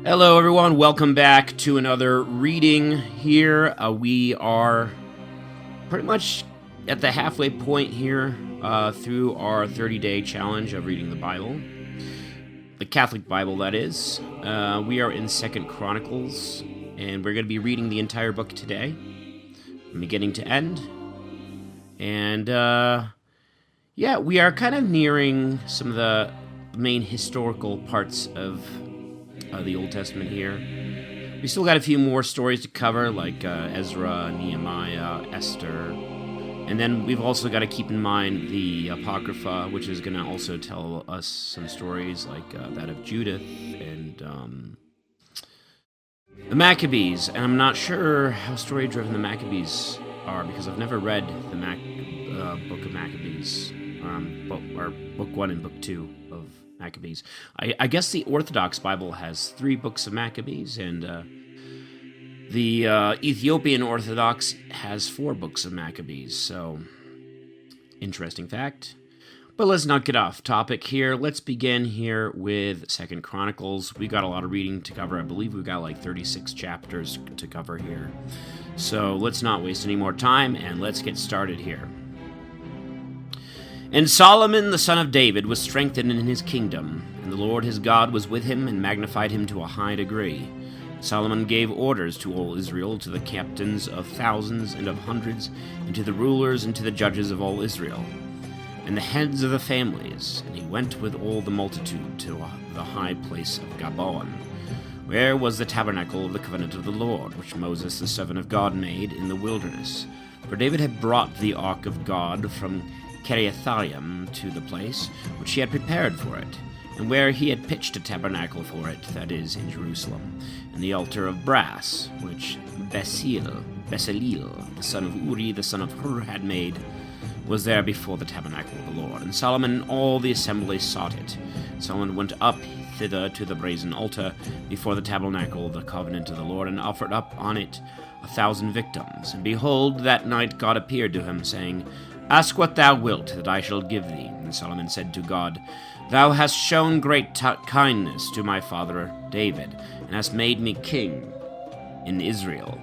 Hello everyone, welcome back to another reading here. We are pretty much at the halfway point here through our 30-day challenge of reading the Bible. The Catholic Bible, that is. We are in 2 Chronicles, and we're going to be reading the entire book today, from beginning to end. And we are kind of nearing some of the main historical parts of the Old Testament here. We still got a few more stories to cover, like Ezra, Nehemiah, Esther. And then we've also got to keep in mind the Apocrypha, which is going to also tell us some stories like that of Judith and the Maccabees. And I'm not sure how story-driven the Maccabees are, because I've never read the Book of Maccabees, or Book 1 and Book 2 of Maccabees. I guess the Orthodox Bible has 3 books of Maccabees, and the Ethiopian Orthodox has 4 books of Maccabees, so interesting fact. But let's not get off topic here. Let's begin here with 2 Chronicles. We got a lot of reading to cover. I believe we've got like 36 chapters to cover here. So let's not waste any more time, and let's get started here. And Solomon the son of David was strengthened in his kingdom, and the Lord his God was with him and magnified him to a high degree. Solomon gave orders to all Israel, to the captains of thousands and of hundreds, and to the rulers and to the judges of all Israel, and the heads of the families. And he went with all the multitude to the high place of Gabaon, where was the tabernacle of the covenant of the Lord, which Moses the servant of God made in the wilderness. For David had brought the ark of God from Kiriathaim to the place which he had prepared for it, and where he had pitched a tabernacle for it, that is, in Jerusalem. And the altar of brass, which Bezaleel, the son of Uri, the son of Hur, had made, was there before the tabernacle of the Lord. And Solomon and all the assembly sought it. Solomon went up thither to the brazen altar before the tabernacle of the covenant of the Lord, and offered up on it 1,000 victims. And behold, that night God appeared to him, saying, Ask what thou wilt, that I shall give thee. And Solomon said to God, Thou hast shown great kindness to my father David, and hast made me king in Israel.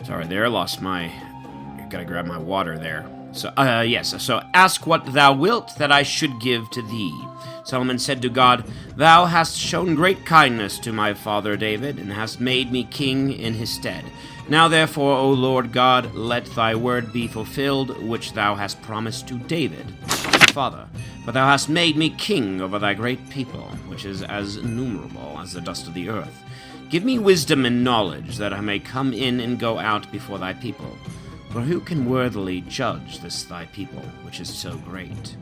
Sorry there, gotta grab my water there. So ask what thou wilt, that I should give to thee. Solomon said to God, Thou hast shown great kindness to my father David, and hast made me king in his stead. Now therefore, O Lord God, let thy word be fulfilled, which thou hast promised to David, my father. For thou hast made me king over thy great people, which is as innumerable as the dust of the earth. Give me wisdom and knowledge, that I may come in and go out before thy people. For who can worthily judge this thy people, which is so great?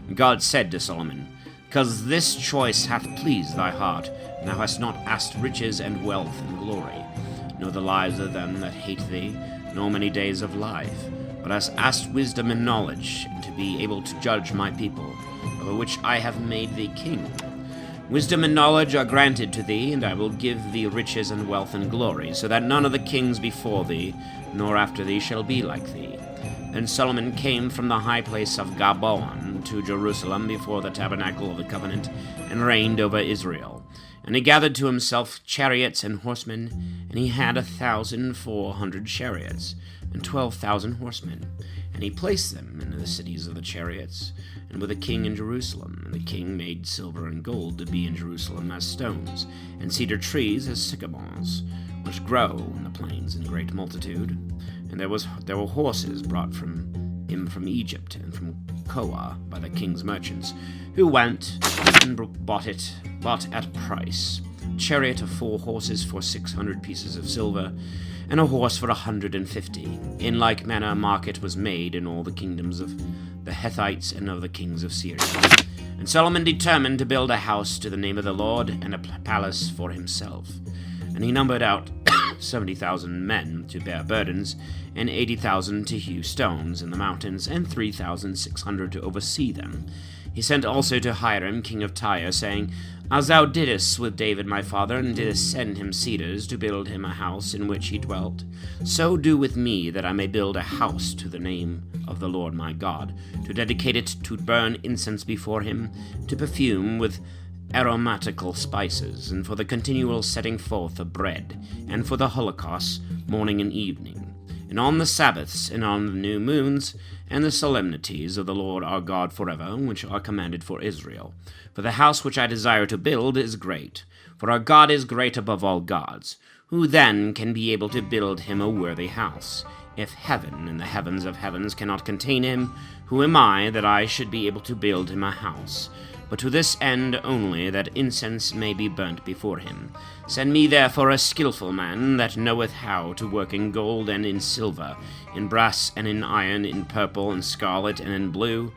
And God said to Solomon, Because this choice hath pleased thy heart, and thou hast not asked riches and wealth and glory, nor the lives of them that hate thee, nor many days of life, but hast asked wisdom and knowledge, and to be able to judge my people, over which I have made thee king. Wisdom and knowledge are granted to thee, and I will give thee riches and wealth and glory, so that none of the kings before thee, nor after thee, shall be like thee. Then Solomon came from the high place of Gabaon to Jerusalem before the tabernacle of the covenant, and reigned over Israel. And he gathered to himself chariots and horsemen, and he had 1,400 chariots, and 12,000 horsemen. And he placed them in the cities of the chariots, and with a king in Jerusalem. And the king made silver and gold to be in Jerusalem as stones, and cedar trees as sycamores, which grow in the plains in great multitude. And there were horses brought from Egypt and from Koa by the king's merchants, who went and bought at price a chariot of 4 horses for 600 pieces of silver, and a horse for 150. In like manner a market was made in all the kingdoms of the Hethites and of the kings of Syria. And Solomon determined to build a house to the name of the Lord, and a palace for himself. And he numbered out 70,000 men to bear burdens, and 80,000 to hew stones in the mountains, and 3,600 to oversee them. He sent also to Hiram, king of Tyre, saying, As thou didst with David my father, and didst send him cedars to build him a house in which he dwelt, so do with me, that I may build a house to the name of the Lord my God, to dedicate it, to burn incense before him, to perfume with aromatical spices, and for the continual setting forth of bread, and for the holocausts morning and evening, and on the Sabbaths, and on the new moons, and the solemnities of the Lord our God forever, which are commanded for Israel. For the house which I desire to build is great, for our God is great above all gods. Who then can be able to build him a worthy house? If heaven and the heavens of heavens cannot contain him, who am I that I should be able to build him a house? But to this end only, that incense may be burnt before him. Send me therefore a skillful man, that knoweth how to work in gold and in silver, in brass and in iron, in purple and scarlet and in blue,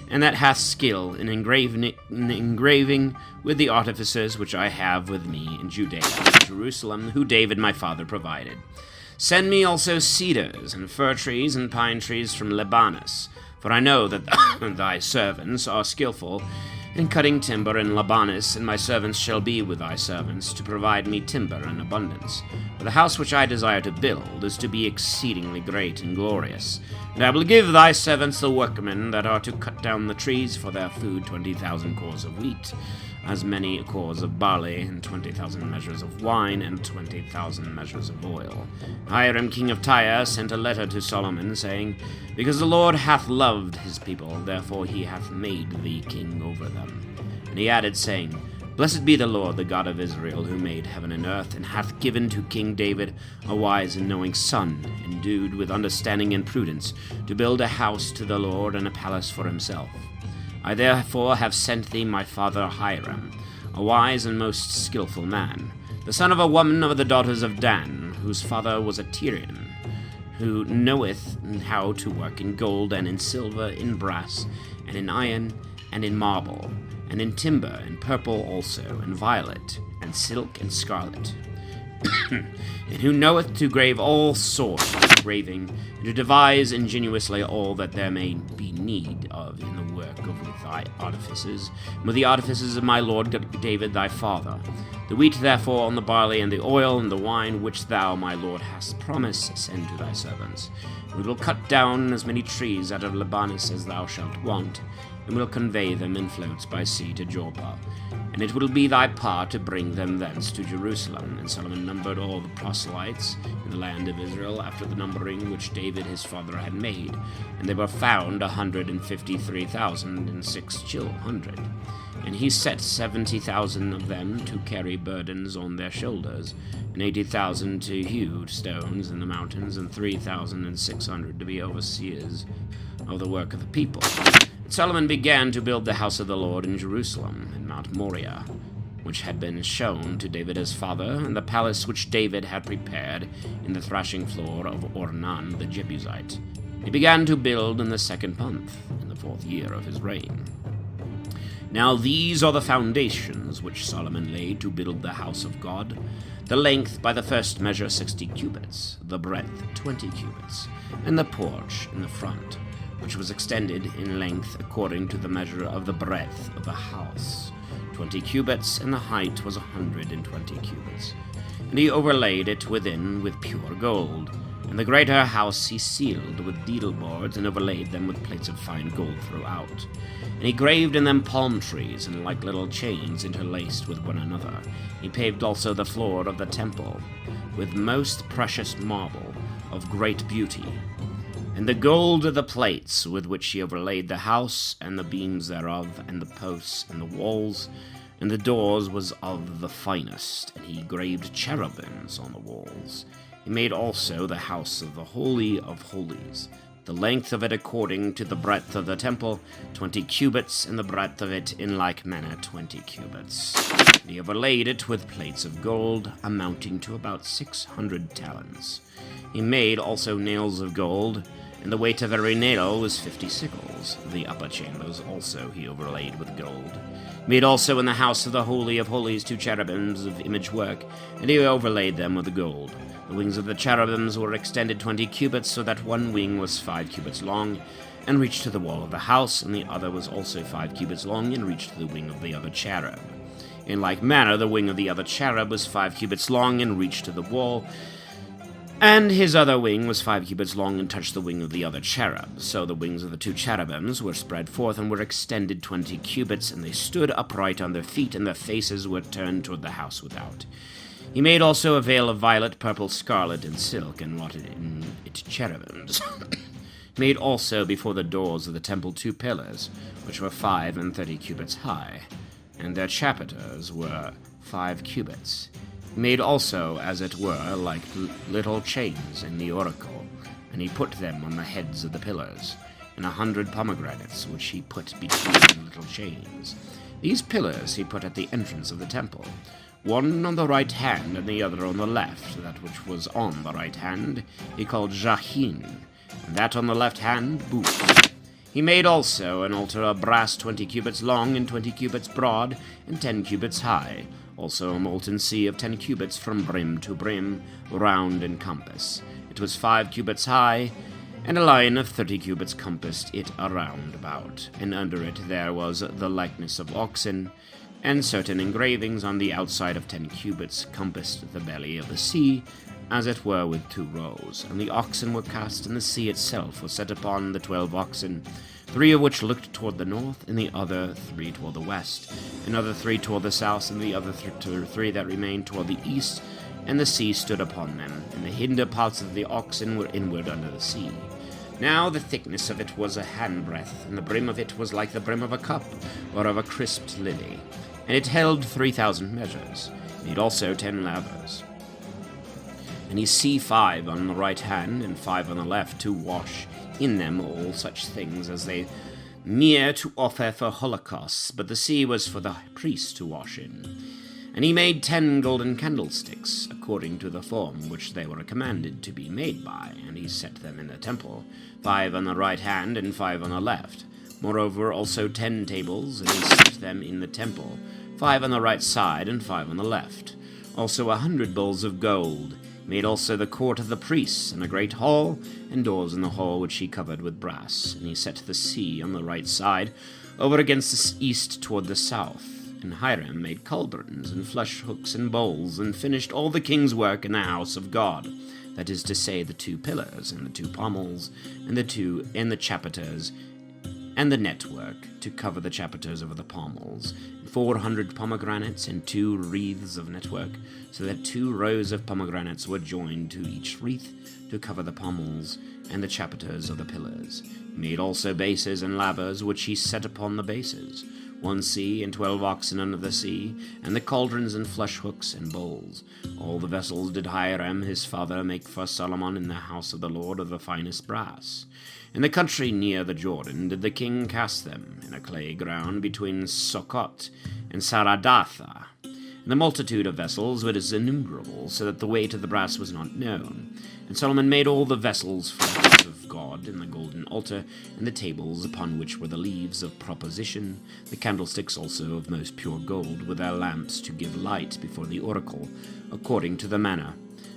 and that hath skill in engraving with the artificers which I have with me in Judea and Jerusalem, who David my father provided. Send me also cedars and fir trees and pine trees from Libanus, for I know that thy servants are skillful in cutting timber in Libanus, and my servants shall be with thy servants, to provide me timber in abundance. For the house which I desire to build is to be exceedingly great and glorious. And I will give thy servants the workmen that are to cut down the trees for their food 20,000 cores of wheat, as many cores of barley, and 20,000 measures of wine, and 20,000 measures of oil. Hiram king of Tyre sent a letter to Solomon, saying, Because the Lord hath loved his people, therefore he hath made thee king over them. And he added, saying, Blessed be the Lord, the God of Israel, who made heaven and earth, and hath given to King David a wise and knowing son, endued with understanding and prudence, to build a house to the Lord, and a palace for himself. I therefore have sent thee my father Hiram, a wise and most skillful man, the son of a woman of the daughters of Dan, whose father was a Tyrian, who knoweth how to work in gold and in silver, in brass, and in iron, and in marble, and in timber, and purple also, and violet, and silk, and scarlet, and who knoweth to grave all sorts of graving, and to devise ingeniously all that there may be need of in the work of with thy artifices, and with the artifices of my lord David thy father. The wheat therefore, and the barley, and the oil, and the wine, which thou, my lord, hast promised, send to thy servants. We will cut down as many trees out of Libanus as thou shalt want, and will convey them in floats by sea to Joppa. And it will be thy part to bring them thence to Jerusalem. And Solomon numbered all the proselytes in the land of Israel after the numbering which David his father had made, and they were found 153,600. And he set 70,000 of them to carry burdens on their shoulders, and 80,000 to hew stones in the mountains, and 3,600 to be overseers of the work of the people. And Solomon began to build the house of the Lord in Jerusalem, in Mount Moriah, which had been shown to David his father, and the palace which David had prepared in the thrashing floor of Ornan the Jebusite. He began to build in the 2nd month, in the 4th year of his reign. Now these are the foundations which Solomon laid to build the house of God: the length by the first measure 60 cubits, the breadth 20 cubits, and the porch in the front, which was extended in length according to the measure of the breadth of the house, 20 cubits, and the height was 120 cubits. And he overlaid it within with pure gold. And the greater house he sealed with deal boards, and overlaid them with plates of fine gold throughout. And he graved in them palm trees, and like little chains interlaced with one another. He paved also the floor of the temple with most precious marble of great beauty. And the gold of the plates with which he overlaid the house, and the beams thereof, and the posts, and the walls, and the doors was of the finest. And he graved cherubims on the walls. He made also the house of the Holy of Holies, the length of it according to the breadth of the temple, 20 cubits, and the breadth of it in like manner 20 cubits. And he overlaid it with plates of gold, amounting to about 600 talents. He made also nails of gold, and the weight of every nail was 50 sickles. The upper chambers also he overlaid with gold. He made also in the house of the Holy of Holies 2 cherubims of image work, and he overlaid them with gold. The wings of the cherubims were extended 20 cubits, so that one wing was 5 cubits long, and reached to the wall of the house, and the other was also 5 cubits long, and reached to the wing of the other cherub. In like manner, the wing of the other cherub was 5 cubits long, and reached to the wall, And his other wing was 5 cubits long and touched the wing of the other cherub. So the wings of the 2 cherubims were spread forth and were extended 20 cubits, and they stood upright on their feet, and their faces were turned toward the house without. He made also a veil of violet, purple, scarlet, and silk, and wrought it in its cherubims. He made also before the doors of the temple 2 pillars, which were 5 and 30 cubits high, and their chapiters were 5 cubits. He made also, as it were, like little chains in the oracle, and he put them on the heads of the pillars, and 100 pomegranates, which he put between the little chains. These pillars he put at the entrance of the temple, one on the right hand and the other on the left. That which was on the right hand he called Jachin, and that on the left hand Booth. He made also an altar of brass 20 cubits long and 20 cubits broad and 10 cubits high, also a molten sea of 10 cubits from brim to brim, round in compass. It was 5 cubits high, and a line of 30 cubits compassed it around about, and under it there was the likeness of oxen, and certain engravings on the outside of 10 cubits compassed the belly of the sea, as it were with 2 rows. And the oxen were cast, and the sea itself was set upon the 12 oxen, 3 of which looked toward the north, and the other 3 toward the west, another 3 toward the south, and the other 3 that remained toward the east, and the sea stood upon them, and the hinder parts of the oxen were inward under the sea. Now the thickness of it was a handbreadth, and the brim of it was like the brim of a cup, or of a crisped lily, and it held 3,000 measures. He had also 10 lavers. And he see 5 on the right hand, and 5 on the left, to wash in them all such things as they mere to offer for holocausts, but the sea was for the priests to wash in. And he made 10 golden candlesticks, according to the form which they were commanded to be made by, and he set them in the temple, 5 on the right hand and 5 on the left. Moreover, also 10 tables, and he set them in the temple, 5 on the right side and 5 on the left. Also 100 bowls of gold. He made also the court of the priests, and a great hall, and doors in the hall which he covered with brass. And he set the sea on the right side, over against the east toward the south. And Hiram made cauldrons, and flesh hooks, and bowls, and finished all the king's work in the house of God. That is to say, the 2 pillars, and the 2 pommels, and the chapiters, and the network to cover the chapiters over the pommels, 400 pomegranates, and 2 wreaths of network, so that 2 rows of pomegranates were joined to each wreath to cover the pommels and the chapiters of the pillars. He made also bases and lavers, which he set upon the bases, 1 sea and 12 oxen under the sea, and the cauldrons and flesh hooks and bowls. All the vessels did Hiram his father make for Solomon in the house of the Lord of the finest brass. In the country near the Jordan did the king cast them, in a clay ground between Sukkot and Saradatha. And the multitude of vessels was innumerable, so that the weight of the brass was not known. And Solomon made all the vessels for the house of God, and the golden altar, and the tables upon which were the leaves of proposition, the candlesticks also of most pure gold, with their lamps to give light before the oracle, according to the manner,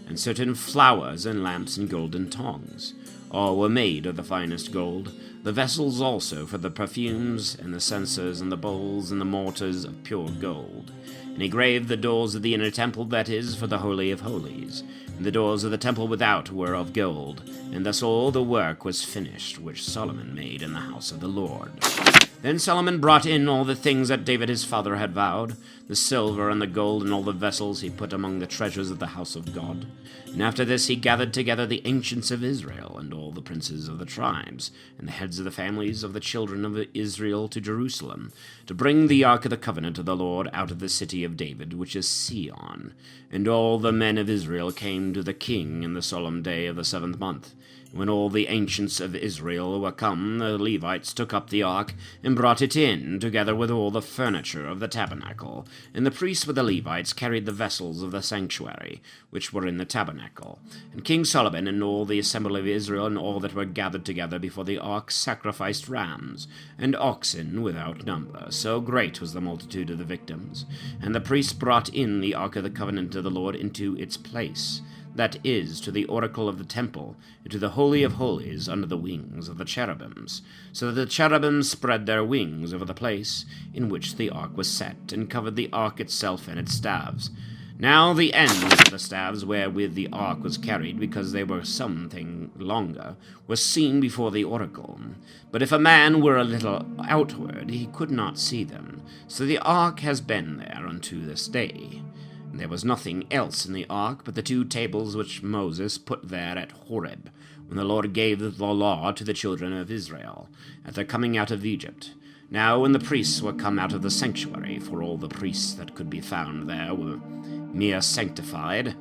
and certain flowers and lamps and golden tongs. All were made of the finest gold, the vessels also for the perfumes, and the censers, and the bowls, and the mortars of pure gold. And he graved the doors of the inner temple, that is, for the Holy of Holies. And the doors of the temple without were of gold, and thus all the work was finished, which Solomon made in the house of the Lord. Then Solomon brought in all the things that David his father had vowed, the silver and the gold and all the vessels he put among the treasures of the house of God. And after this he gathered together the ancients of Israel, and all the princes of the tribes, and the heads of the families of the children of Israel to Jerusalem, to bring the ark of the covenant of the Lord out of the city of David, which is Sion. And all the men of Israel came to the king in the solemn day of the 7th month. When all the ancients of Israel were come, the Levites took up the ark, and brought it in, together with all the furniture of the tabernacle. And the priests with the Levites carried the vessels of the sanctuary, which were in the tabernacle. And King Solomon and all the assembly of Israel, and all that were gathered together before the ark, sacrificed rams and oxen without number. So great was the multitude of the victims. And the priests brought in the ark of the covenant of the Lord into its place, that is, to the oracle of the temple, and to the Holy of Holies under the wings of the cherubims, so that the cherubims spread their wings over the place in which the ark was set, and covered the ark itself and its staves. Now the ends of the staves wherewith the ark was carried, because they were something longer, were seen before the oracle. But if a man were a little outward, he could not see them. So the ark has been there unto this day. And there was nothing else in the ark but the 2 tables which Moses put there at Horeb, when the Lord gave the law to the children of Israel, at their coming out of Egypt. Now when the priests were come out of the sanctuary, for all the priests that could be found there were mere sanctified,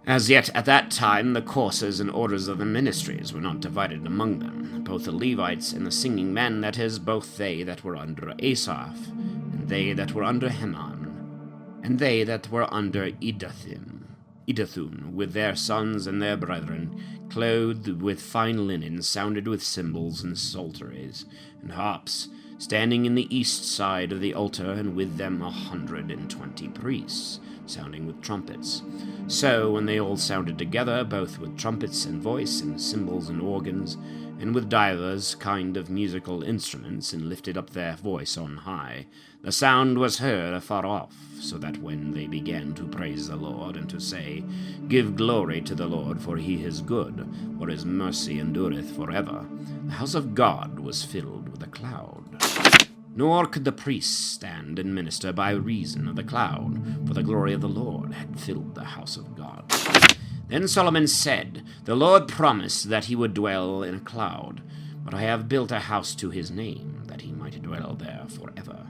as yet at that time the courses and orders of the ministries were not divided among them, both the Levites and the singing men, that is, both they that were under Asaph, and they that were under Heman, and they that were under Iduthun, with their sons and their brethren, clothed with fine linen, sounded with cymbals and psalteries and harps, standing in the east side of the altar, and with them 120 priests, sounding with trumpets. So when they all sounded together, both with trumpets and voice, and cymbals and organs, and with divers kind of musical instruments, and lifted up their voice on high, the sound was heard afar off, so that when they began to praise the Lord, and to say, Give glory to the Lord, for he is good, for his mercy endureth forever, the house of God was filled with a cloud. Nor could the priests stand and minister by reason of the cloud, for the glory of the Lord had filled the house of God. Then Solomon said, The Lord promised that he would dwell in a cloud, but I have built a house to his name, that he might dwell there forever.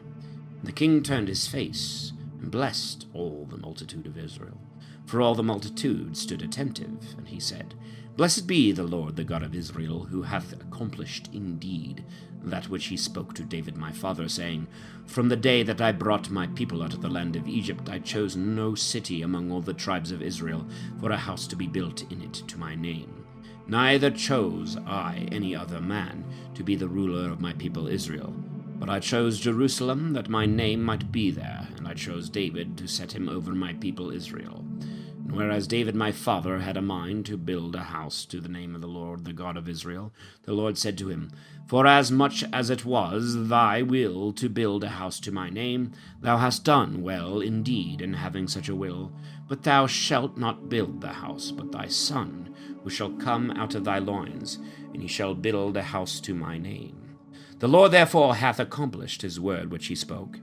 And the king turned his face, and blessed all the multitude of Israel. For all the multitude stood attentive, and he said, Blessed be the Lord, the God of Israel, who hath accomplished indeed that which he spoke to David my father, saying, From the day that I brought my people out of the land of Egypt, I chose no city among all the tribes of Israel for a house to be built in it to my name. Neither chose I any other man to be the ruler of my people Israel. But I chose Jerusalem, that my name might be there, and I chose David to set him over my people Israel. And whereas David my father had a mind to build a house to the name of the Lord, the God of Israel, the Lord said to him, Forasmuch as it was thy will to build a house to my name, thou hast done well indeed in having such a will. But thou shalt not build the house, but thy son, who shall come out of thy loins, and he shall build a house to my name. The Lord therefore hath accomplished his word which he spoke.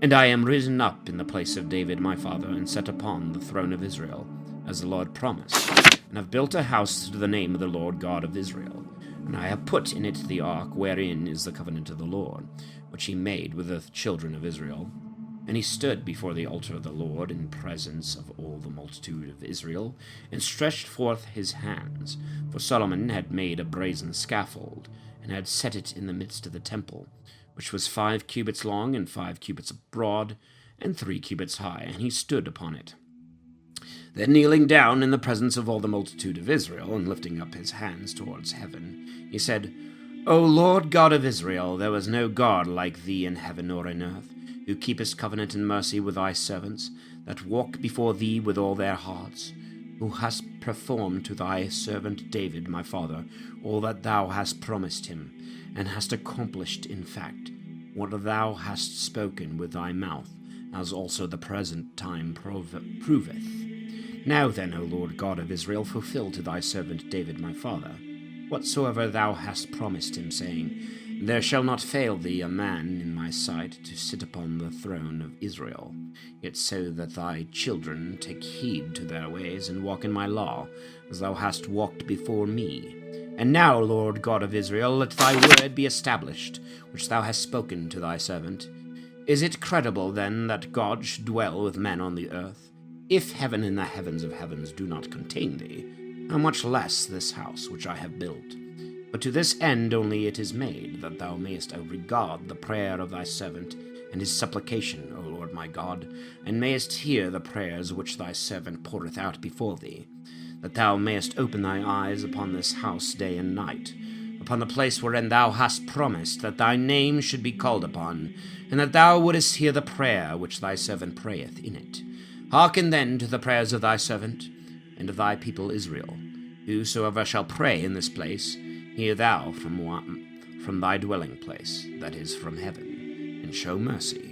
And I am risen up in the place of David my father, and set upon the throne of Israel, as the Lord promised, and have built a house to the name of the Lord God of Israel. And I have put in it the ark, wherein is the covenant of the Lord, which he made with the children of Israel. And he stood before the altar of the Lord in presence of all the multitude of Israel, and stretched forth his hands. For Solomon had made a brazen scaffold, and had set it in the midst of the temple, which was 5 cubits long, and 5 cubits broad, and 3 cubits high, and he stood upon it. Then kneeling down in the presence of all the multitude of Israel, and lifting up his hands towards heaven, he said, O Lord God of Israel, there was no God like thee in heaven or in earth, who keepest covenant and mercy with thy servants, that walk before thee with all their hearts, who hast performed to thy servant David my father all that thou hast promised him, and hast accomplished in fact what thou hast spoken with thy mouth, as also the present time proveth. Now then, O Lord God of Israel, fulfill to thy servant David my father whatsoever thou hast promised him, saying, There shall not fail thee a man in my sight to sit upon the throne of Israel, yet so that thy children take heed to their ways, and walk in my law, as thou hast walked before me. And now, Lord God of Israel, let thy word be established, which thou hast spoken to thy servant. Is it credible, then, that God should dwell with men on the earth? If heaven and the heavens of heavens do not contain thee, how much less this house which I have built? But to this end only it is made, that thou mayest regard the prayer of thy servant, and his supplication, O Lord my God, and mayest hear the prayers which thy servant poureth out before thee, that thou mayest open thy eyes upon this house day and night, upon the place wherein thou hast promised that thy name should be called upon, and that thou wouldest hear the prayer which thy servant prayeth in it. Hearken then to the prayers of thy servant, and of thy people Israel. Whosoever shall pray in this place, hear thou from thy dwelling place, that is, from heaven, and show mercy.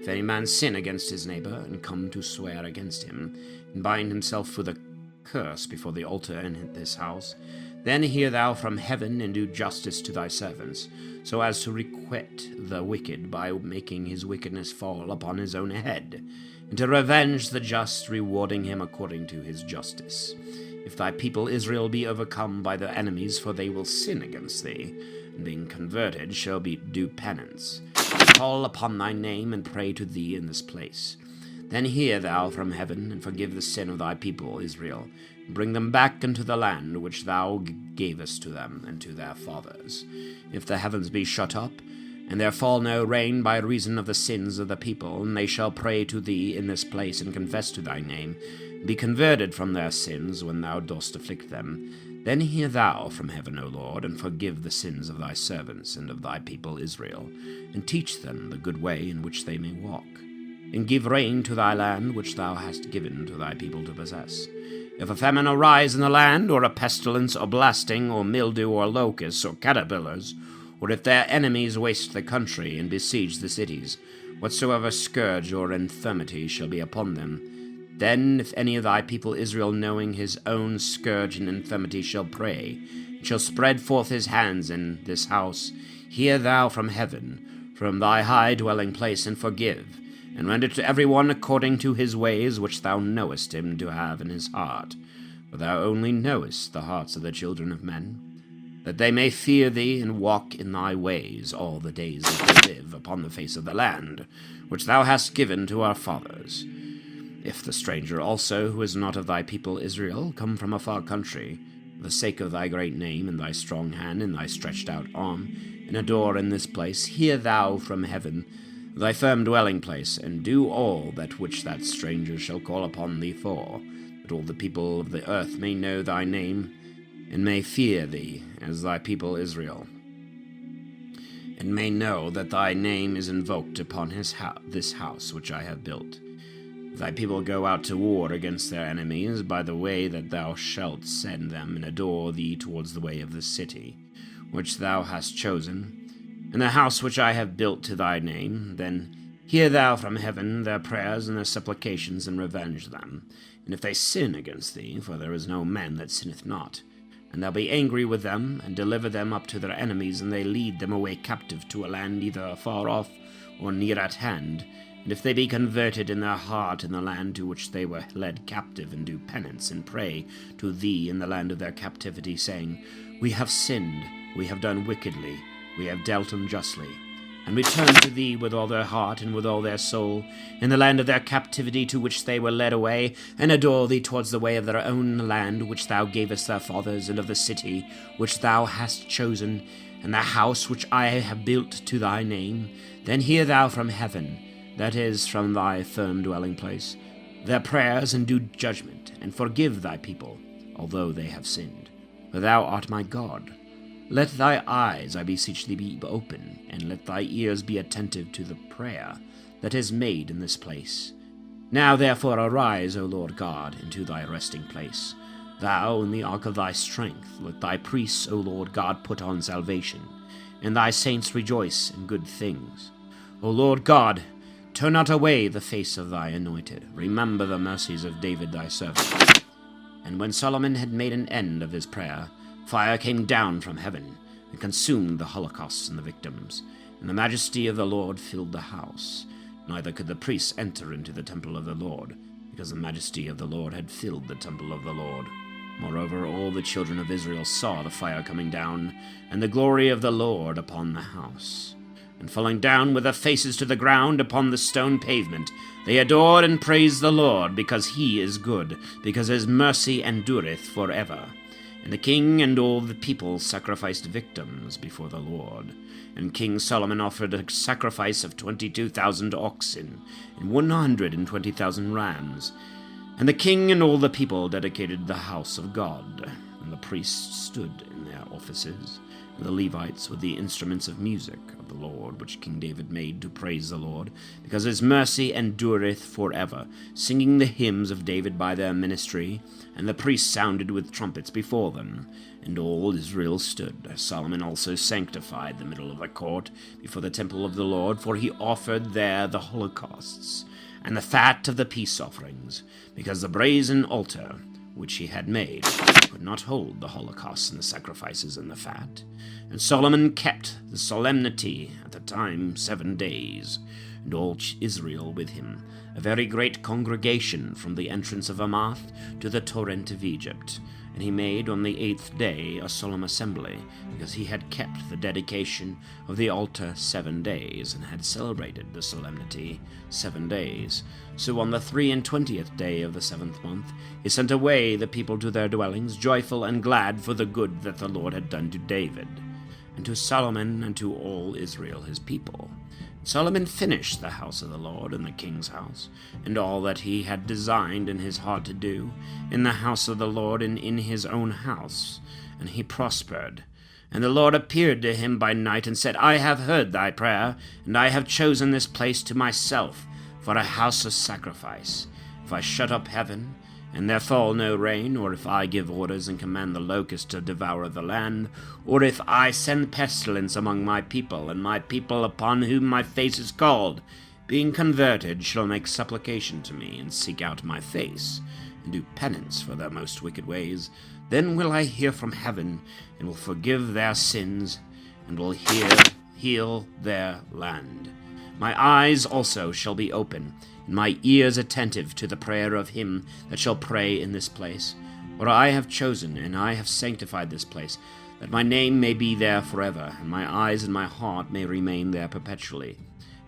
If any man sin against his neighbor, and come to swear against him, and bind himself with a curse before the altar in this house, then hear thou from heaven, and do justice to thy servants, so as to requite the wicked by making his wickedness fall upon his own head, and to revenge the just, rewarding him according to his justice. If thy people Israel be overcome by their enemies, for they will sin against thee, and being converted shall do penance, call upon thy name, and pray to thee in this place, then hear thou from heaven, and forgive the sin of thy people Israel, and bring them back into the land which thou gavest to them and to their fathers. If the heavens be shut up, and there fall no rain by reason of the sins of the people, and they shall pray to thee in this place, and confess to thy name, and be converted from their sins when thou dost afflict them, then hear thou from heaven, O Lord, and forgive the sins of thy servants and of thy people Israel, and teach them the good way in which they may walk, and give rain to thy land which thou hast given to thy people to possess. If a famine arise in the land, or a pestilence, or blasting, or mildew, or locusts, or caterpillars, or if their enemies waste the country and besiege the cities, whatsoever scourge or infirmity shall be upon them, then if any of thy people Israel, knowing his own scourge and infirmity, shall pray, and shall spread forth his hands in this house, hear thou from heaven, from thy high dwelling place, and forgive, and render to every one according to his ways which thou knowest him to have in his heart. For thou only knowest the hearts of the children of men, that they may fear thee and walk in thy ways all the days that they live upon the face of the land, which thou hast given to our fathers. If the stranger also, who is not of thy people Israel, come from a far country, for the sake of thy great name, and thy strong hand, and thy stretched out arm, and adore in this place, hear thou from heaven, thy firm dwelling place, and do all that which that stranger shall call upon thee for, that all the people of the earth may know thy name, and may fear thee as thy people Israel, and may know that thy name is invoked upon this house which I have built. If thy people go out to war against their enemies by the way that thou shalt send them, and adore thee towards the way of the city which thou hast chosen, and the house which I have built to thy name, then hear thou from heaven their prayers and their supplications, and revenge them. And if they sin against thee, for there is no man that sinneth not, and thou be angry with them, and deliver them up to their enemies, and they lead them away captive to a land either afar off or near at hand, and if they be converted in their heart in the land to which they were led captive, and do penance, and pray to thee in the land of their captivity, saying, We have sinned, we have done wickedly, we have dealt unjustly, and return to thee with all their heart and with all their soul, in the land of their captivity to which they were led away, and adore thee towards the way of their own land which thou gavest their fathers, and of the city which thou hast chosen, and the house which I have built to thy name, then hear thou from heaven, that is, from thy firm dwelling place, their prayers, and do judgment, and forgive thy people, although they have sinned. For thou art my God. Let thy eyes, I beseech thee, be open, and let thy ears be attentive to the prayer that is made in this place. Now therefore arise, O Lord God, into thy resting place. Thou, in the ark of thy strength, let thy priests, O Lord God, put on salvation, and thy saints rejoice in good things. O Lord God, turn not away the face of thy anointed. Remember the mercies of David thy servant. And when Solomon had made an end of his prayer, fire came down from heaven, and consumed the holocausts and the victims, and the majesty of the Lord filled the house. Neither could the priests enter into the temple of the Lord, because the majesty of the Lord had filled the temple of the Lord. Moreover, all the children of Israel saw the fire coming down, and the glory of the Lord upon the house. And falling down with their faces to the ground upon the stone pavement, they adored and praised the Lord, because he is good, because his mercy endureth forever. And the king and all the people sacrificed victims before the Lord. And King Solomon offered a sacrifice of 22,000 oxen, and 120,000 rams. And the king and all the people dedicated the house of God. And the priests stood in their offices, The Levites with the instruments of music of the Lord, which King David made to praise the Lord, because his mercy endureth forever, singing the hymns of David by their ministry, and the priests sounded with trumpets before them. And all Israel stood. Solomon also sanctified the middle of the court before the temple of the Lord, for he offered there the holocausts, and the fat of the peace offerings, because the brazen altar which he had made could not hold the holocausts and the sacrifices and the fat. And Solomon kept the solemnity at the time 7 days, and all Israel with him, a very great congregation from the entrance of Hamath to the torrent of Egypt. And he made on the 8th day a solemn assembly, because he had kept the dedication of the altar 7 days, and had celebrated the solemnity 7 days. So on the 23rd day of the 7th month, he sent away the people to their dwellings, joyful and glad for the good that the Lord had done to David, and to Solomon, and to all Israel his people. Solomon finished the house of the Lord and the king's house, and all that he had designed in his heart to do, in the house of the Lord and in his own house, and he prospered. And the Lord appeared to him by night, and said, I have heard thy prayer, and I have chosen this place to myself for a house of sacrifice. If I shut up heaven, and there fall no rain, or if I give orders and command the locust to devour the land, or if I send pestilence among my people, and my people upon whom my face is called, being converted, shall make supplication to me, and seek out my face, and do penance for their most wicked ways, then will I hear from heaven, and will forgive their sins, and will heal their land. My eyes also shall be open, and my ears attentive to the prayer of him that shall pray in this place. For I have chosen, and I have sanctified this place, that my name may be there forever, and my eyes and my heart may remain there perpetually.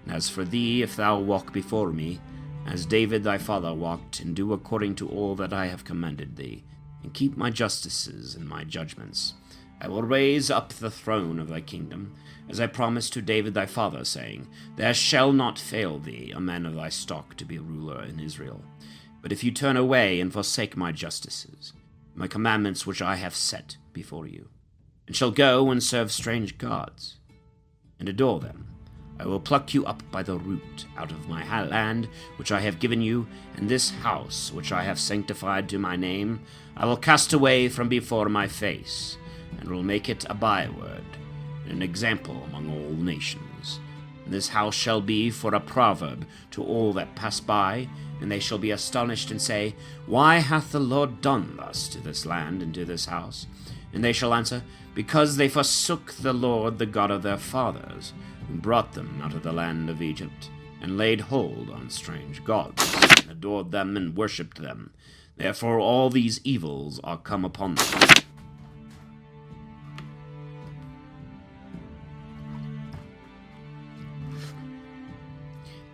And as for thee, if thou walk before me, as David thy father walked, and do according to all that I have commanded thee, and keep my justices and my judgments, I will raise up the throne of thy kingdom, as I promised to David thy father, saying, There shall not fail thee a man of thy stock to be ruler in Israel. But if you turn away and forsake my justices, my commandments which I have set before you, and shall go and serve strange gods, and adore them, I will pluck you up by the root out of my land which I have given you, and this house which I have sanctified to my name I will cast away from before my face, and will make it a byword, and an example among all nations. And this house shall be for a proverb to all that pass by, and they shall be astonished and say, Why hath the Lord done thus to this land and to this house? And they shall answer, Because they forsook the Lord, the God of their fathers, who brought them out of the land of Egypt, and laid hold on strange gods, and adored them and worshipped them. Therefore all these evils are come upon them.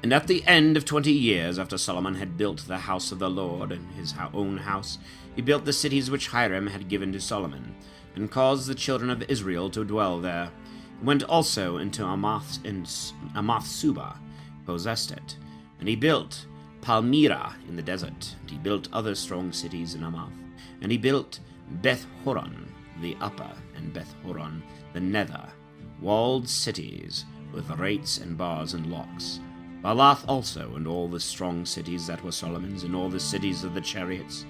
And at the end of 20 years, after Solomon had built the house of the Lord and his own house, he built the cities which Hiram had given to Solomon, and caused the children of Israel to dwell there. He went also into Amath-Subah, possessed it, and he built Palmyra in the desert, and he built other strong cities in Amath, and he built Beth-horon the upper, and Beth-horon the nether, walled cities with rates and bars and locks. Baalath also, and all the strong cities that were Solomon's, and all the cities of the chariots,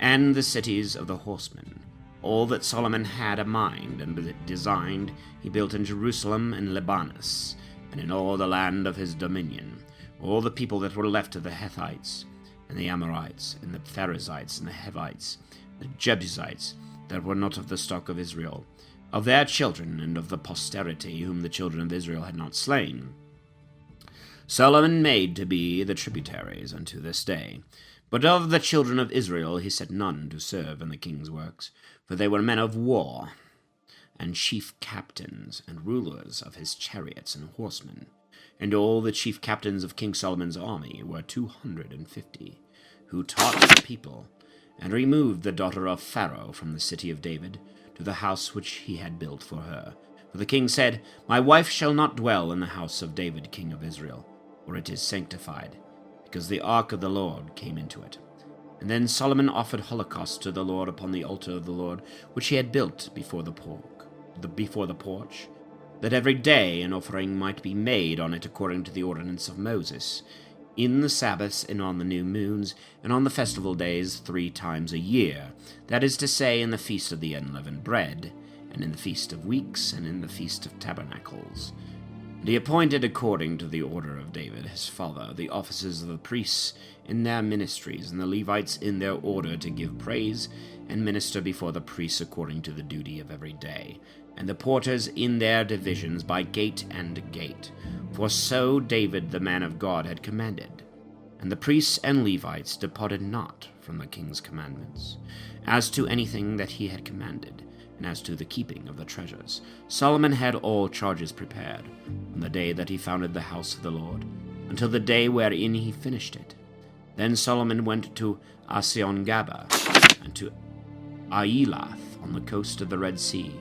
and the cities of the horsemen. All that Solomon had a mind and designed, he built in Jerusalem and Libanus, and in all the land of his dominion. All the people that were left of the Hethites, and the Amorites, and the Perizzites, and the Hivites, the Jebusites, that were not of the stock of Israel, of their children, and of the posterity whom the children of Israel had not slain, Solomon made to be the tributaries unto this day. But of the children of Israel he set none to serve in the king's works, for they were men of war, and chief captains, and rulers of his chariots and horsemen. And all the chief captains of King Solomon's army were 250, who taught the people, and removed the daughter of Pharaoh from the city of David to the house which he had built for her. For the king said, My wife shall not dwell in the house of David king of Israel, for it is sanctified, because the ark of the Lord came into it. And then Solomon offered holocausts to the Lord upon the altar of the Lord, which he had built before the pork. before the porch, that every day an offering might be made on it according to the ordinance of Moses, in the Sabbaths and on the new moons, and on the festival days 3 times a year, that is to say, in the feast of the unleavened bread, and in the feast of weeks, and in the feast of tabernacles. And he appointed according to the order of David his father the officers of the priests in their ministries, and the Levites in their order to give praise and minister before the priests according to the duty of every day, and the porters in their divisions by gate and gate. For so David the man of God had commanded. And the priests and Levites departed not from the king's commandments, as to anything that he had commanded, and as to the keeping of the treasures. Solomon had all charges prepared, from the day that he founded the house of the Lord, until the day wherein he finished it. Then Solomon went to Asion-Gabber, and to Ailath on the coast of the Red Sea,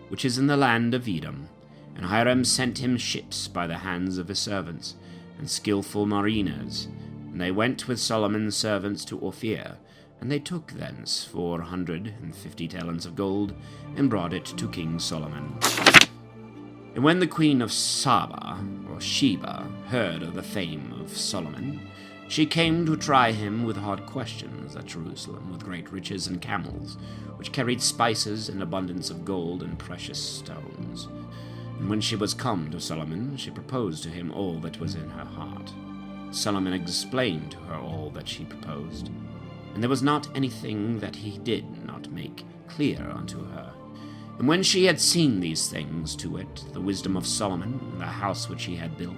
which is in the land of Edom. And Hiram sent him ships by the hands of his servants, and skillful mariners. And they went with Solomon's servants to Ophir, and they took thence 450 talents of gold, and brought it to King Solomon. And when the queen of Saba, or Sheba, heard of the fame of Solomon, she came to try him with hard questions at Jerusalem, with great riches and camels, which carried spices and abundance of gold and precious stones. And when she was come to Solomon, she proposed to him all that was in her heart. Solomon explained to her all that she proposed, and there was not anything that he did not make clear unto her. And when she had seen these things, to wit, the wisdom of Solomon, and the house which he had built,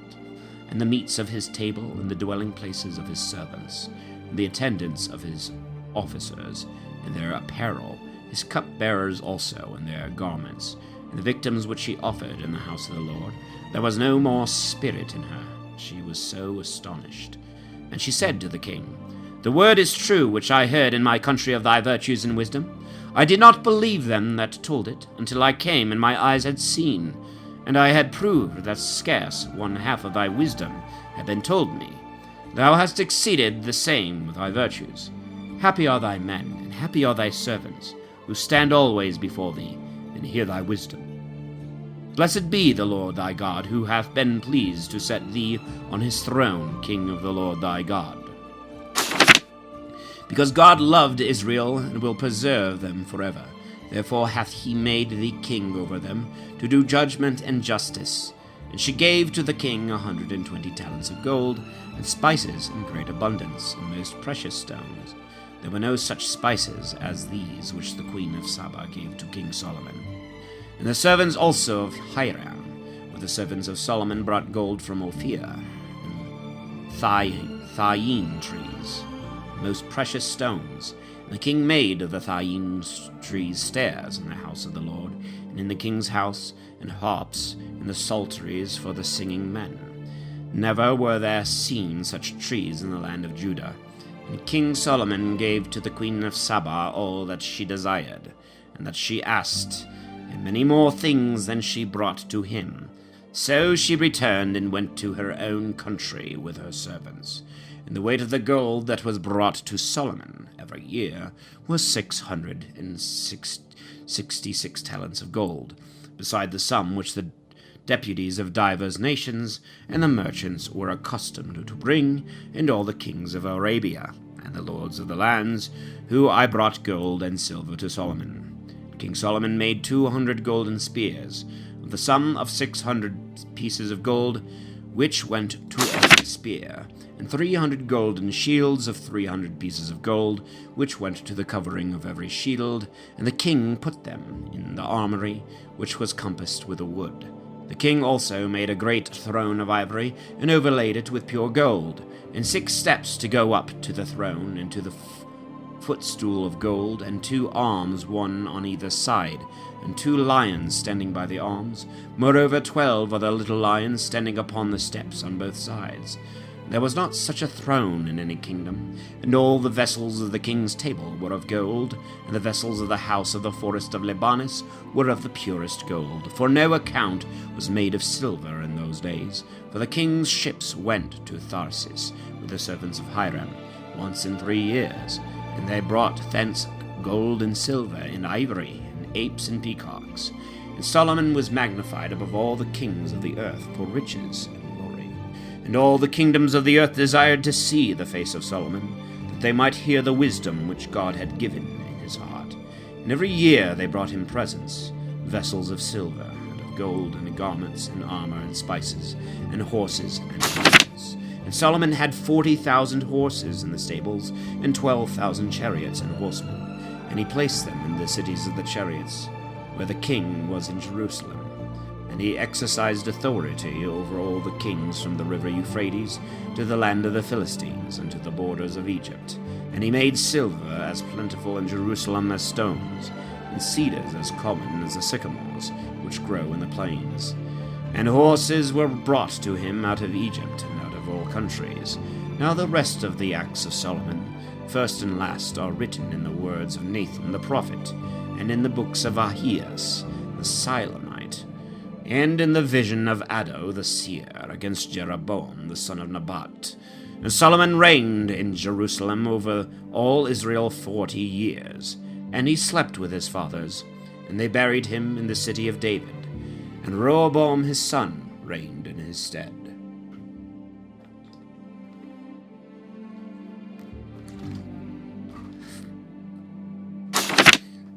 and the meats of his table, and the dwelling places of his servants, and the attendance of his officers, and their apparel, his cupbearers also, and their garments, and the victims which he offered in the house of the Lord, there was no more spirit in her. She was so astonished. And she said to the king, The word is true which I heard in my country of thy virtues and wisdom. I did not believe them that told it, until I came and my eyes had seen, and I had proved that scarce 1/2 of thy wisdom had been told me. Thou hast exceeded the same with thy virtues. Happy are thy men, and happy are thy servants, who stand always before thee, and hear thy wisdom. Blessed be the Lord thy God, who hath been pleased to set thee on his throne, King of the Lord thy God. Because God loved Israel, and will preserve them forever, therefore hath he made thee king over them, to do judgment and justice. And she gave to the king 120 talents of gold, and spices in great abundance, and most precious stones. There were no such spices as these which the queen of Saba gave to King Solomon. And the servants also of Hiram, with the servants of Solomon, brought gold from Ophir, and thyine trees, most precious stones. And the king made of the thyine trees stairs in the house of the Lord, and in the king's house, and harps, and the psalteries for the singing men. Never were there seen such trees in the land of Judah. And King Solomon gave to the queen of Saba all that she desired, and that she asked, and many more things than she brought to him. So she returned and went to her own country with her servants. And the weight of the gold that was brought to Solomon every year was 666 talents of gold, beside the sum which the deputies of divers nations and the merchants were accustomed to bring, and all the kings of Arabia, and the lords of the lands, who I brought gold and silver to Solomon. King Solomon made 200 golden spears, of the sum of 600 pieces of gold, which went to every spear, and 300 golden shields of 300 pieces of gold, which went to the covering of every shield, and the king put them in the armory, which was compassed with a wood. The king also made a great throne of ivory, and overlaid it with pure gold, and 6 steps to go up to the throne, and to the footstool of gold, and 2 arms, one on either side, and 2 lions standing by the arms. Moreover 12 other little lions standing upon the steps on both sides. There was not such a throne in any kingdom, and all the vessels of the king's table were of gold, and the vessels of the house of the forest of Libanus were of the purest gold, for no account was made of silver in those days. For the king's ships went to Tharsis with the servants of Hiram once in 3 years, and they brought thence gold and silver and ivory, and apes and peacocks. And Solomon was magnified above all the kings of the earth for riches and glory. And all the kingdoms of the earth desired to see the face of Solomon, that they might hear the wisdom which God had given in his heart. And every year they brought him presents, vessels of silver, and of gold, and garments, and armor, and spices, and horses, and camels. And Solomon had 40,000 horses in the stables, and 12,000 chariots and horsemen. And he placed them in the cities of the chariots, where the king was in Jerusalem. And he exercised authority over all the kings from the river Euphrates to the land of the Philistines and to the borders of Egypt. And he made silver as plentiful in Jerusalem as stones, and cedars as common as the sycamores which grow in the plains. And horses were brought to him out of Egypt and out of all countries. Now the rest of the acts of Solomon, first and last, are written in the words of Nathan the prophet, and in the books of Ahias the Silonite, and in the vision of Addo the seer against Jeroboam the son of Nebat. And Solomon reigned in Jerusalem over all Israel 40 years, and he slept with his fathers, and they buried him in the city of David. And Rehoboam his son reigned in his stead.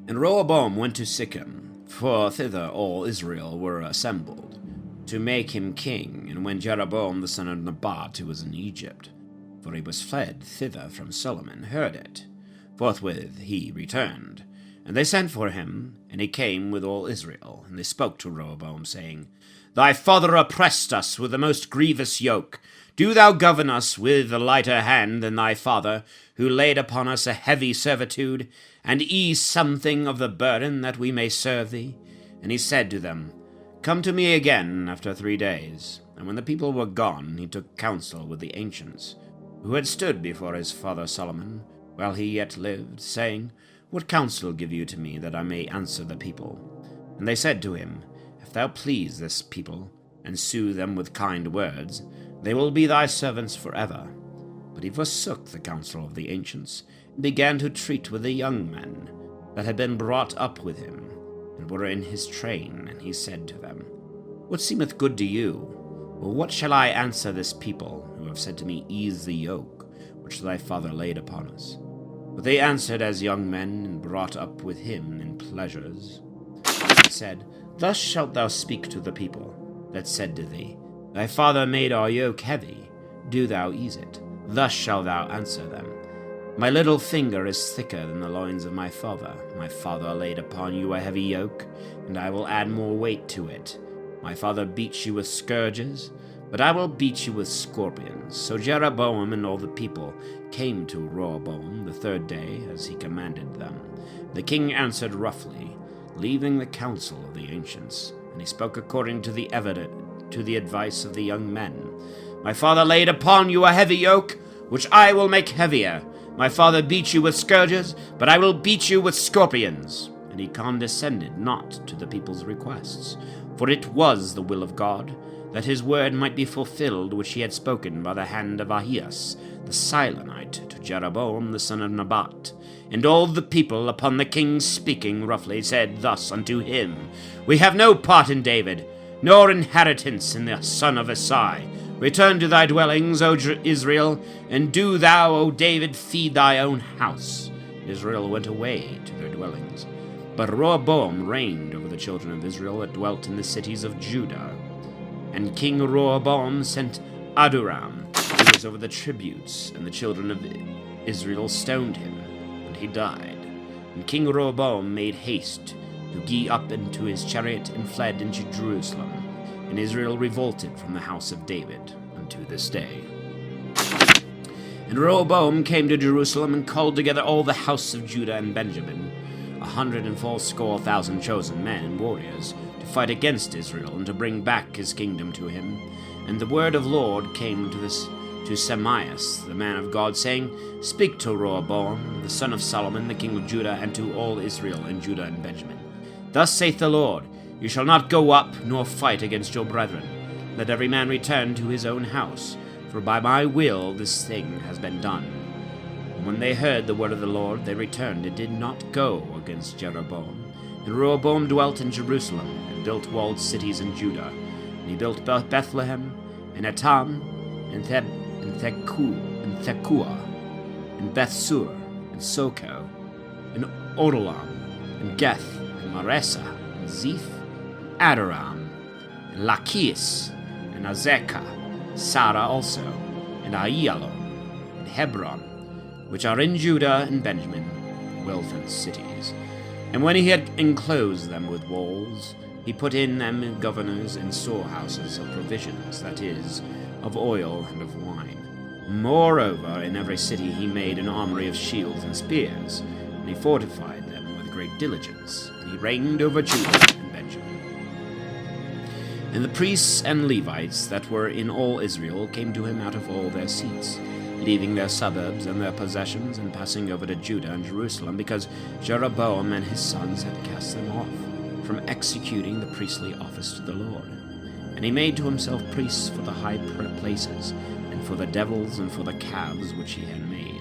And Rehoboam went to Shechem, for thither all Israel were assembled, to make him king. And when Jeroboam the son of Nebat, who was in Egypt, for he was fled thither from Solomon, heard it, forthwith he returned. And they sent for him, and he came with all Israel. And they spoke to Rehoboam, saying, Thy father oppressed us with the most grievous yoke. Do thou govern us with a lighter hand than thy father, who laid upon us a heavy servitude, and ease something of the burden, that we may serve thee. And he said to them, Come to me again after 3 days. And when the people were gone, he took counsel with the ancients, who had stood before his father Solomon, while he yet lived, saying, What counsel give you to me, that I may answer the people? And they said to him, If thou please this people, and sue them with kind words, they will be thy servants forever. But he forsook the counsel of the ancients, and began to treat with the young men that had been brought up with him, and were in his train. And he said to them, What seemeth good to you? Or what shall I answer this people, who have said to me, Ease the yoke, which thy father laid upon us? But they answered as young men, and brought up with him in pleasures, and said, Thus shalt thou speak to the people that said to thee, Thy father made our yoke heavy, do thou ease it. Thus shalt thou answer them, My little finger is thicker than the loins of my father. My father laid upon you a heavy yoke, and I will add more weight to it. My father beat you with scourges, but I will beat you with scorpions. So Jeroboam and all the people came to Rehoboam the 3rd day, as he commanded them. The king answered roughly, leaving the counsel of the ancients, and he spoke according to the advice of the young men. My father laid upon you a heavy yoke, which I will make heavier. My father beat you with scourges, but I will beat you with scorpions. And he condescended not to the people's requests, for it was the will of God, that his word might be fulfilled which he had spoken by the hand of Ahias the Silonite to Jeroboam the son of Nebat. And all the people, upon the king speaking roughly, said thus unto him, We have no part in David, nor inheritance in the son of Isai. Return to thy dwellings, O Israel, and do thou, O David, feed thy own house. Israel went away to their dwellings. But Rehoboam reigned over the children of Israel that dwelt in the cities of Judah. And King Rehoboam sent Adoram, who was over the tributes, and the children of Israel stoned him, and he died. And King Rehoboam made haste to gee up into his chariot, and fled into Jerusalem. And Israel revolted from the house of David unto this day. And Rehoboam came to Jerusalem, and called together all the house of Judah and Benjamin, 180,000 chosen men and warriors, to fight against Israel, and to bring back his kingdom to him. And the word of Lord came to Semias, the man of God, saying, Speak to Rehoboam, the son of Solomon, the king of Judah, and to all Israel and Judah and Benjamin. Thus saith the Lord, You shall not go up, nor fight against your brethren. Let every man return to his own house, for by my will this thing has been done. And when they heard the word of the Lord, they returned, and did not go against Jeroboam. And Rehoboam dwelt in Jerusalem, and built walled cities in Judah. And he built Bethlehem, and Etam, and Tekoa, and Bethsur, and Soko, and Odolam, and Geth, and Maresa, and Zeph, and Adoram, and Lachish, and Azekah, Sarah also, and Aijalon, and Hebron, which are in Judah and Benjamin, well-fenced cities. And when he had enclosed them with walls, he put in them governors and storehouses of provisions, that is, of oil and of wine. Moreover, in every city he made an armory of shields and spears, and he fortified them with great diligence, and he reigned over Judah and Benjamin. And the priests and Levites that were in all Israel came to him out of all their seats, leaving their suburbs and their possessions, and passing over to Judah and Jerusalem, because Jeroboam and his sons had cast them off from executing the priestly office to the Lord. And he made to himself priests for the high places, and for the devils, and for the calves which he had made.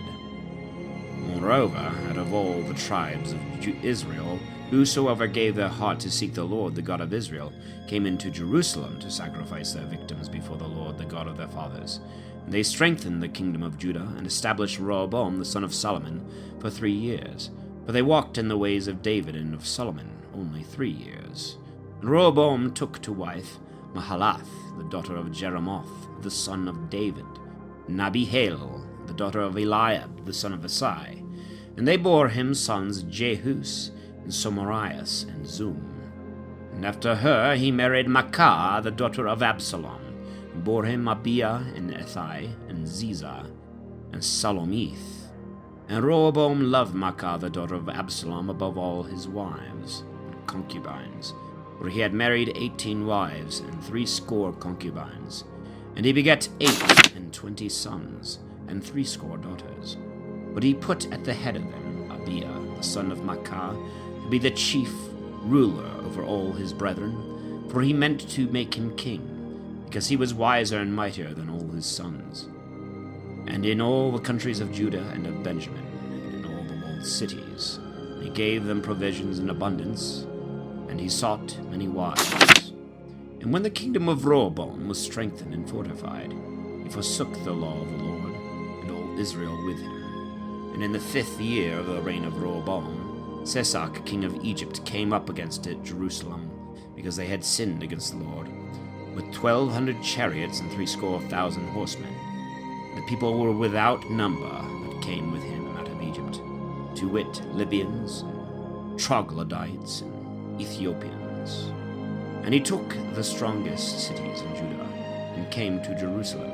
Moreover, out of all the tribes of Israel, whosoever gave their heart to seek the Lord, the God of Israel, came into Jerusalem to sacrifice their victims before the Lord, the God of their fathers. And they strengthened the kingdom of Judah, and established Rehoboam the son of Solomon for 3 years. For they walked in the ways of David and of Solomon only 3 years. And Rehoboam took to wife Mahalath, the daughter of Jeremoth, the son of David, and Abihail, the daughter of Eliab, the son of Asai. And they bore him sons Jehus, and Somarias, and Zum. And after her he married Maacah, the daughter of Absalom, and bore him Abiah, and Ethai, and Ziza, and Salomith. And Rehoboam loved Maacah, the daughter of Absalom, above all his wives and concubines, for he had married 18 wives and 60 concubines. And he begat 28 sons, and 60 daughters. But he put at the head of them Abiah, the son of Maacah, to be the chief ruler over all his brethren, for he meant to make him king, because he was wiser and mightier than all his sons. And in all the countries of Judah and of Benjamin, and in all the walled cities, he gave them provisions in abundance, and he sought many wives. And when the kingdom of Rehoboam was strengthened and fortified, he forsook the law of the Lord, and all Israel with him. And in the 5th year of the reign of Rehoboam, Shishak, king of Egypt, came up against Jerusalem, because they had sinned against the Lord, with 1,200 chariots and 70,000 horsemen. The people were without number that came with him out of Egypt, to wit, Libyans, and Troglodytes, and Ethiopians. And he took the strongest cities in Judah, and came to Jerusalem.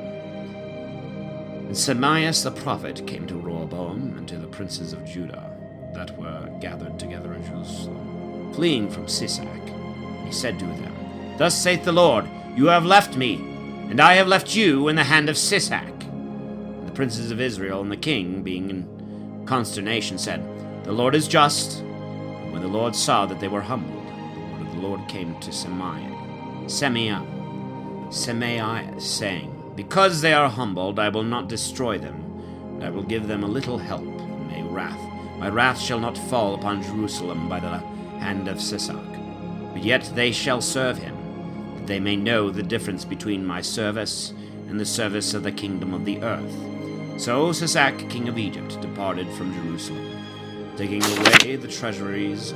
And Shemaiah the prophet came to Rehoboam and to the princes of Judah that were gathered together in Jerusalem, fleeing from Shishak. And he said to them, Thus saith the Lord, You have left me, and I have left you in the hand of Shishak. And the princes of Israel and the king, being in consternation, said, The Lord is just. And when the Lord saw that they were humbled, the word of the Lord came to Shemaiah, saying, Because they are humbled, I will not destroy them, and I will give them a little help, and my wrath shall not fall upon Jerusalem by the hand of Shishak. But yet they shall serve him, that they may know the difference between my service and the service of the kingdom of the earth. So Shishak, king of Egypt, departed from Jerusalem, taking away the treasuries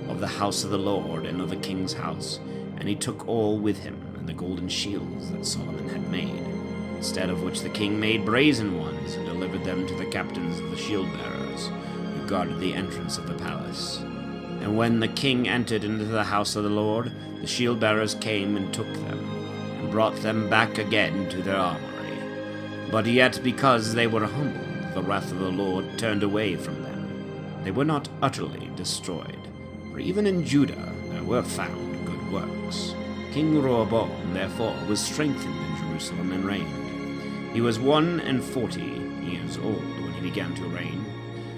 of the house of the Lord and of the king's house, and he took all with him, and the golden shields that Solomon had made, instead of which the king made brazen ones, and delivered them to the captains of the shield-bearers, who guarded the entrance of the palace. And when the king entered into the house of the Lord, the shield-bearers came and took them, and brought them back again to their armory. But yet because they were humbled, the wrath of the Lord turned away from them. They were not utterly destroyed, for even in Judah there were found good works. King Rehoboam, therefore, was strengthened in Jerusalem and reigned. He was 41 years old when he began to reign,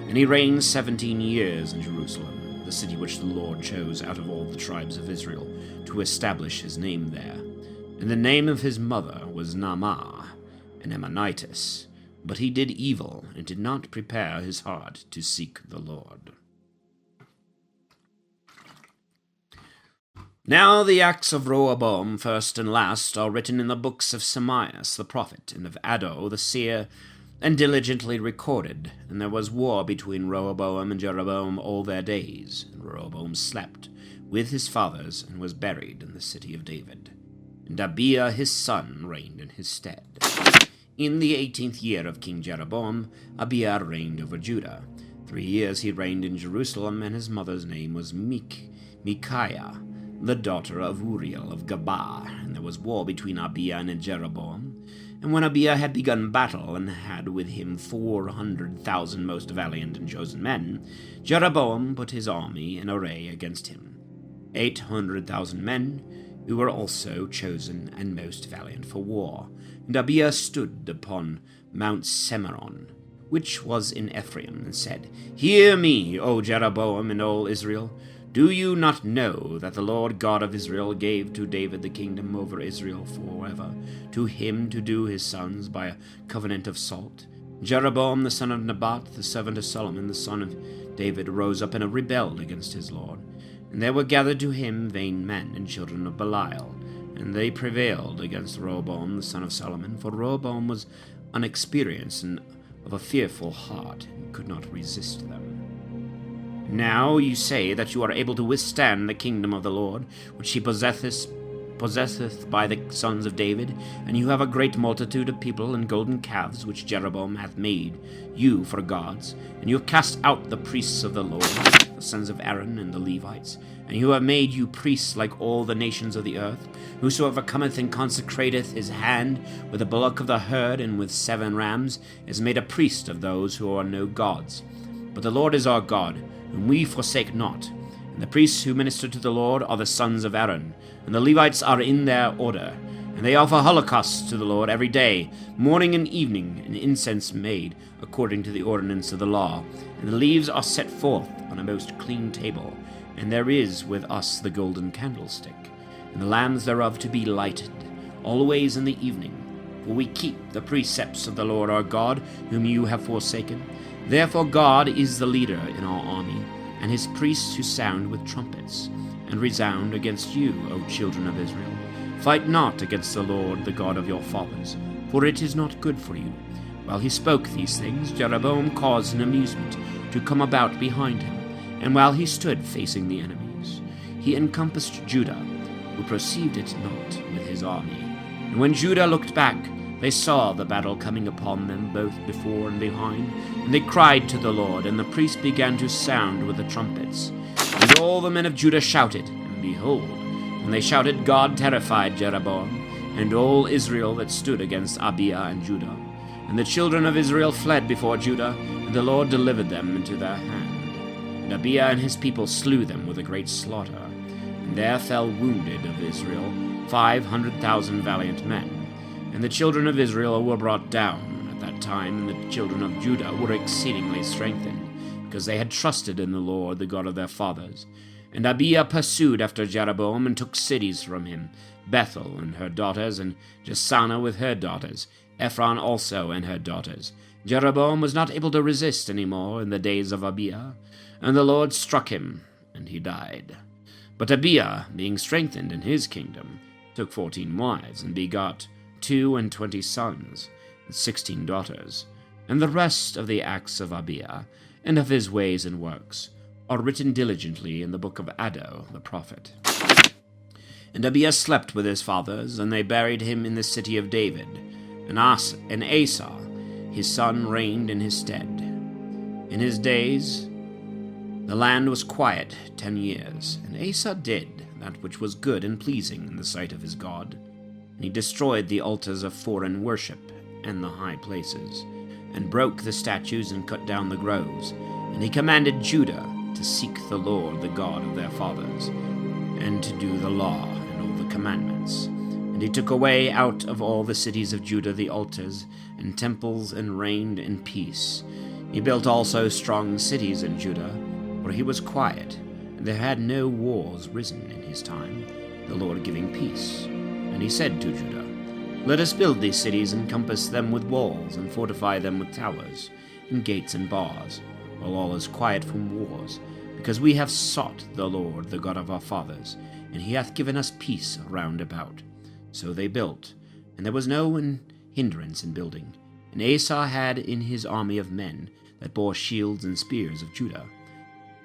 and he reigned 17 years in Jerusalem, the city which the Lord chose out of all the tribes of Israel to establish his name there. And the name of his mother was Naamah, an Ammonitess, but he did evil and did not prepare his heart to seek the Lord. Now the acts of Rehoboam, first and last, are written in the books of Semias the prophet, and of Addo the seer, and diligently recorded. And there was war between Rehoboam and Jeroboam all their days. And Rehoboam slept with his fathers, and was buried in the city of David. And Abiah his son reigned in his stead. In the 18th year of King Jeroboam, Abiah reigned over Judah. 3 years he reigned in Jerusalem, and his mother's name was Micaiah, the daughter of Uriel of Gabaa. And there was war between Abiah and Jeroboam. And when Abiah had begun battle, and had with him 400,000 most valiant and chosen men, Jeroboam put his army in array against him, 800,000 men, who were also chosen and most valiant for war. And Abiah stood upon Mount Semeron, which was in Ephraim, and said, Hear me, O Jeroboam and all Israel. Do you not know that the Lord God of Israel gave to David the kingdom over Israel forever, to him to do his sons by a covenant of salt? Jeroboam the son of Nebat, the servant of Solomon, the son of David, rose up and rebelled against his Lord. And there were gathered to him vain men and children of Belial, and they prevailed against Rehoboam the son of Solomon, for Rehoboam was unexperienced and of a fearful heart, and could not resist them. Now you say that you are able to withstand the kingdom of the Lord, which he possesseth by the sons of David, and you have a great multitude of people and golden calves, which Jeroboam hath made you for gods, and you have cast out the priests of the Lord, the sons of Aaron and the Levites, and you have made you priests like all the nations of the earth. Whosoever cometh and consecrateth his hand with a bullock of the herd and with 7 rams is made a priest of those who are no gods. But the Lord is our God, whom we forsake not. And the priests who minister to the Lord are the sons of Aaron, and the Levites are in their order. And they offer holocausts to the Lord every day, morning and evening, and incense made according to the ordinance of the law. And the leaves are set forth on a most clean table, and there is with us the golden candlestick, and the lamps thereof to be lighted, always in the evening. For we keep the precepts of the Lord our God, whom you have forsaken. Therefore God is the leader in our army, and his priests who sound with trumpets, and resound against you, O children of Israel. Fight not against the Lord, the God of your fathers, for it is not good for you. While he spoke these things, Jeroboam caused an amusement to come about behind him, and while he stood facing the enemies, he encompassed Judah, who perceived it not with his army. And when Judah looked back, they saw the battle coming upon them both before and behind, and they cried to the Lord, and the priests began to sound with the trumpets. And all the men of Judah shouted, and behold, when they shouted, God terrified Jeroboam, and all Israel that stood against Abiah and Judah. And the children of Israel fled before Judah, and the Lord delivered them into their hand. And Abiah and his people slew them with a great slaughter. And there fell wounded of Israel 500,000 valiant men. And the children of Israel were brought down at that time, and the children of Judah were exceedingly strengthened, because they had trusted in the Lord, the God of their fathers. And Abiah pursued after Jeroboam, and took cities from him, Bethel and her daughters, and Jesana with her daughters, Ephron also and her daughters. Jeroboam was not able to resist any more in the days of Abiah, and the Lord struck him, and he died. But Abiah, being strengthened in his kingdom, took 14 wives, and begot 22 sons, and 16 daughters. And the rest of the acts of Abiah, and of his ways and works, are written diligently in the book of Addo the prophet. And Abiah slept with his fathers, and they buried him in the city of David. And Asa, his son, reigned in his stead. In his days the land was quiet 10 years, and Asa did that which was good and pleasing in the sight of his God. And he destroyed the altars of foreign worship and the high places, and broke the statues and cut down the groves. And he commanded Judah to seek the Lord, the God of their fathers, and to do the law and all the commandments. And he took away out of all the cities of Judah the altars and temples, and reigned in peace. He built also strong cities in Judah, for he was quiet, and there had no wars risen in his time, the Lord giving peace. And he said to Judah, Let us build these cities, and compass them with walls, and fortify them with towers, and gates and bars, while all is quiet from wars. because we have sought the Lord, the God of our fathers, and he hath given us peace round about. So they built, and there was no hindrance in building. And Asa had in his army of men that bore shields and spears of Judah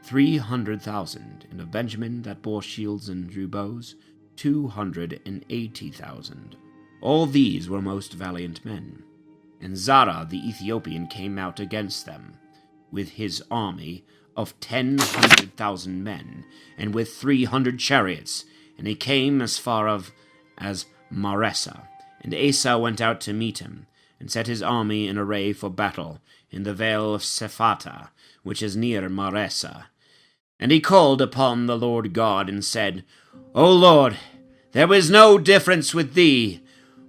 300,000, and of Benjamin that bore shields and drew bows 280,000. All these were most valiant men. And Zara the Ethiopian came out against them, with his army of 100,000 men, and with 300 chariots, and he came as far as Maresa. And Asa went out to meet him, and set his army in array for battle in the vale of Sephata, which is near Maresa. And he called upon the Lord God, and said, O Lord, there is no difference with thee,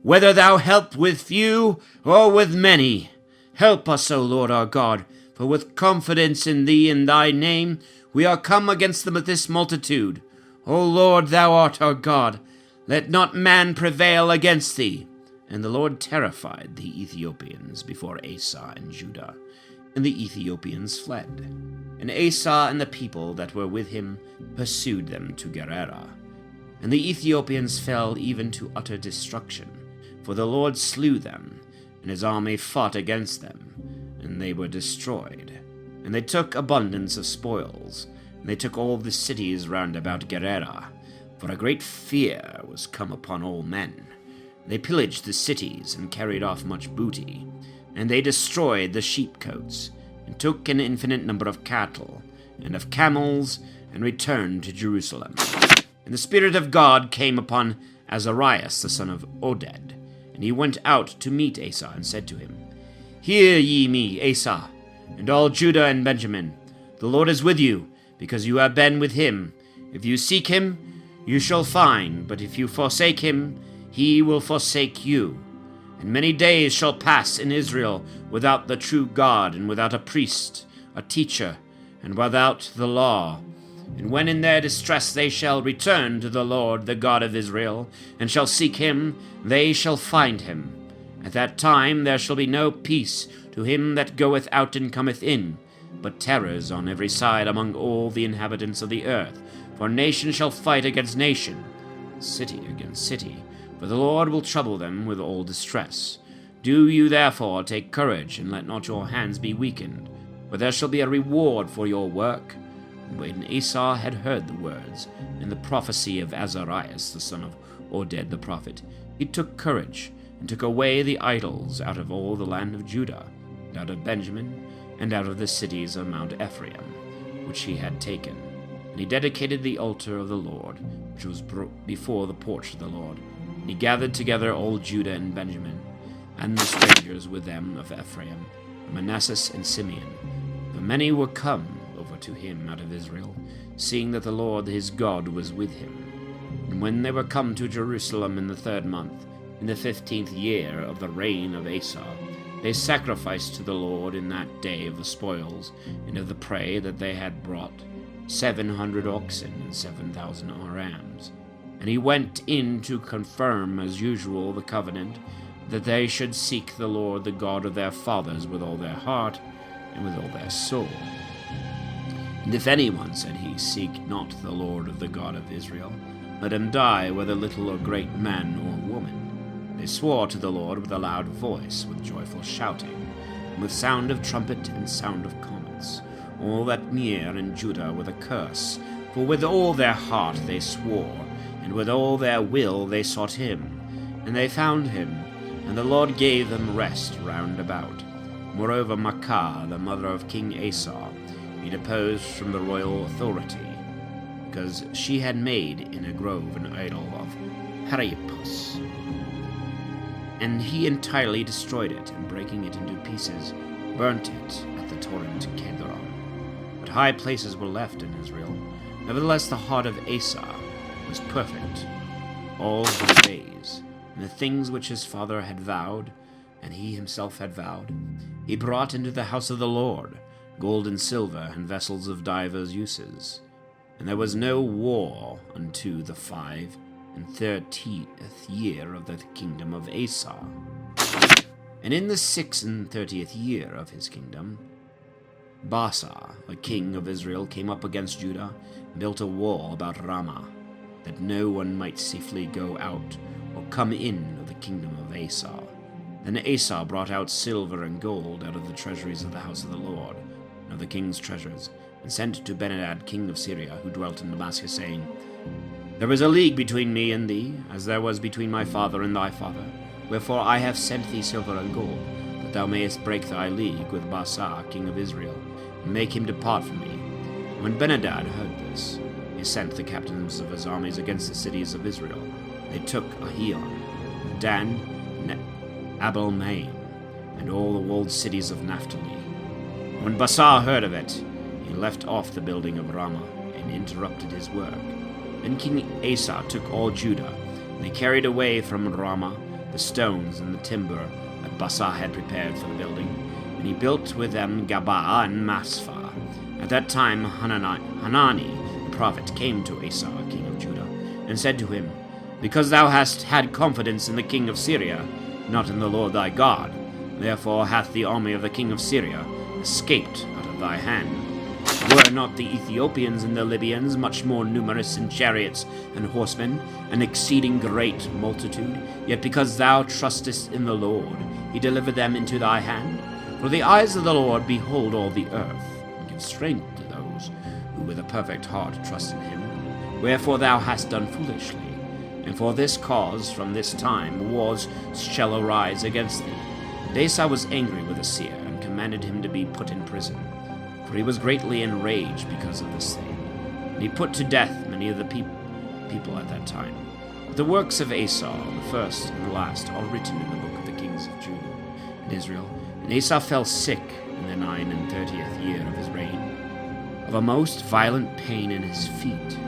whether thou help with few or with many. Help us, O Lord our God, for with confidence in thee and thy name we are come against them with this multitude. O Lord, thou art our God, let not man prevail against thee. And the Lord terrified the Ethiopians before Asa and Judah, and the Ethiopians fled. And Asa and the people that were with him pursued them to Gererah. And the Ethiopians fell even to utter destruction, for the Lord slew them, and his army fought against them, and they were destroyed. And they took abundance of spoils, and they took all the cities round about Gererah, for a great fear was come upon all men. They pillaged the cities, and carried off much booty, and they destroyed the sheepcotes, and took an infinite number of cattle, and of camels, and returned to Jerusalem. And the Spirit of God came upon Azarias the son of Oded, and he went out to meet Asa, and said to him, Hear ye me, Asa, and all Judah and Benjamin. The Lord is with you, because you have been with him. If you seek him, you shall find, but if you forsake him, he will forsake you. And many days shall pass in Israel without the true God, and without a priest, a teacher, and without the law. And when in their distress they shall return to the Lord, the God of Israel, and shall seek him, they shall find him. At that time there shall be no peace to him that goeth out and cometh in, but terrors on every side among all the inhabitants of the earth. For nation shall fight against nation, city against city, for the Lord will trouble them with all distress. Do you therefore take courage, and let not your hands be weakened, for there shall be a reward for your work. And when Asa had heard the words and the prophecy of Azarias the son of Oded the prophet, he took courage, and took away the idols out of all the land of Judah, and out of Benjamin, and out of the cities of Mount Ephraim, which he had taken. And he dedicated the altar of the Lord, which was before the porch of the Lord. And he gathered together all Judah and Benjamin, and the strangers with them of Ephraim, Manasseh and Simeon. For many were come over to him out of Israel, seeing that the Lord his God was with him. And when they were come to Jerusalem in the 3rd month, in the 15th year of the reign of Asa, they sacrificed to the Lord in that day of the spoils, and of the prey that they had brought, 700 oxen and 7,000 rams. And he went in to confirm as usual the covenant, that they should seek the Lord the God of their fathers with all their heart and with all their soul. And if anyone, said he, seek not the Lord of the God of Israel, let him die, whether little or great man or woman. They swore to the Lord with a loud voice, with joyful shouting, and with sound of trumpet and sound of comets, all that near in Judah with a curse. For with all their heart they swore, and with all their will they sought him. And they found him, and the Lord gave them rest round about. Moreover, Maacah, the mother of King Asa, he deposed from the royal authority, because she had made in a grove an idol of Perippus. And he entirely destroyed it, and breaking it into pieces, burnt it at the torrent Kedron. But high places were left in Israel. Nevertheless the heart of Asa was perfect all his days, and the things which his father had vowed, and he himself had vowed, he brought into the house of the Lord, gold and silver, and vessels of divers uses. And there was no war unto the 35 year of the kingdom of Asa. And in the 36th year of his kingdom, Baasa, the king of Israel, came up against Judah and built a wall about Ramah, that no one might safely go out or come in of the kingdom of Asa. Then Asa brought out silver and gold out of the treasuries of the house of the Lord, and of the king's treasures, and sent it to Benhadad king of Syria, who dwelt in Damascus, saying, There is a league between me and thee, as there was between my father and thy father. Wherefore I have sent thee silver and gold, that thou mayest break thy league with Baasa king of Israel, and make him depart from me. And when Benhadad heard this, he sent the captains of his armies against the cities of Israel. They took Ahion, Dan, and Abel-Maim, and all the walled cities of Naphtali. When Baasa heard of it, he left off the building of Ramah, and interrupted his work. Then King Asa took all Judah, and they carried away from Ramah the stones and the timber that Baasa had prepared for the building, and he built with them Gabaa and Maspha. At that time Hanani the prophet came to Asa, king of Judah, and said to him, Because thou hast had confidence in the king of Syria, not in the Lord thy God, therefore hath the army of the king of Syria escaped out of thy hand. Were not the Ethiopians and the Libyans much more numerous in chariots and horsemen, an exceeding great multitude? Yet because thou trustest in the Lord, he delivered them into thy hand. For the eyes of the Lord behold all the earth, and give strength to those who with a perfect heart trust in him. Wherefore thou hast done foolishly, and for this cause from this time wars shall arise against thee. And Asa was angry with the seer, and commanded him to be put in prison. For he was greatly enraged because of this thing. And he put to death many of the people at that time. But the works of Asa, the first and the last, are written in the book of the kings of Judah and Israel. And Asa fell sick in the 39th year of his reign, of a most violent pain in his feet.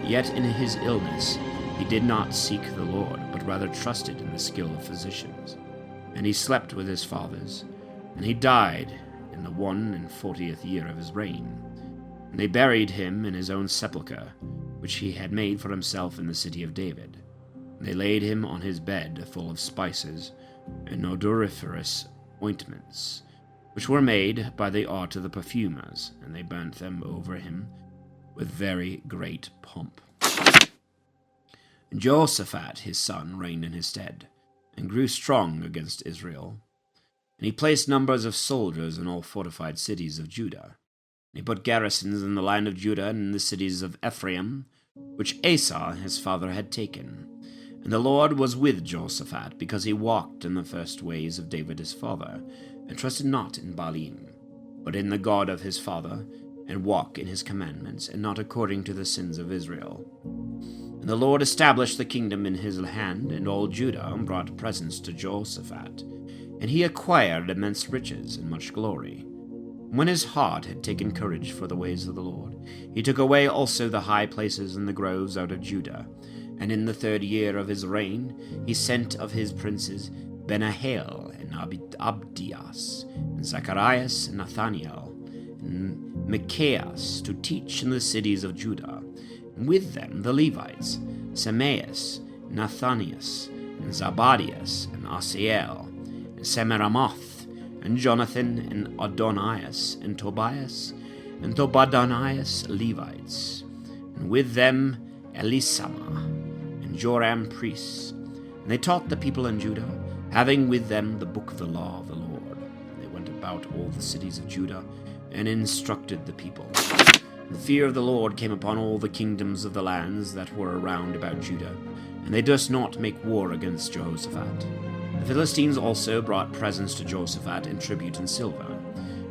Yet in his illness he did not seek the Lord, but rather trusted in the skill of physicians. And he slept with his fathers, and he died in the 41st year of his reign. And they buried him in his own sepulchre, which he had made for himself in the city of David. And they laid him on his bed full of spices and odoriferous ointments, which were made by the art of the perfumers, and they burnt them over him with very great pomp. And Jehoshaphat his son reigned in his stead, and grew strong against Israel. And he placed numbers of soldiers in all fortified cities of Judah. And he put garrisons in the land of Judah and in the cities of Ephraim, which Asa his father had taken. And the Lord was with Jehoshaphat, because he walked in the first ways of David his father, and trusted not in Baalim, but in the God of his father, and walked in his commandments, and not according to the sins of Israel. And the Lord established the kingdom in his hand, and all Judah brought presents to Jehoshaphat. And he acquired immense riches and much glory. When his heart had taken courage for the ways of the Lord, he took away also the high places and the groves out of Judah. And in the 3rd year of his reign, he sent of his princes Benahel and Abdias, and Zacharias and Nathaniel, and Micaias to teach in the cities of Judah, and with them the Levites, Semeas, Nathanias, and Zabadias, and Asiel, and Semiramoth, and Jonathan, and Adonias, and Tobias, and Tobadonias Levites, and with them Elisama, and Joram priests. And they taught the people in Judah, having with them the book of the law of the Lord. And they went about all the cities of Judah, and instructed the people. The fear of the Lord came upon all the kingdoms of the lands that were around about Judah, and they durst not make war against Jehoshaphat. The Philistines also brought presents to Jehoshaphat in tribute and silver.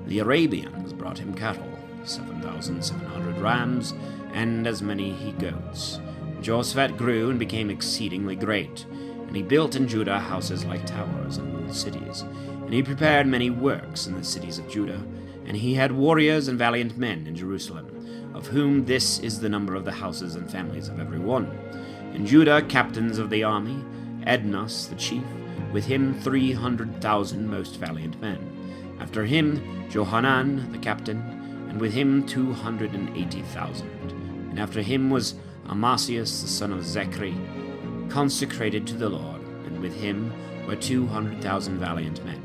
The Arabians brought him cattle, 7,700 rams, and as many he-goats. Jehoshaphat grew and became exceedingly great, and he built in Judah houses like towers and walled cities. And he prepared many works in the cities of Judah, and he had warriors and valiant men in Jerusalem, of whom this is the number of the houses and families of every one. In Judah, captains of the army, Adnos the chief, with him 300,000 most valiant men. After him, Johanan the captain, and with him 280,000. And after him was Amasias the son of Zechri, consecrated to the Lord, and with him were 200,000 valiant men.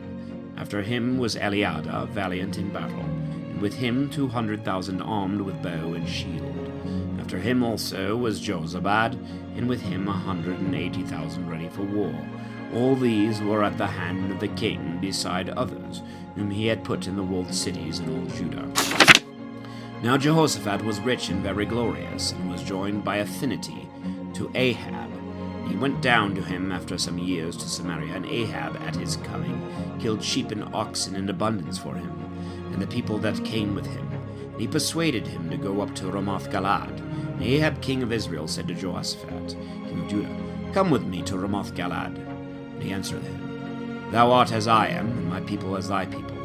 After him was Eliada, valiant in battle, and and with him 200,000 armed with bow and shield. After him also was Jozabad, and with him 180,000 ready for war. All these were at the hand of the king, beside others, whom he had put in the walled cities in all Judah. Now Jehoshaphat was rich and very glorious, and was joined by affinity to Ahab. He went down to him after some years to Samaria, and Ahab at his coming killed sheep and oxen in abundance for him, and the people that came with him. And he persuaded him to go up to Ramoth-Galad. And Ahab king of Israel said to Jehoshaphat, king of Judah, Come with me to Ramoth-Galad. And he answered him, Thou art as I am, and my people as thy people.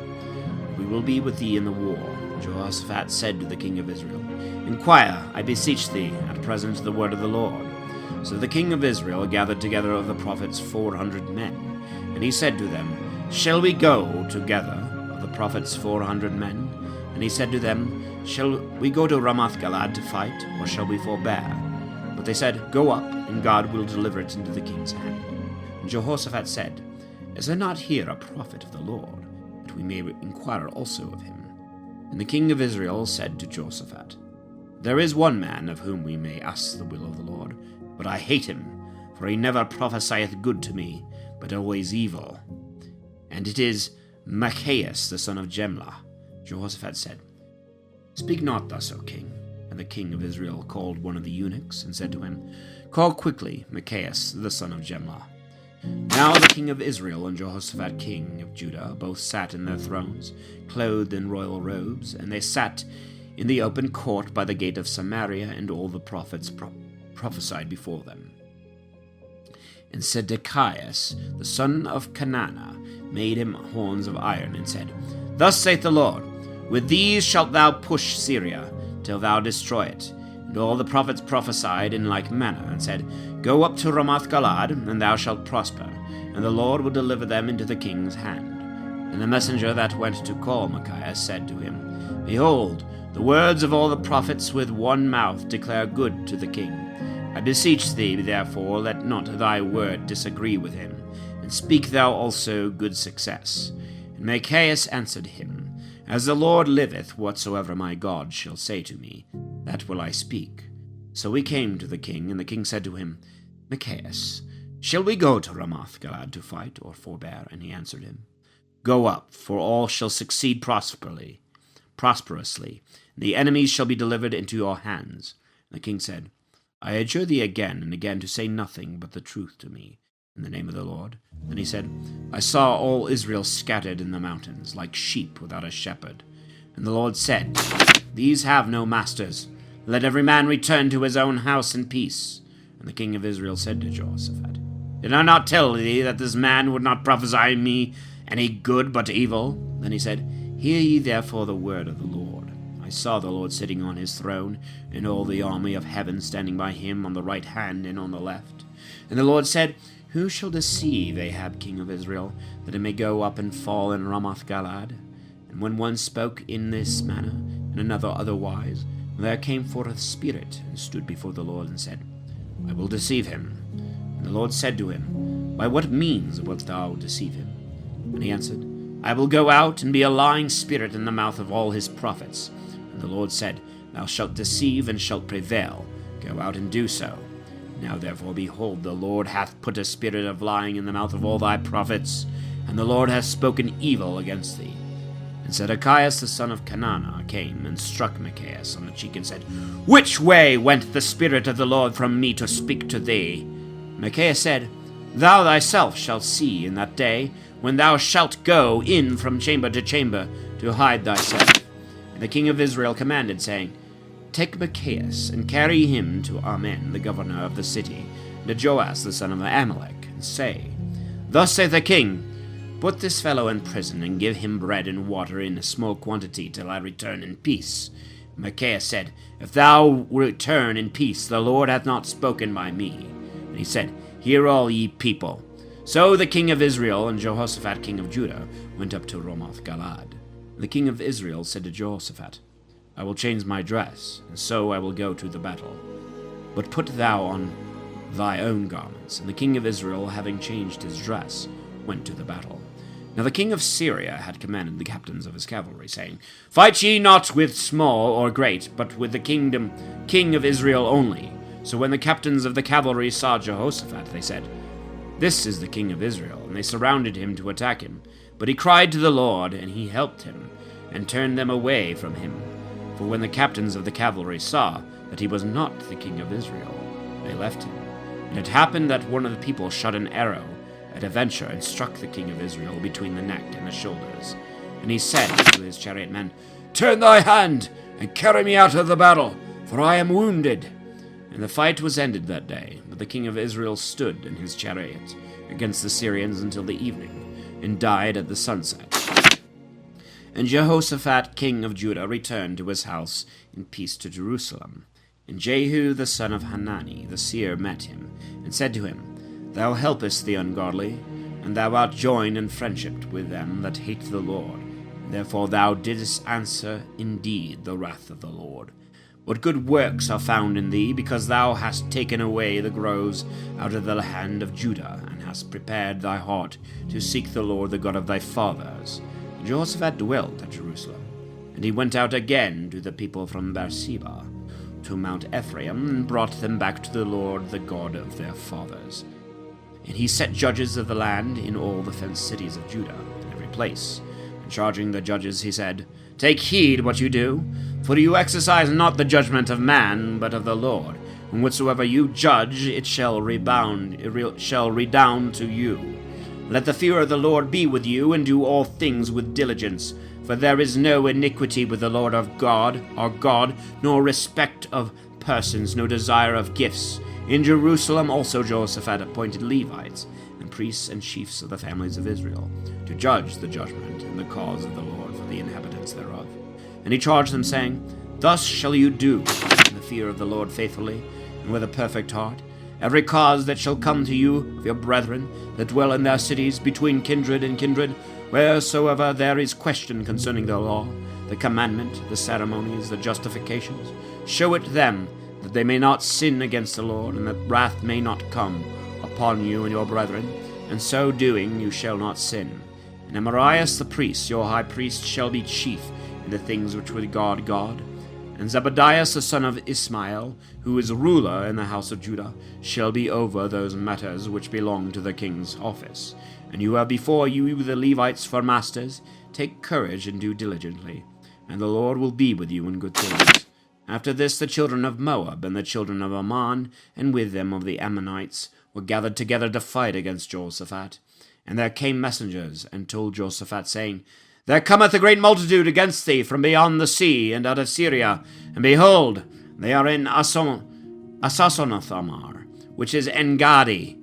We will be with thee in the war. Jehoshaphat said to the king of Israel, Inquire, I beseech thee, at present the word of the Lord. So the king of Israel gathered together of the prophets 400 men. And he said to them, Shall we go together, of the prophets 400 men? And he said to them, Shall we go to Ramoth-Galad to fight, or shall we forbear? But they said, Go up, and God will deliver it into the king's hand. And Jehoshaphat said, Is there not here a prophet of the Lord, that we may inquire also of him? And the king of Israel said to Jehoshaphat, There is one man of whom we may ask the will of the Lord, but I hate him, for he never prophesieth good to me, but always evil. And it is Micaias the son of Jemlah. Jehoshaphat said, Speak not thus, O king. And the king of Israel called one of the eunuchs, and said to him, Call quickly Micaias the son of Jemlah. Now the king of Israel and Jehoshaphat king of Judah both sat in their thrones, clothed in royal robes, and they sat in the open court by the gate of Samaria, and all the prophets prophesied before them. And Zedekias, the son of Kenana, made him horns of iron, and said, Thus saith the Lord, With these shalt thou push Syria, till thou destroy it. And all the prophets prophesied in like manner, and said, Go up to Ramoth-Galad, and thou shalt prosper, and the Lord will deliver them into the king's hand. And the messenger that went to call Micaiah said to him, Behold, the words of all the prophets with one mouth declare good to the king. I beseech thee, therefore, let not thy word disagree with him, and speak thou also good success. And Micaiah answered him, As the Lord liveth, whatsoever my God shall say to me, that will I speak. So we came to the king, and the king said to him, Micaiah, shall we go to Ramoth-Galad to fight, or forbear? And he answered him, Go up, for all shall succeed prosperously. The enemies shall be delivered into your hands. And the king said, I adjure thee again and again to say nothing but the truth to me, in the name of the Lord. Then he said, I saw all Israel scattered in the mountains, like sheep without a shepherd. And the Lord said, These have no masters. Let every man return to his own house in peace. And the king of Israel said to Jehoshaphat, Did I not tell thee that this man would not prophesy me any good but evil? Then he said, Hear ye therefore the word of the Lord. I saw the Lord sitting on his throne, and all the army of heaven standing by him on the right hand and on the left. And the Lord said, Who shall deceive Ahab king of Israel, that it may go up and fall in Ramoth-Galad? And when one spoke in this manner, and another otherwise, there came forth a spirit, and stood before the Lord, and said, I will deceive him. And the Lord said to him, By what means wilt thou deceive him? And he answered, I will go out and be a lying spirit in the mouth of all his prophets. And the Lord said, Thou shalt deceive and shalt prevail. Go out and do so. Now therefore, behold, the Lord hath put a spirit of lying in the mouth of all thy prophets, and the Lord hath spoken evil against thee. And Zedekias the son of Kenana came and struck Micaiah on the cheek, and said, Which way went the Spirit of the Lord from me to speak to thee? Micaiah said, Thou thyself shalt see in that day, when thou shalt go in from chamber to chamber to hide thyself. And the king of Israel commanded, saying, Take Micaiah, and carry him to Amen, the governor of the city, and to Joas the son of Amalek, and say, Thus saith the king, Put this fellow in prison, and give him bread and water in a small quantity, till I return in peace. Micaiah said, If thou return in peace, the Lord hath not spoken by me. And he said, Hear all ye people. So the king of Israel and Jehoshaphat king of Judah went up to Ramoth-Galad. The king of Israel said to Jehoshaphat, I will change my dress, and so I will go to the battle. But put thou on thy own garments. And the king of Israel, having changed his dress, went to the battle. Now the king of Syria had commanded the captains of his cavalry, saying, Fight ye not with small or great, but with the king of Israel only. So when the captains of the cavalry saw Jehoshaphat, they said, This is the king of Israel. And they surrounded him to attack him. But he cried to the Lord, and he helped him, and turned them away from him. For when the captains of the cavalry saw that he was not the king of Israel, they left him. And it happened that one of the people shot an arrow at a venture, and struck the king of Israel between the neck and the shoulders. And he said to his chariot men, Turn thy hand, and carry me out of the battle, for I am wounded. And the fight was ended that day, but the king of Israel stood in his chariot against the Syrians until the evening, and died at the sunset. And Jehoshaphat king of Judah returned to his house in peace to Jerusalem. And Jehu the son of Hanani the seer met him, and said to him, Thou helpest the ungodly, and thou art joined in friendship with them that hate the Lord. Therefore thou didst answer indeed the wrath of the Lord. What good works are found in thee, because thou hast taken away the groves out of the hand of Judah, and hast prepared thy heart to seek the Lord, the God of thy fathers. And Jehoshaphat dwelt at Jerusalem, and he went out again to the people from Beersheba to Mount Ephraim, and brought them back to the Lord, the God of their fathers. And he set judges of the land in all the fenced cities of Judah, in every place. And charging the judges, he said, Take heed what you do, for you exercise not the judgment of man, but of the Lord. And whatsoever you judge, it shall redound to you. Let the fear of the Lord be with you, and do all things with diligence. For there is no iniquity with the Lord of God, our God, nor respect of persons, no desire of gifts. In Jerusalem also Jehoshaphat appointed Levites, and priests and chiefs of the families of Israel, to judge the judgment and the cause of the Lord for the inhabitants thereof. And he charged them, saying, Thus shall you do, in the fear of the Lord faithfully, and with a perfect heart, every cause that shall come to you of your brethren that dwell in their cities between kindred and kindred, wheresoever there is question concerning the law, the commandment, the ceremonies, the justifications, show it them, that they may not sin against the Lord, and that wrath may not come upon you and your brethren, and so doing you shall not sin. And Amarias the priest, your high priest, shall be chief in the things which regard God. And Zebadiah the son of Ismael, who is ruler in the house of Judah, shall be over those matters which belong to the king's office. And you have before you the Levites for masters. Take courage and do diligently, and the Lord will be with you in good things. After this the children of Moab and the children of Ammon, and with them of the Ammonites, were gathered together to fight against Jehoshaphat. And there came messengers, and told Jehoshaphat, saying, There cometh a great multitude against thee from beyond the sea, and out of Syria. And behold, they are in Asasonathamar, which is En-gadi.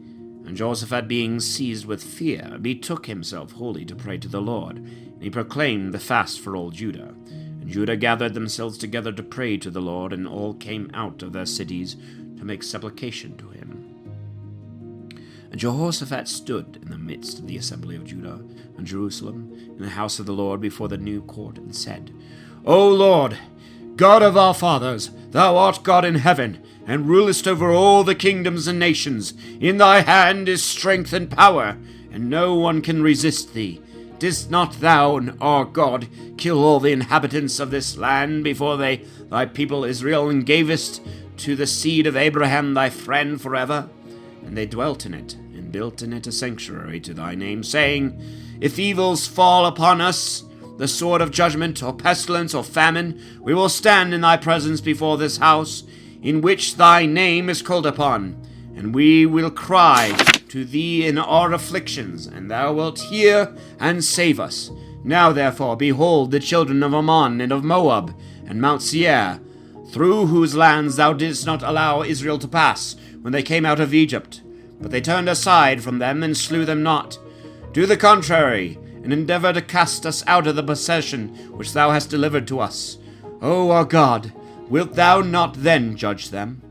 And Jehoshaphat, being seized with fear, betook himself wholly to pray to the Lord. And he proclaimed the fast for all Judah. And Judah gathered themselves together to pray to the Lord, and all came out of their cities to make supplication to him. And Jehoshaphat stood in the midst of the assembly of Judah and Jerusalem, in the house of the Lord before the new court, and said, O Lord, God of our fathers, thou art God in heaven, and rulest over all the kingdoms and nations. In thy hand is strength and power, and no one can resist thee. Didst not thou, our God, kill all the inhabitants of this land before thy people Israel, and gavest to the seed of Abraham thy friend forever? And they dwelt in it, and built in it a sanctuary to thy name, saying, If evils fall upon us, the sword of judgment, or pestilence, or famine, we will stand in thy presence before this house, in which thy name is called upon, and we will cry to thee in our afflictions, and thou wilt hear and save us. Now therefore, behold, the children of Ammon and of Moab, and Mount Seir, through whose lands thou didst not allow Israel to pass, when they came out of Egypt. But they turned aside from them, and slew them not. Do the contrary, and endeavor to cast us out of the possession which thou hast delivered to us. O our God, wilt thou not then judge them?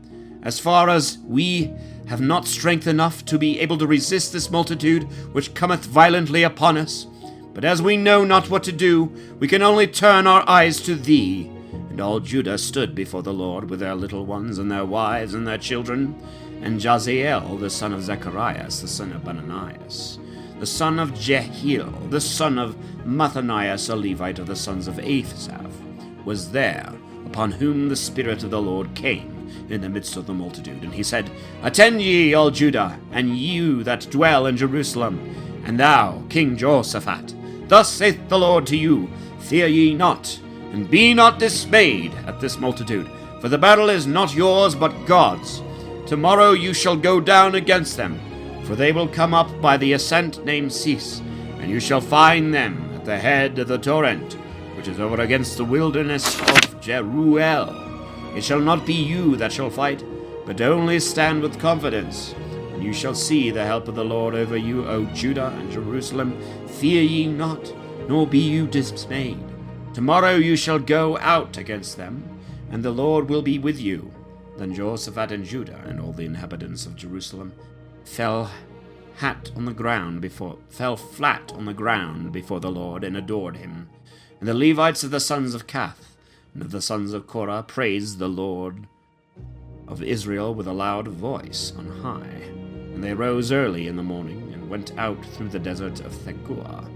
As far as we have not strength enough to be able to resist this multitude which cometh violently upon us. But as we know not what to do, we can only turn our eyes to thee. And all Judah stood before the Lord with their little ones, and their wives, and their children. And Jaziel, the son of Zechariah, the son of Benanias, the son of Jehiel, the son of Mathanias, a Levite of the sons of Asaph, was there, upon whom the Spirit of the Lord came in the midst of the multitude. And he said, Attend ye, all Judah, and you that dwell in Jerusalem, and thou, King Jehoshaphat. Thus saith the Lord to you, Fear ye not, and be not dismayed at this multitude, for the battle is not yours, but God's. Tomorrow you shall go down against them, for they will come up by the ascent named Cis, and you shall find them at the head of the torrent, which is over against the wilderness of Jeruel. It shall not be you that shall fight, but only stand with confidence, and you shall see the help of the Lord over you, O Judah and Jerusalem. Fear ye not, nor be you dismayed. Tomorrow you shall go out against them, and the Lord will be with you. Then Jehoshaphat and Judah and all the inhabitants of Jerusalem fell flat on the ground before the Lord and adored him. And the Levites of the sons of Kath and of the sons of Korah praised the Lord of Israel with a loud voice on high. And they rose early in the morning and went out through the desert of Tekoa.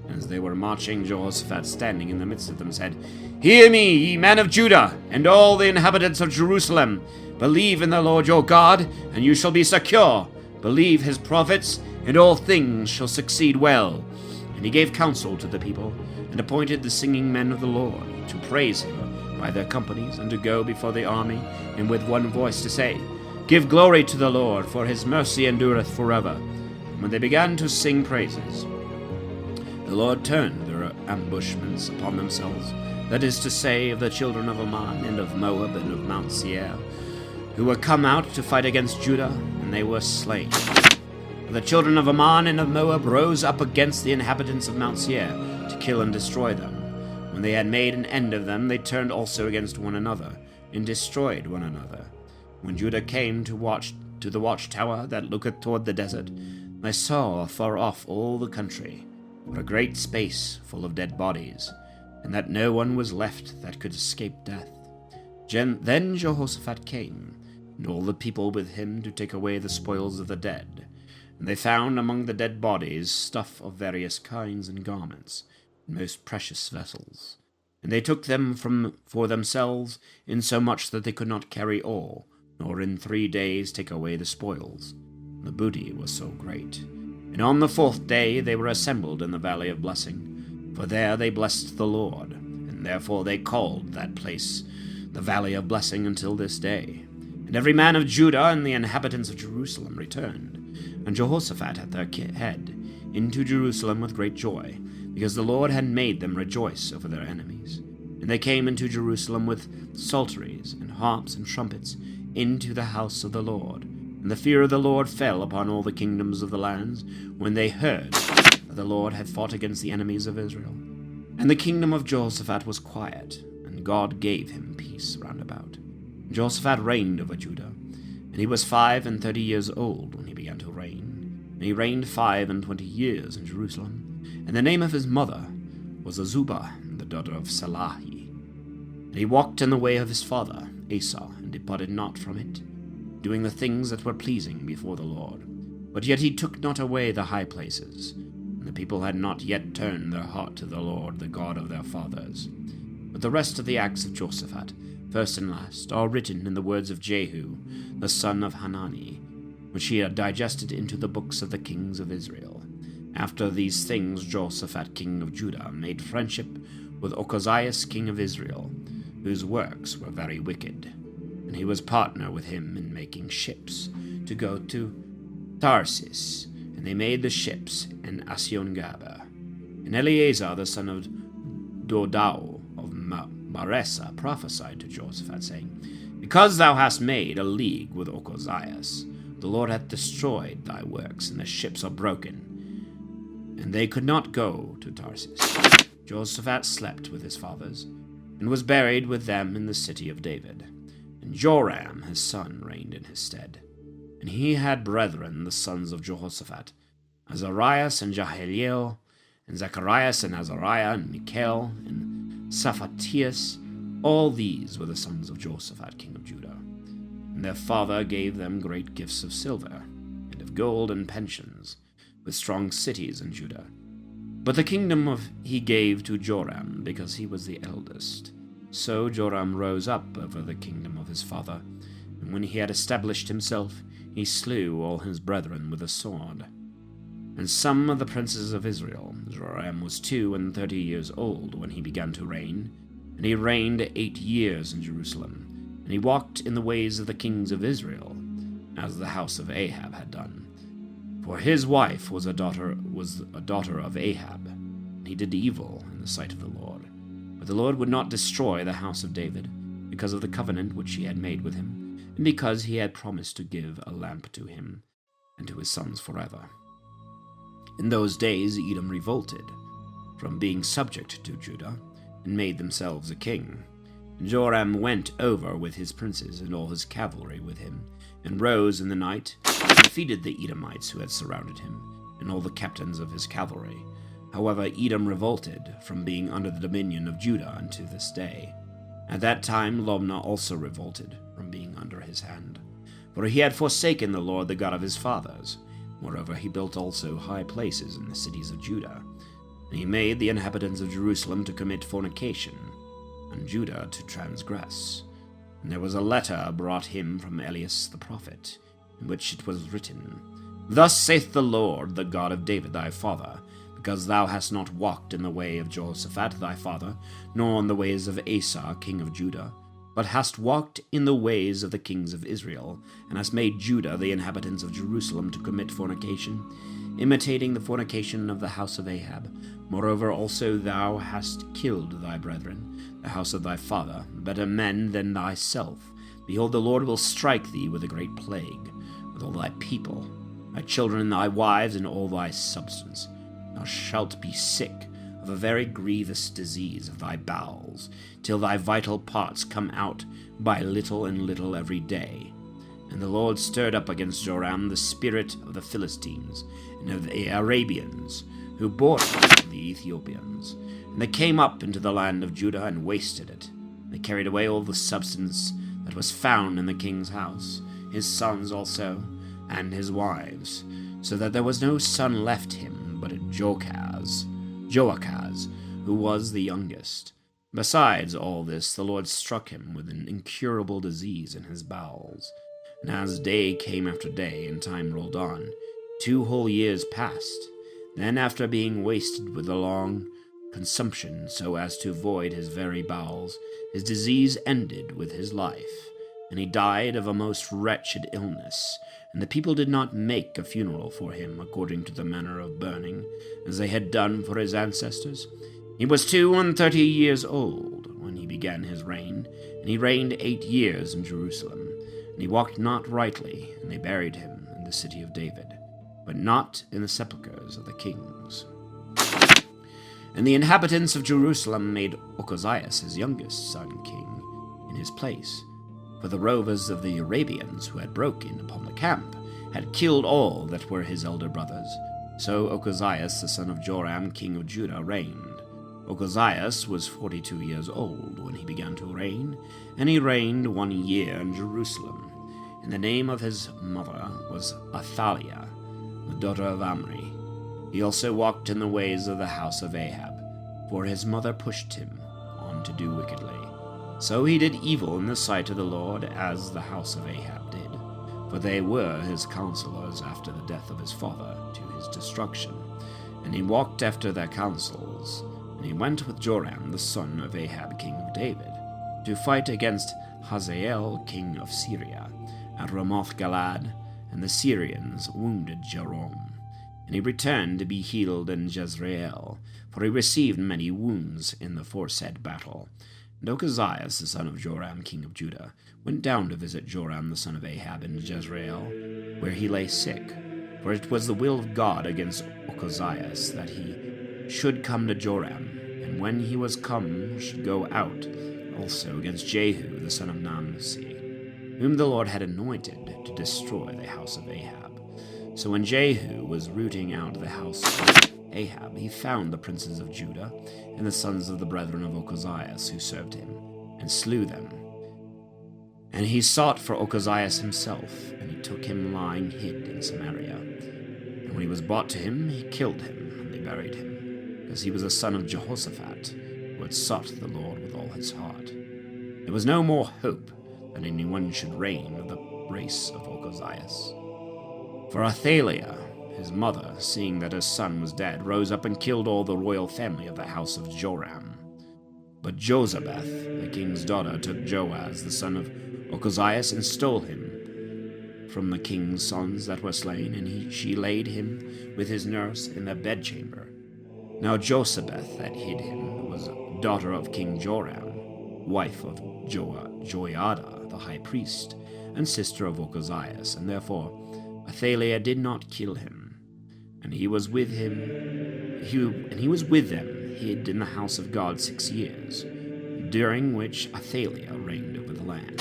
As they were marching, Jehoshaphat, standing in the midst of them, said, Hear me, ye men of Judah, and all the inhabitants of Jerusalem. Believe in the Lord your God, and you shall be secure. Believe his prophets, and all things shall succeed well. And he gave counsel to the people, and appointed the singing men of the Lord to praise him by their companies, and to go before the army, and with one voice to say, Give glory to the Lord, for his mercy endureth forever. And when they began to sing praises, the Lord turned their ambushments upon themselves, that is to say, of the children of Ammon, and of Moab, and of Mount Seir, who were come out to fight against Judah, and they were slain. The children of Ammon and of Moab rose up against the inhabitants of Mount Seir, to kill and destroy them. When they had made an end of them, they turned also against one another, and destroyed one another. When Judah came to the watchtower that looketh toward the desert, they saw afar off all the country, but a great space full of dead bodies, and that no one was left that could escape death. Then Jehoshaphat came, and all the people with him, to take away the spoils of the dead. And they found among the dead bodies stuff of various kinds and garments, and most precious vessels. And they took them for themselves, insomuch that they could not carry all, nor in 3 days take away the spoils. The booty was so great. And on the 4th day they were assembled in the valley of blessing, for there they blessed the Lord, and therefore they called that place the valley of blessing until this day. And every man of Judah and the inhabitants of Jerusalem returned, and Jehoshaphat at their head, into Jerusalem with great joy, because the Lord had made them rejoice over their enemies. And they came into Jerusalem with psalteries and harps and trumpets into the house of the Lord. And the fear of the Lord fell upon all the kingdoms of the lands, when they heard that the Lord had fought against the enemies of Israel. And the kingdom of Jehoshaphat was quiet, and God gave him peace round about. Jehoshaphat reigned over Judah, and he was 35 years old when he began to reign. And he reigned 25 years in Jerusalem. And the name of his mother was Azubah, the daughter of Salahi. And he walked in the way of his father Asa, and departed not from it, doing the things that were pleasing before the Lord. But yet he took not away the high places, and the people had not yet turned their heart to the Lord, the God of their fathers. But the rest of the acts of Jehoshaphat, first and last, are written in the words of Jehu, the son of Hanani, which he had digested into the books of the kings of Israel. After these things Jehoshaphat king of Judah made friendship with Ochozias king of Israel, whose works were very wicked. And he was partner with him in making ships to go to Tarsus, and they made the ships in Asyon-Gaber. And Eleazar the son of Dodao of Maresa prophesied to Jehoshaphat, saying, Because thou hast made a league with Ochozias, the Lord hath destroyed thy works, and the ships are broken, and they could not go to Tarsus. Jehoshaphat slept with his fathers, and was buried with them in the city of David. And Joram his son reigned in his stead. And he had brethren, the sons of Jehoshaphat, Azarias and Jahiliel, and Zacharias and Azariah, and Michael, and Saphatias. All these were the sons of Jehoshaphat king of Judah. And their father gave them great gifts of silver, and of gold, and pensions. with strong cities in Judah. But the kingdom he gave to Joram, because he was the eldest. So Joram rose up over the kingdom of his father, and when he had established himself, he slew all his brethren with a sword. And some of the princes of Israel, Joram was 32 years old when he began to reign, and he reigned 8 years in Jerusalem, and he walked in the ways of the kings of Israel, as the house of Ahab had done. For his wife was a daughter of Ahab, and he did evil in the sight of the Lord. But the Lord would not destroy the house of David, because of the covenant which he had made with him, and because he had promised to give a lamp to him and to his sons forever. In those days Edom revolted from being subject to Judah, and made themselves a king. And Joram went over with his princes and all his cavalry with him, and rose in the night, and defeated the Edomites who had surrounded him, and all the captains of his cavalry. However, Edom revolted from being under the dominion of Judah unto this day. At that time Lobnah also revolted from being under his hand, for he had forsaken the Lord the God of his fathers. Moreover, he built also high places in the cities of Judah, and he made the inhabitants of Jerusalem to commit fornication, and Judah to transgress. And there was a letter brought him from Elias the prophet, in which it was written, Thus saith the Lord, the God of David thy father, because thou hast not walked in the way of Jehoshaphat thy father, nor in the ways of Asa king of Judah, but hast walked in the ways of the kings of Israel, and hast made Judah the inhabitants of Jerusalem to commit fornication, imitating the fornication of the house of Ahab. Moreover also thou hast killed thy brethren, the house of thy father, better men than thyself. Behold, the Lord will strike thee with a great plague, with all thy people, thy children, thy wives, and all thy substance. Thou shalt be sick of a very grievous disease of thy bowels, till thy vital parts come out by little and little every day. And the Lord stirred up against Joram the spirit of the Philistines, and of the Arabians, who bought the Ethiopians. And they came up into the land of Judah and wasted it. They carried away all the substance that was found in the king's house, his sons also, and his wives, so that there was no son left him but Joachaz, who was the youngest. Besides all this, the Lord struck him with an incurable disease in his bowels. And as day came after day, and time rolled on, 2 whole years passed. Then, after being wasted with a long consumption, so as to void his very bowels, his disease ended with his life, and he died of a most wretched illness. And the people did not make a funeral for him according to the manner of burning, as they had done for his ancestors. He was 32 years old when he began his reign, and he reigned 8 years in Jerusalem. And he walked not rightly, and they buried him in the city of David, but not in the sepulchres of the kings. And the inhabitants of Jerusalem made Ochozias his youngest son king in his place. For the rovers of the Arabians who had broken upon the camp had killed all that were his elder brothers. So Ochozias the son of Joram king of Judah reigned. Ochozias was 42 years old when he began to reign, and he reigned 1 year in Jerusalem. And the name of his mother was Athaliah, the daughter of Omri. He also walked in the ways of the house of Ahab, for his mother pushed him on to do wickedly. So he did evil in the sight of the Lord, as the house of Ahab did, for they were his counselors after the death of his father, to his destruction. And he walked after their counsels, and he went with Joram the son of Ahab king of David, to fight against Hazael king of Syria, at Ramoth-Galad, and the Syrians wounded Joram. And he returned to be healed in Jezreel, for he received many wounds in the foresaid battle. And Ochozias the son of Joram king of Judah went down to visit Joram the son of Ahab in Jezreel, where he lay sick. For it was the will of God against Ochozias that he should come to Joram, and when he was come should go out also against Jehu the son of Nimshi, whom the Lord had anointed to destroy the house of Ahab. So when Jehu was rooting out the house of Ahab, he found the princes of Judah and the sons of the brethren of Ochozias who served him, and slew them. And he sought for Ochozias himself, and he took him lying hid in Samaria. And When he was brought to him, he killed him, and they buried him, because he was a son of Jehoshaphat, who had sought the Lord with all his heart. There was no more hope that anyone should reign of the race of Okozias. For Athaliah, his mother, seeing that her son was dead, rose up and killed all the royal family of the house of Joram. But Jozabeth, the king's daughter, took Joaz, the son of Okozias, and stole him from the king's sons that were slain, and she laid him with his nurse in the bedchamber. Now Jozabeth that hid him was a daughter of King Joram, wife of Joiada the high priest, and sister of Okozias, and therefore Athaliah did not kill him. And he was with them hid in the house of God 6 years, during which Athaliah reigned over the land.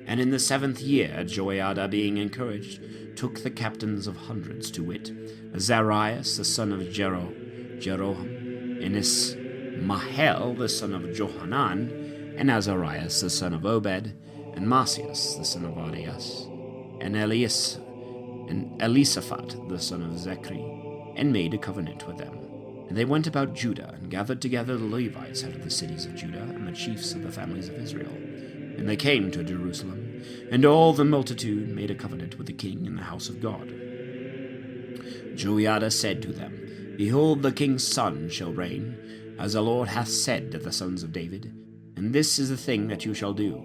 And in the 7th year, Joiada, being encouraged, took the captains of hundreds, to wit, Azarias the son of Jeroham, and Ismahel the son of Johanan, and Azarias the son of Obed, and Masias the son of Adias, and Elisaphat the son of Zechri, and made a covenant with them. And they went about Judah, and gathered together the Levites out of the cities of Judah, and the chiefs of the families of Israel. And they came to Jerusalem, and all the multitude made a covenant with the king in the house of God. Joiada said to them, Behold, the king's son shall reign, as the Lord hath said to the sons of David. And this is the thing that you shall do.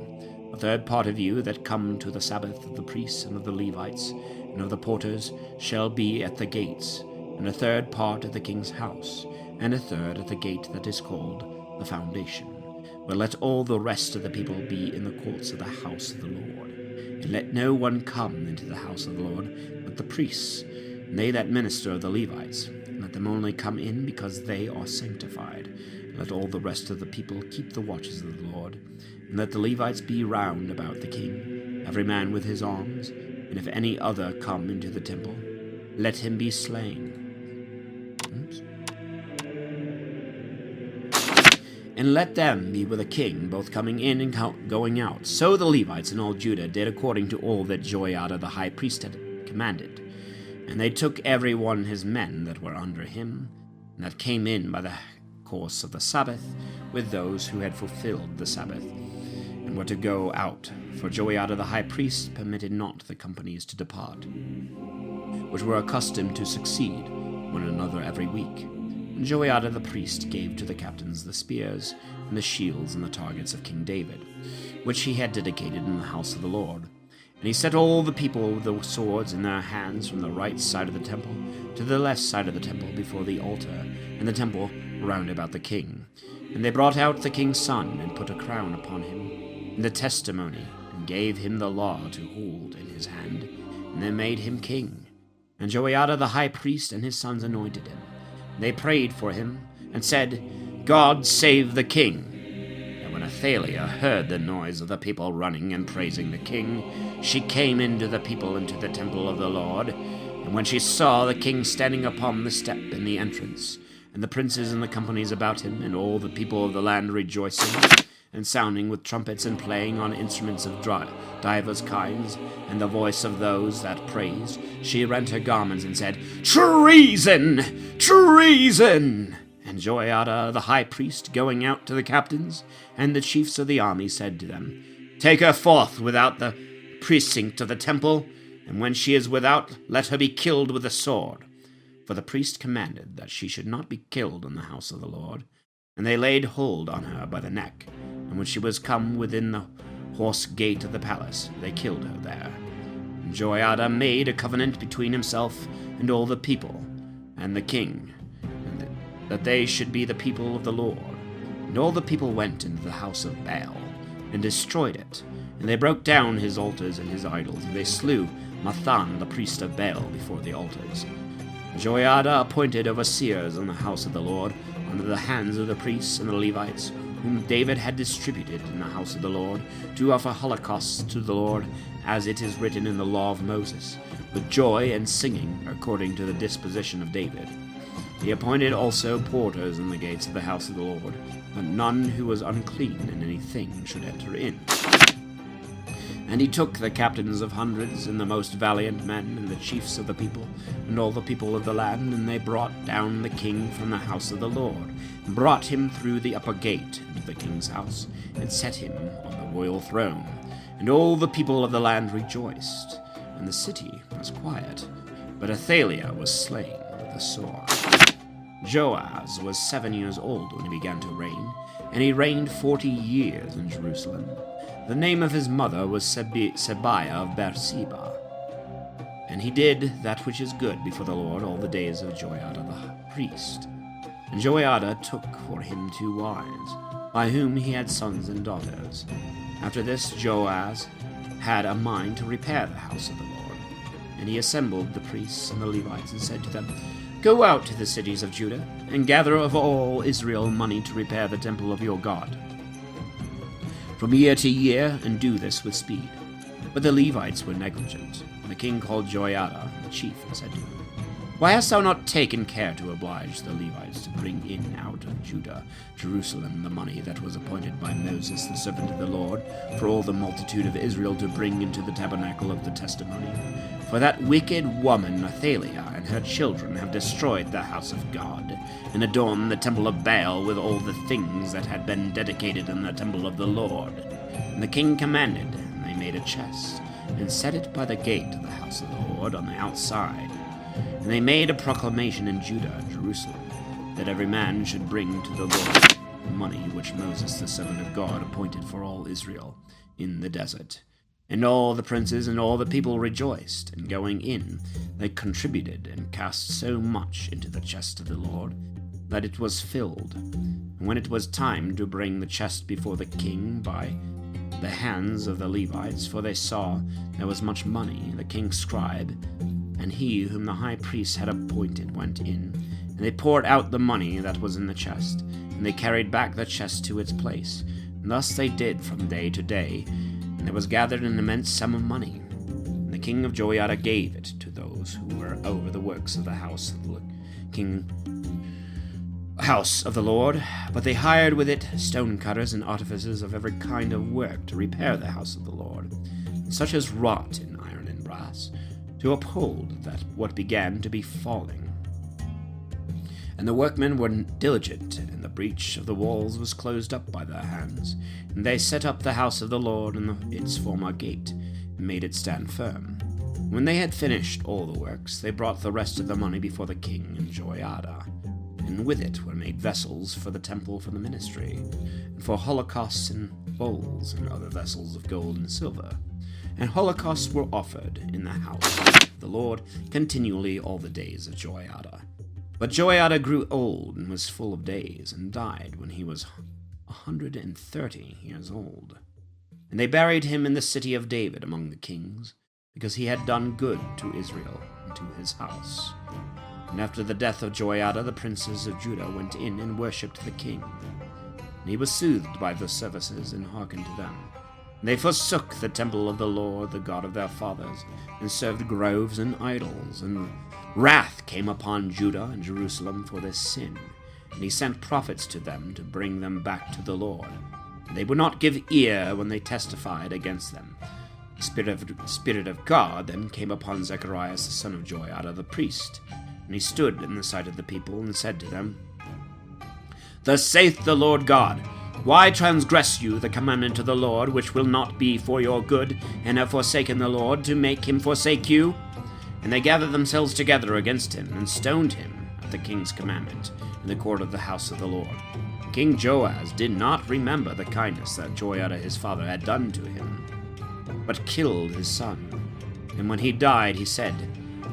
A third part of you that come to the Sabbath of the priests and of the Levites and of the porters shall be at the gates, and a third part at the king's house, and a third at the gate that is called the Foundation. But let all the rest of the people be in the courts of the house of the Lord. And let no one come into the house of the Lord but the priests, and they that minister of the Levites. And let them only come in because they are sanctified. And let all the rest of the people keep the watches of the Lord. And let the Levites be round about the king, every man with his arms. And if any other come into the temple, let him be slain. And let them be with the king, both coming in and going out. So the Levites and all Judah did according to all that Joiada the high priest had commanded. And they took every one his men that were under him, and that came in by the course of the Sabbath, with those who had fulfilled the Sabbath, and were to go out. For Joiada the high priest permitted not the companies to depart, which were accustomed to succeed one another every week. And Joiada the priest gave to the captains the spears, and the shields, and the targets of King David, which he had dedicated in the house of the Lord. And he set all the people with the swords in their hands from the right side of the temple to the left side of the temple before the altar, and the temple round about the king. And they brought out the king's son, and put a crown upon him, and the testimony, and gave him the law to hold in his hand, and they made him king. And Joiada the high priest and his sons anointed him. They prayed for him, and said, God save the king. And when Athaliah heard the noise of the people running and praising the king, she came into the people into the temple of the Lord. And when she saw the king standing upon the step in the entrance, and the princes and the companies about him, and all the people of the land rejoicing, and sounding with trumpets and playing on instruments of divers kinds, and the voice of those that praised, she rent her garments and said, Treason! Treason! And Joiada the high priest, going out to the captains and the chiefs of the army, said to them, Take her forth without the precinct of the temple, and when she is without, let her be killed with the sword. For the priest commanded that she should not be killed in the house of the Lord. And they laid hold on her by the neck, and when she was come within the horse gate of the palace, they killed her there. And Joiada made a covenant between himself and all the people, and the king, and that they should be the people of the Lord. And all the people went into the house of Baal, and destroyed it. And they broke down his altars and his idols, and they slew Mathan the priest of Baal before the altars. Joiada appointed overseers in the house of the Lord, under the hands of the priests and the Levites, whom David had distributed in the house of the Lord, to offer holocausts to the Lord, as it is written in the law of Moses, with joy and singing, according to the disposition of David. He appointed also porters in the gates of the house of the Lord, but none who was unclean in anything should enter in. And he took the captains of hundreds, and the most valiant men, and the chiefs of the people, and all the people of the land, and they brought down the king from the house of the Lord, and brought him through the upper gate into the king's house, and set him on the royal throne. And all the people of the land rejoiced, and the city was quiet. But Athaliah was slain with the sword. Joaz was 7 years old when he began to reign, and he reigned 40 years in Jerusalem. The name of his mother was Sebiah of Beersheba. And he did that which is good before the Lord all the days of Joiada the priest. And Joiada took for him 2 wives, by whom he had sons and daughters. After this Joaz had a mind to repair the house of the Lord. And he assembled the priests and the Levites, and said to them, Go out to the cities of Judah, and gather of all Israel money to repair the temple of your God, from year to year, and do this with speed. But the Levites were negligent. And the king called Joiada, the chief, and said to him, Why hast thou not taken care to oblige the Levites to bring in out of Judah, Jerusalem, the money that was appointed by Moses, the servant of the Lord, for all the multitude of Israel to bring into the tabernacle of the testimony? For that wicked woman Athaliah and her children have destroyed the house of God, and adorned the temple of Baal with all the things that had been dedicated in the temple of the Lord. And the king commanded, and they made a chest, and set it by the gate of the house of the Lord on the outside. And they made a proclamation in Judah and Jerusalem, that every man should bring to the Lord the money which Moses the servant of God appointed for all Israel in the desert. And all the princes and all the people rejoiced, and going in, they contributed and cast so much into the chest of the Lord, that it was filled. And when it was time to bring the chest before the king by the hands of the Levites, for they saw there was much money, the king's scribe, and he whom the high priest had appointed went in, and they poured out the money that was in the chest, and they carried back the chest to its place. And thus they did from day to day, and there was gathered an immense sum of money. And the king of Joiada gave it to those who were over the works of the house of the Lord, but they hired with it stonecutters and artificers of every kind of work to repair the house of the Lord, and such as wrought in iron and brass, to uphold that what began to be falling. And the workmen were diligent, and the breach of the walls was closed up by their hands. And they set up the house of the Lord and its former gate, and made it stand firm. When they had finished all the works, they brought the rest of the money before the king and Joiada. And with it were made vessels for the temple for the ministry, and for holocausts and bowls and other vessels of gold and silver. And holocausts were offered in the house of the Lord continually all the days of Joiada. But Joiada grew old and was full of days, and died when he was 130 years old. And they buried him in the city of David among the kings, because he had done good to Israel and to his house. And after the death of Joiada, the princes of Judah went in and worshipped the king. And he was soothed by the services, and hearkened to them. And they forsook the temple of the Lord, the God of their fathers, and served groves and idols, and wrath came upon Judah and Jerusalem for this sin, and he sent prophets to them to bring them back to the Lord. And they would not give ear when they testified against them. The Spirit of God then came upon Zechariah the son of Joiada the priest, and he stood in the sight of the people, and said to them, Thus saith the Lord God, Why transgress you the commandment of the Lord, which will not be for your good, and have forsaken the Lord, to make him forsake you? And they gathered themselves together against him, and stoned him at the king's commandment, in the court of the house of the Lord. King Joaz did not remember the kindness that Joiada his father had done to him, but killed his son. And when he died, he said,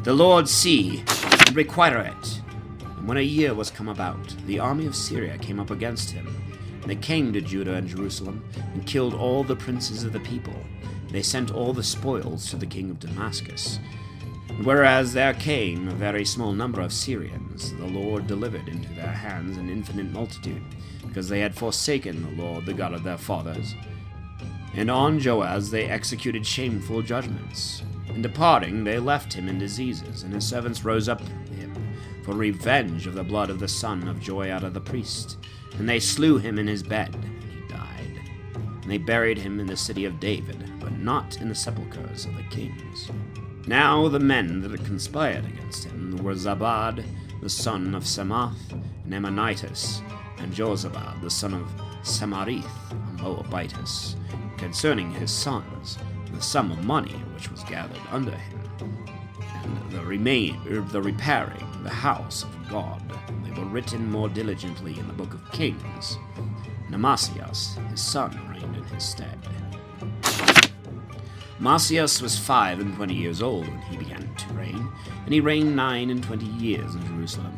The Lord see, and require it. And when a year was come about, the army of Syria came up against him. And they came to Judah and Jerusalem, and killed all the princes of the people. They sent all the spoils to the king of Damascus. Whereas there came a very small number of Syrians, the Lord delivered into their hands an infinite multitude, because they had forsaken the Lord, the God of their fathers. And on Joaz they executed shameful judgments. And departing, they left him in diseases, and his servants rose up him for revenge of the blood of the son of Joiada the priest. And they slew him in his bed, and he died. and they buried him in the city of David, but not in the sepulchres of the kings. Now the men that had conspired against him were Zabad, the son of Semath, and Ammonitis, and Jozabad, the son of Samarith, a Moabitess, concerning his sons, the sum of money which was gathered under him, and the repairing the house of God. They were written more diligently in the book of Kings. And Amasias, his son, reigned in his stead. Amasias was 25 years old when he began to reign, and he reigned 29 years in Jerusalem.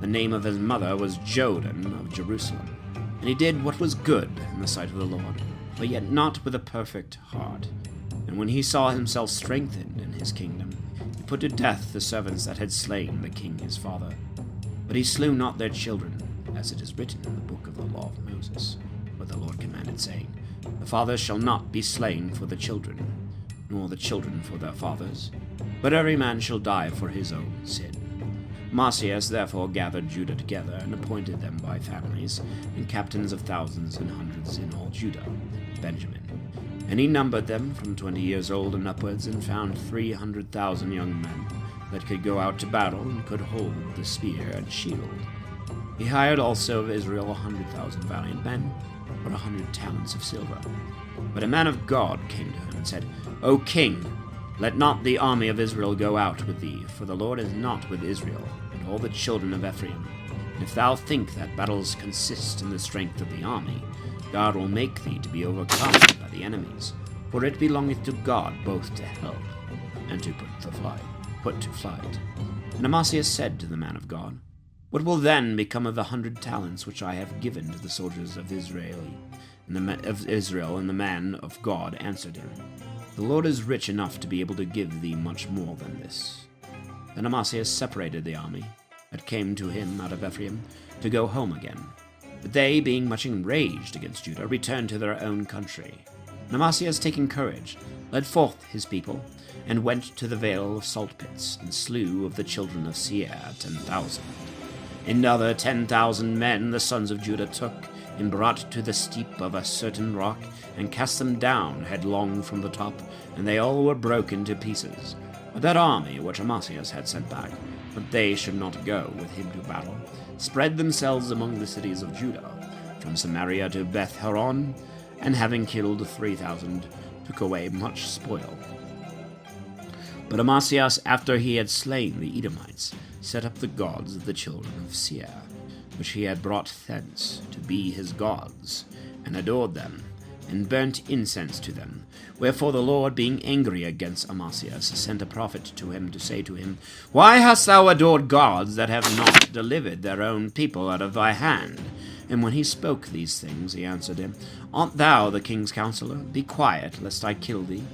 The name of his mother was Jodan of Jerusalem, and he did what was good in the sight of the Lord, but yet not with a perfect heart. And when he saw himself strengthened in his kingdom, he put to death the servants that had slain the king his father. But he slew not their children, as it is written in the book of the law of Moses, where the Lord commanded, saying, The fathers shall not be slain for the children, nor the children for their fathers, but every man shall die for his own sin. Amasias therefore gathered Judah together, and appointed them by families, and captains of thousands and hundreds in all Judah, Benjamin. And he numbered them from 20 years old and upwards, and found 300,000 young men that could go out to battle, and could hold the spear and shield. He hired also of Israel 100,000 valiant men, for 100 talents of silver. But a man of God came to him and said, O king, let not the army of Israel go out with thee, for the Lord is not with Israel, and all the children of Ephraim. And if thou think that battles consist in the strength of the army, God will make thee to be overcome by the enemies. For it belongeth to God both to help and to put to flight. And Amasias said to the man of God, What will then become of the 100 talents which I have given to the soldiers of Israel? And the man of God answered him, The Lord is rich enough to be able to give thee much more than this. Then Amasias separated the army that came to him out of Ephraim to go home again. But they, being much enraged against Judah, returned to their own country. And Amasias, taking courage, led forth his people, and went to the vale of salt pits, and slew of the children of Seir 10,000. And other 10,000 men the sons of Judah took, and brought to the steep of a certain rock, and cast them down headlong from the top, and they all were broken to pieces. But that army which Amasias had sent back, that they should not go with him to battle, spread themselves among the cities of Judah, from Samaria to Beth-horon, and having killed 3,000, took away much spoil. But Amasias, after he had slain the Edomites, set up the gods of the children of Seir, which he had brought thence, to be his gods, and adored them, and burnt incense to them. Wherefore the Lord, being angry against Amasias, sent a prophet to him to say to him, Why hast thou adored gods that have not delivered their own people out of thy hand? And when he spoke these things, he answered him, Art thou the king's counselor? Be quiet, lest I kill thee.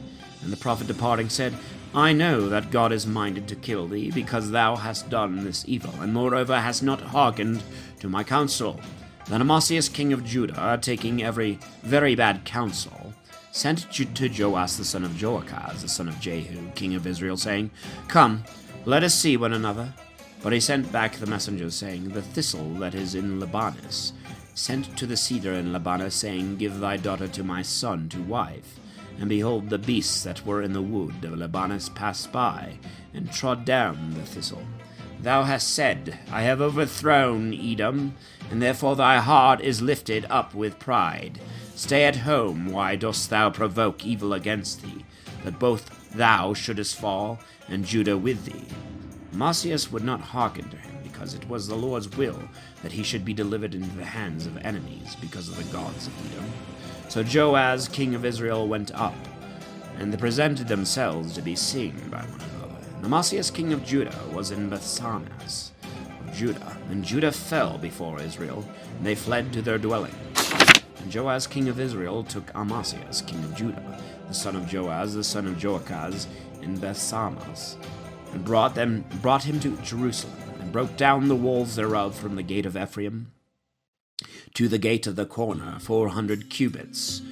And the prophet departing said, I know that God is minded to kill thee, because thou hast done this evil, and moreover hast not hearkened to my counsel. Then Amasias king of Judah, taking every very bad counsel, sent to Joas the son of Joachaz, the son of Jehu, king of Israel, saying, Come, let us see one another. But he sent back the messengers, saying, The thistle that is in Libanus sent to the cedar in Libanus, saying, Give thy daughter to my son to wife. And behold, the beasts that were in the wood of Libanus passed by, and trod down the thistle. Thou hast said, I have overthrown Edom, and therefore thy heart is lifted up with pride. Stay at home, why dost thou provoke evil against thee, that both thou shouldest fall, and Judah with thee? Amasias would not hearken to him, because it was the Lord's will that he should be delivered into the hands of enemies, because of the gods of Edom. So Joaz, king of Israel, went up, and they presented themselves to be seen by one another. And Amasias, king of Judah, was in Bethsanas of Judah, and Judah fell before Israel, and they fled to their dwellings. And Joaz, king of Israel, took Amasias, king of Judah, the son of Joaz, the son of Joachaz, in Bethsamas, and brought him to Jerusalem, and broke down the walls thereof from the gate of Ephraim to the gate of the corner, 400 cubits.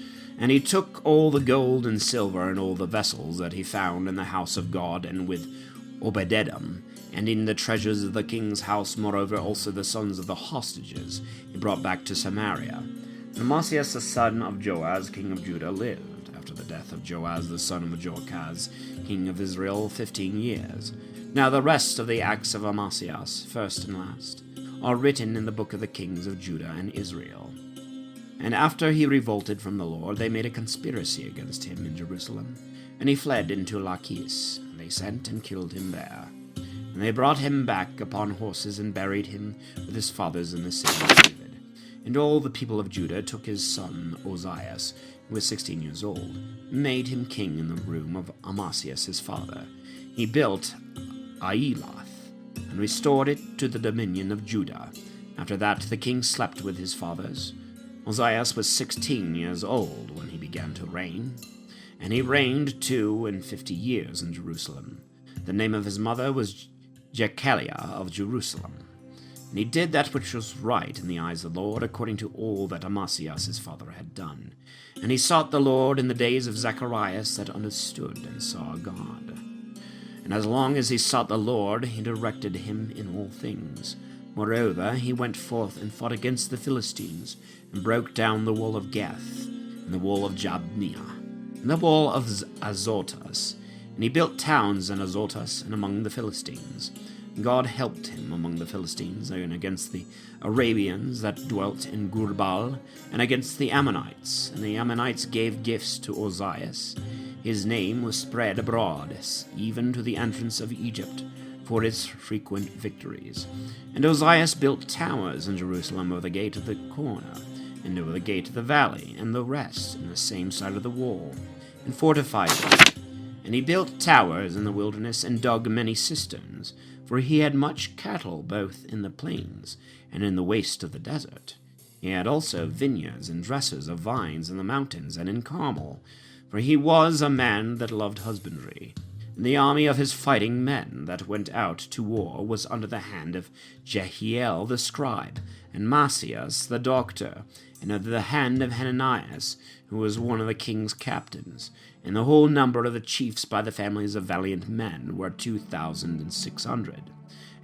And he took all the gold and silver and all the vessels that he found in the house of God, and with Obed-edom, and in the treasures of the king's house, moreover also the sons of the hostages, he brought back to Samaria. And Amasias the son of Joaz, king of Judah, lived after the death of Joaz the son of Joachaz, king of Israel, 15 years. Now the rest of the acts of Amasias, first and last, are written in the book of the kings of Judah and Israel. And after he revolted from the Lord, they made a conspiracy against him in Jerusalem, and he fled into Lachish, and they sent and killed him there. And they brought him back upon horses and buried him with his fathers in the city of David. And all the people of Judah took his son Ozias, who was 16 years old, and made him king in the room of Amasias his father. He built Ailath, and restored it to the dominion of Judah. After that the king slept with his fathers. Ozias was 16 years old when he began to reign, and he reigned 52 years in Jerusalem. The name of his mother was Jechaliah of Jerusalem. And he did that which was right in the eyes of the Lord, according to all that Amasias his father had done. And he sought the Lord in the days of Zacharias that understood and saw God. And as long as he sought the Lord, he directed him in all things. Moreover, he went forth and fought against the Philistines, and broke down the wall of Gath, and the wall of Jabneh, and the wall of Azotus. And he built towns in Azotus and among the Philistines. God helped him among the Philistines, and against the Arabians that dwelt in Gurbal, and against the Ammonites. And the Ammonites gave gifts to Ozias. His name was spread abroad, even to the entrance of Egypt, for his frequent victories. And Ozias built towers in Jerusalem over the gate of the corner, and over the gate of the valley, and the rest in the same side of the wall, and fortified them. And he built towers in the wilderness, and dug many cisterns, for he had much cattle both in the plains and in the waste of the desert. He had also vineyards and dressers of vines in the mountains and in Carmel, for he was a man that loved husbandry. And the army of his fighting men that went out to war was under the hand of Jehiel the scribe, and Maaseiah the doctor, and under the hand of Hananias, who was one of the king's captains. And the whole number of the chiefs by the families of valiant men were 2,600.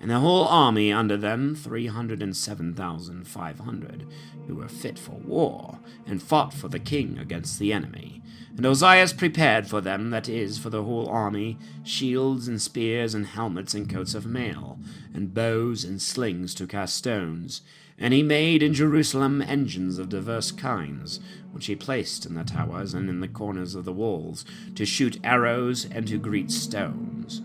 And the whole army under them 307,500, who were fit for war, and fought for the king against the enemy. And Ozias prepared for them, that is, for the whole army, shields and spears and helmets and coats of mail, and bows and slings to cast stones. And he made in Jerusalem engines of diverse kinds, which he placed in the towers and in the corners of the walls, to shoot arrows and to great stones.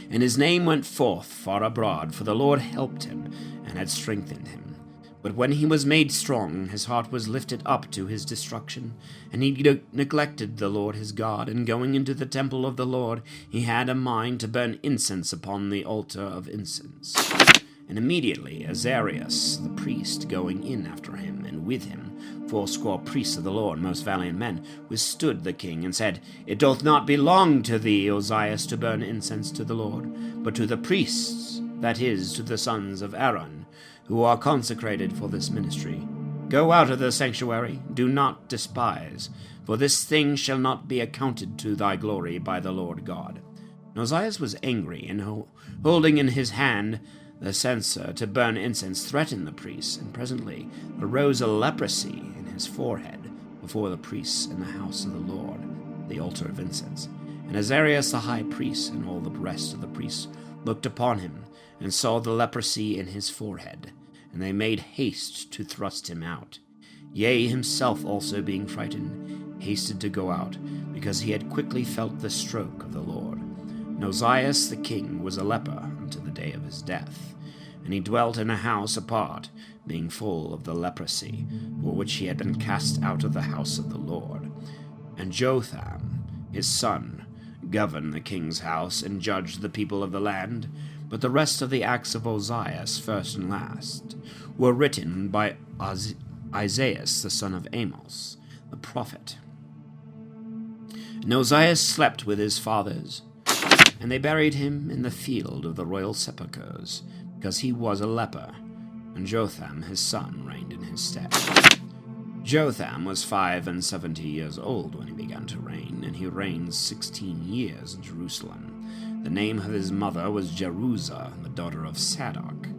And his name went forth far abroad, for the Lord helped him, and had strengthened him. But when he was made strong, his heart was lifted up to his destruction, and he neglected the Lord his God. And going into the temple of the Lord, he had a mind to burn incense upon the altar of incense. And immediately Azarias the priest, going in after him, and with him 80 priests of the Lord, most valiant men, withstood the king, and said, It doth not belong to thee, Ozias, to burn incense to the Lord, but to the priests, that is, to the sons of Aaron, who are consecrated for this ministry. Go out of the sanctuary, do not despise, for this thing shall not be accounted to thy glory by the Lord God. And Ozias was angry, and holding in his hand the censer to burn incense, threatened the priests, and presently arose a leprosy in his forehead before the priests in the house of the Lord, the altar of incense. And Azarias the high priest and all the rest of the priests looked upon him, and saw the leprosy in his forehead, and they made haste to thrust him out. Yea, himself also being frightened, hasted to go out, because he had quickly felt the stroke of the Lord. And Ozias the king was a leper unto the day of his death, and he dwelt in a house apart, being full of the leprosy, for which he had been cast out of the house of the Lord. And Jotham, his son, governed the king's house, and judged the people of the land. But the rest of the acts of Ozias, first and last, were written by Isaiah the son of Amos, the prophet. And Ozias slept with his fathers, and they buried him in the field of the royal sepulchres, because he was a leper, and Jotham his son reigned in his stead. Jotham was 75 years old when he began to reign, and he reigned 16 years in Jerusalem. The name of his mother was Jerusha, the daughter of Sadok.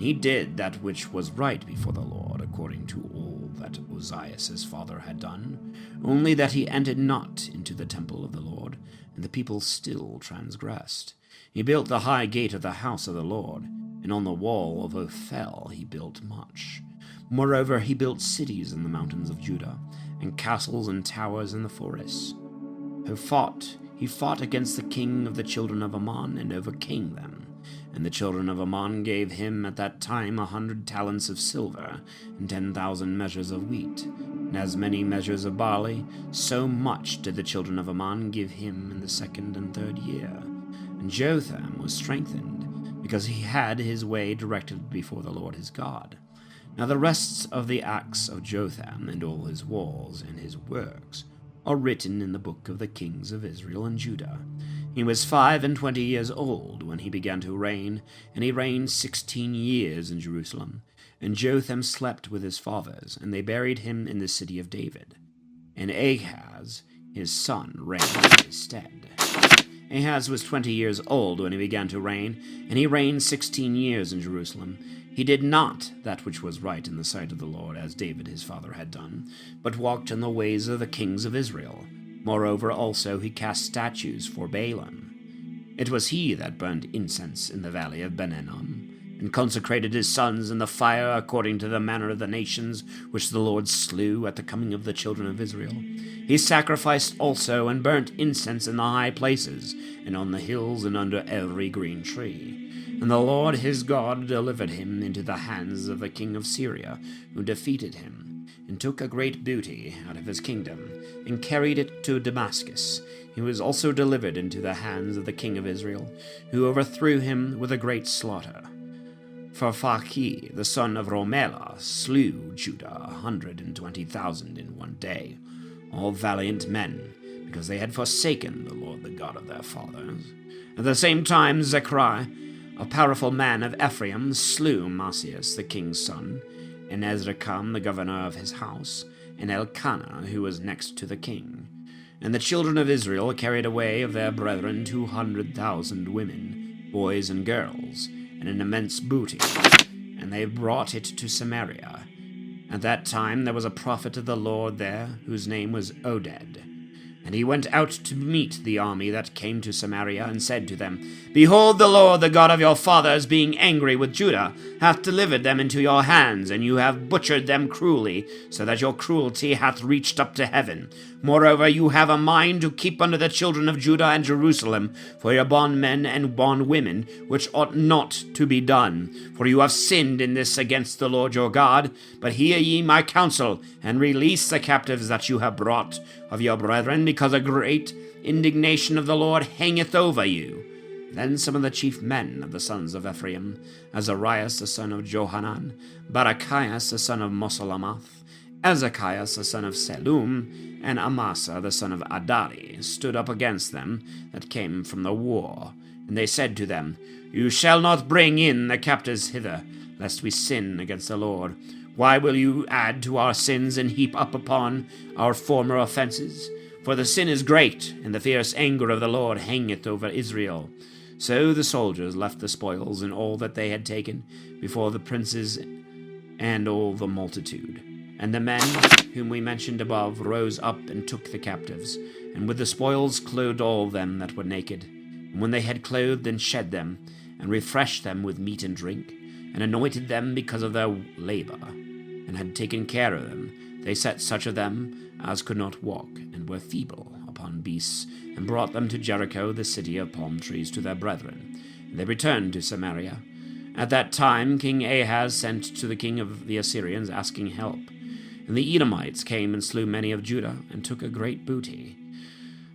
He did that which was right before the Lord, according to all that Uzziah his father had done, only that he entered not into the temple of the Lord, and the people still transgressed. He built the high gate of the house of the Lord, and on the wall of Ophel he built much. Moreover, he built cities in the mountains of Judah, and castles and towers in the forests. He fought against the king of the children of Ammon, and overcame them. And the children of Ammon gave him at that time 100 talents of silver, and 10,000 measures of wheat, and as many measures of barley. So much did the children of Ammon give him in the 2nd and 3rd year. And Jotham was strengthened, because he had his way directed before the Lord his God. Now the rest of the acts of Jotham, and all his wars and his works, are written in the book of the kings of Israel and Judah. He was 25 years old when he began to reign, and he reigned 16 years in Jerusalem. And Jotham slept with his fathers, and they buried him in the city of David. And Ahaz, his son, reigned in his stead. Ahaz was 20 years old when he began to reign, and he reigned 16 years in Jerusalem. He did not that which was right in the sight of the Lord, as David his father had done, but walked in the ways of the kings of Israel. Moreover also he cast statues for Baalim. It was he that burned incense in the valley of Ben-Hinnom, and consecrated his sons in the fire according to the manner of the nations which the Lord slew at the coming of the children of Israel. He sacrificed also and burnt incense in the high places, and on the hills, and under every green tree. And the Lord his God delivered him into the hands of the king of Syria, who defeated him, and took a great booty out of his kingdom, and carried it to Damascus. He was also delivered into the hands of the king of Israel, who overthrew him with a great slaughter. For Pharki, the son of Romelah, slew Judah 120,000 in one day, all valiant men, because they had forsaken the Lord the God of their fathers. At the same time Zechariah, a powerful man of Ephraim, slew Masias the king's son, and Ezracham the governor of his house, and Elkanah who was next to the king. And the children of Israel carried away of their brethren 200,000 women, boys and girls, and an immense booty, and they brought it to Samaria. At that time there was a prophet of the Lord there, whose name was Oded. And he went out to meet the army that came to Samaria, and said to them, Behold, the Lord, the God of your fathers, being angry with Judah, hath delivered them into your hands, and you have butchered them cruelly, so that your cruelty hath reached up to heaven. Moreover, you have a mind to keep under the children of Judah and Jerusalem for your bondmen and bondwomen, which ought not to be done. For you have sinned in this against the Lord your God. But hear ye my counsel, and release the captives that you have brought of your brethren, because a great indignation of the Lord hangeth over you. Then some of the chief men of the sons of Ephraim, Azarias the son of Johanan, Barachias the son of Mosalamath, Ezekias the son of Selum, and Amasa the son of Adari, stood up against them that came from the war. And they said to them, You shall not bring in the captives hither, lest we sin against the Lord. Why will you add to our sins, and heap up upon our former offenses? For the sin is great, and the fierce anger of the Lord hangeth over Israel. So the soldiers left the spoils and all that they had taken before the princes and all the multitude. And the men whom we mentioned above rose up and took the captives, and with the spoils clothed all them that were naked. And when they had clothed and shed them, and refreshed them with meat and drink, and anointed them because of their labor, and had taken care of them, they set such of them as could not walk, and were feeble, upon beasts, and brought them to Jericho, the city of palm trees, to their brethren. And they returned to Samaria. At that time King Ahaz sent to the king of the Assyrians, asking help. And the Edomites came and slew many of Judah, and took a great booty.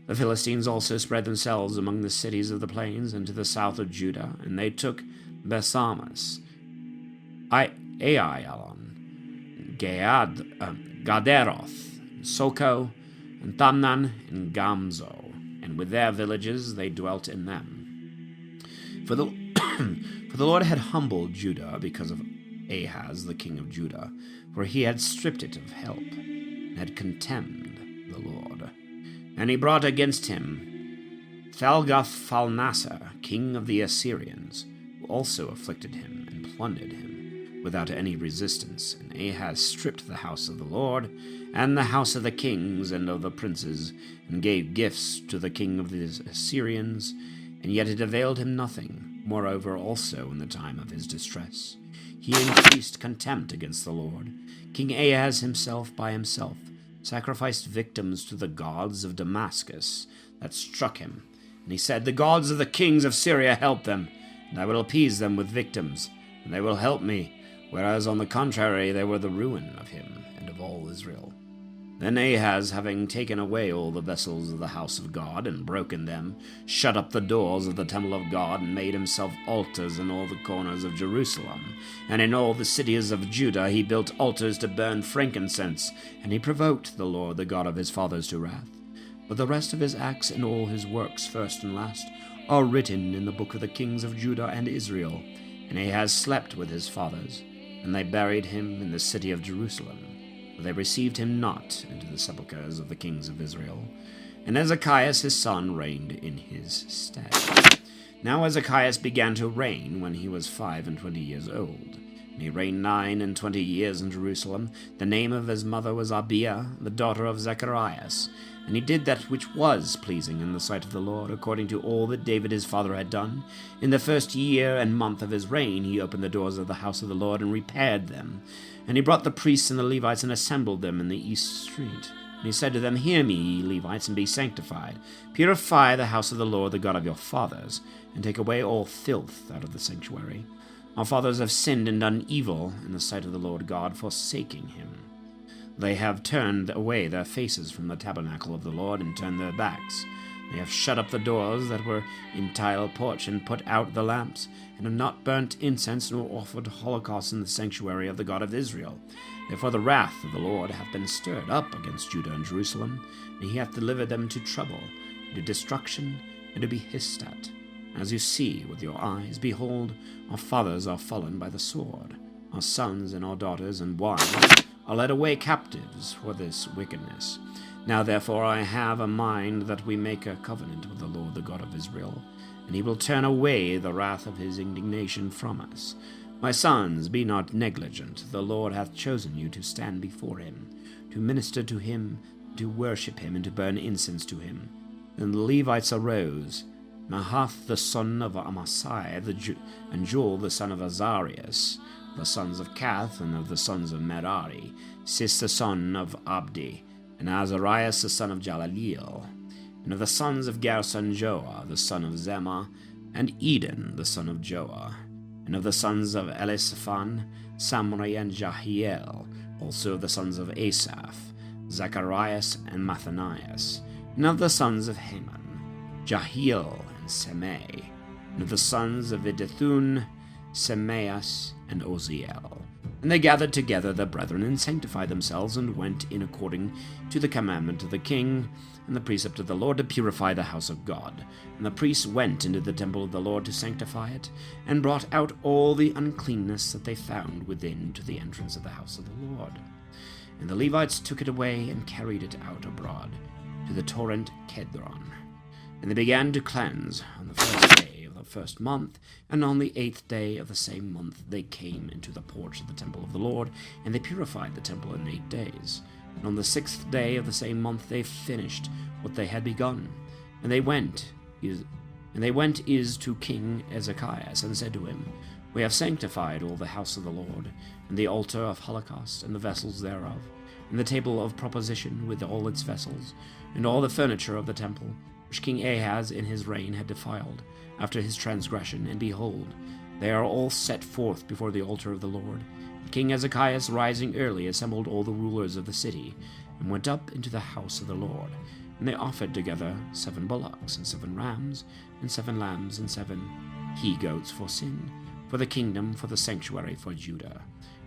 The Philistines also spread themselves among the cities of the plains, and to the south of Judah, and they took Besamas, Aijalon, Gaderoth, Soko, and Tamnan, and Gamzo, and with their villages they dwelt in them. For the Lord had humbled Judah because of Ahaz the king of Judah, for he had stripped it of help, and had contemned the Lord. And he brought against him Thalgath-Phalnasar, king of the Assyrians, who also afflicted him and plundered him. without any resistance, and Ahaz stripped the house of the Lord, and the house of the kings and of the princes, and gave gifts to the king of the Assyrians, and yet it availed him nothing. Moreover, also in the time of his distress, he increased contempt against the Lord. King Ahaz himself by himself sacrificed victims to the gods of Damascus that struck him. And he said, "The gods of the kings of Syria help them, and I will appease them with victims, and they will help me, whereas on the contrary they were the ruin of him and of all Israel." Then Ahaz, having taken away all the vessels of the house of God, and broken them, shut up the doors of the temple of God, and made himself altars in all the corners of Jerusalem. And in all the cities of Judah he built altars to burn frankincense, and he provoked the Lord, the God of his fathers, to wrath. But the rest of his acts and all his works, first and last, are written in the book of the kings of Judah and Israel. And Ahaz slept with his fathers, and they buried him in the city of Jerusalem. For they received him not into the sepulchres of the kings of Israel. And Ezekias his son reigned in his stead. Now Ezekias began to reign when he was 25 years old. And he reigned 29 years in Jerusalem. The name of his mother was Abiah, the daughter of Zacharias. And he did that which was pleasing in the sight of the Lord, according to all that David his father had done. In the first year and month of his reign he opened the doors of the house of the Lord and repaired them. And he brought the priests and the Levites and assembled them in the east street. And he said to them, "Hear me, ye Levites, and be sanctified. Purify the house of the Lord, the God of your fathers, and take away all filth out of the sanctuary. Our fathers have sinned and done evil in the sight of the Lord God, forsaking him. They have turned away their faces from the tabernacle of the Lord, and turned their backs. They have shut up the doors that were in tile porch, and put out the lamps, and have not burnt incense, nor offered holocausts in the sanctuary of the God of Israel. Therefore the wrath of the Lord hath been stirred up against Judah and Jerusalem, and he hath delivered them to trouble, to destruction, and to be hissed at. As you see with your eyes, behold, our fathers are fallen by the sword. Our sons and our daughters and wives are led away captives for this wickedness. Now therefore I have a mind that we make a covenant with the Lord, the God of Israel, and he will turn away the wrath of his indignation from us. My sons, be not negligent. The Lord hath chosen you to stand before him, to minister to him, to worship him, and to burn incense to him." Then the Levites arose, Mahath the son of Amasai, and Joel the son of Azarias, the sons of Kath, and of the sons of Merari, Sis the son of Abdi, and Azarias the son of Jalaliel, and of the sons of Gerson Joah, the son of Zemah, and Eden the son of Joah, and of the sons of Elisaphan, Samri and Jahiel, also of the sons of Asaph, Zacharias and Mathanias, and of the sons of Heman, Jahiel and Semei, and of the sons of Idithun, Semeas and Oziel. And they gathered together the brethren, and sanctified themselves, and went in according to the commandment of the king, and the precept of the Lord, to purify the house of God. And the priests went into the temple of the Lord to sanctify it, and brought out all the uncleanness that they found within to the entrance of the house of the Lord. And the Levites took it away, and carried it out abroad to the torrent Kedron. And they began to cleanse on the first day of the first month, and on the 8th day of the same month they came into the porch of the temple of the Lord, and they purified the temple in 8 days. And on the 6th day of the same month they finished what they had begun. And they went to King Ezekias, and said to him, "We have sanctified all the house of the Lord, and the altar of holocaust, and the vessels thereof, and the table of proposition with all its vessels, and all the furniture of the temple, which King Ahaz in his reign had defiled, after his transgression, and behold, they are all set forth before the altar of the Lord." And King Ezekias, rising early, assembled all the rulers of the city, and went up into the house of the Lord. And they offered together 7 bullocks, and 7 rams, and 7 lambs, and 7 he-goats for sin, for the kingdom, for the sanctuary, for Judah.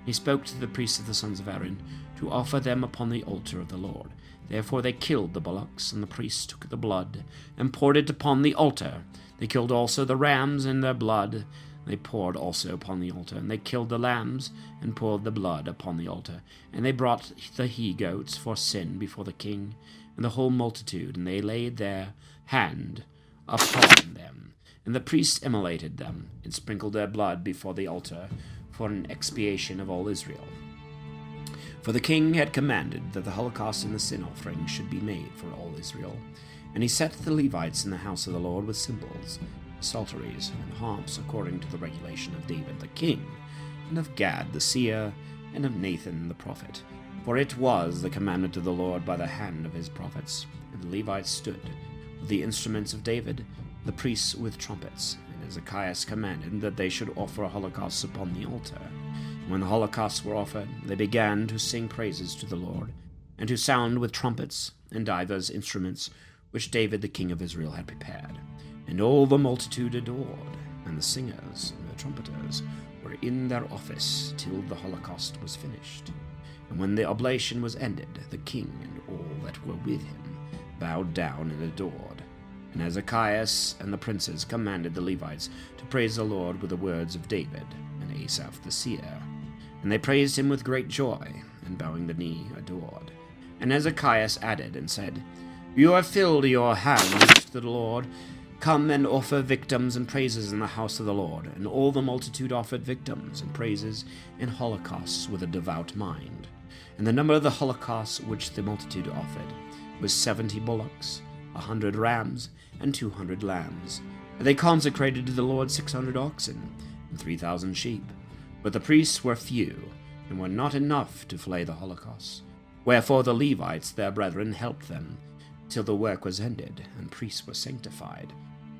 He spoke to the priests of the sons of Aaron to offer them upon the altar of the Lord. Therefore they killed the bullocks, and the priests took the blood, and poured it upon the altar. They killed also the rams, and their blood they poured also upon the altar. And they killed the lambs, and poured the blood upon the altar. And they brought the he-goats for sin before the king and the whole multitude, and they laid their hand upon them. And the priests immolated them, and sprinkled their blood before the altar for an expiation of all Israel. For the king had commanded that the holocaust and the sin offering should be made for all Israel. And he set the Levites in the house of the Lord with cymbals, psalteries, and harps, according to the regulation of David the king, and of Gad the seer, and of Nathan the prophet. For it was the commandment of the Lord by the hand of his prophets. And the Levites stood with the instruments of David, the priests with trumpets. And Hezekiah commanded that they should offer holocausts upon the altar. And when the holocausts were offered, they began to sing praises to the Lord, and to sound with trumpets and divers instruments, which David the king of Israel had prepared. And all the multitude adored, and the singers and the trumpeters were in their office till the holocaust was finished. And when the oblation was ended, the king and all that were with him bowed down and adored. And Hezekiah and the princes commanded the Levites to praise the Lord with the words of David and Asaph the seer. And they praised him with great joy, and bowing the knee adored. And Hezekiah added and said, You have filled your hands to the Lord. Come and offer victims and praises in the house of the Lord. And all the multitude offered victims and praises and holocausts with a devout mind. And the number of the holocausts which the multitude offered was 70 bullocks, 100 rams, and 200 lambs. And they consecrated to the Lord 600 oxen, and 3,000 sheep. But the priests were few, and were not enough to flay the holocausts. Wherefore the Levites, their brethren, helped them, till the work was ended, and priests were sanctified.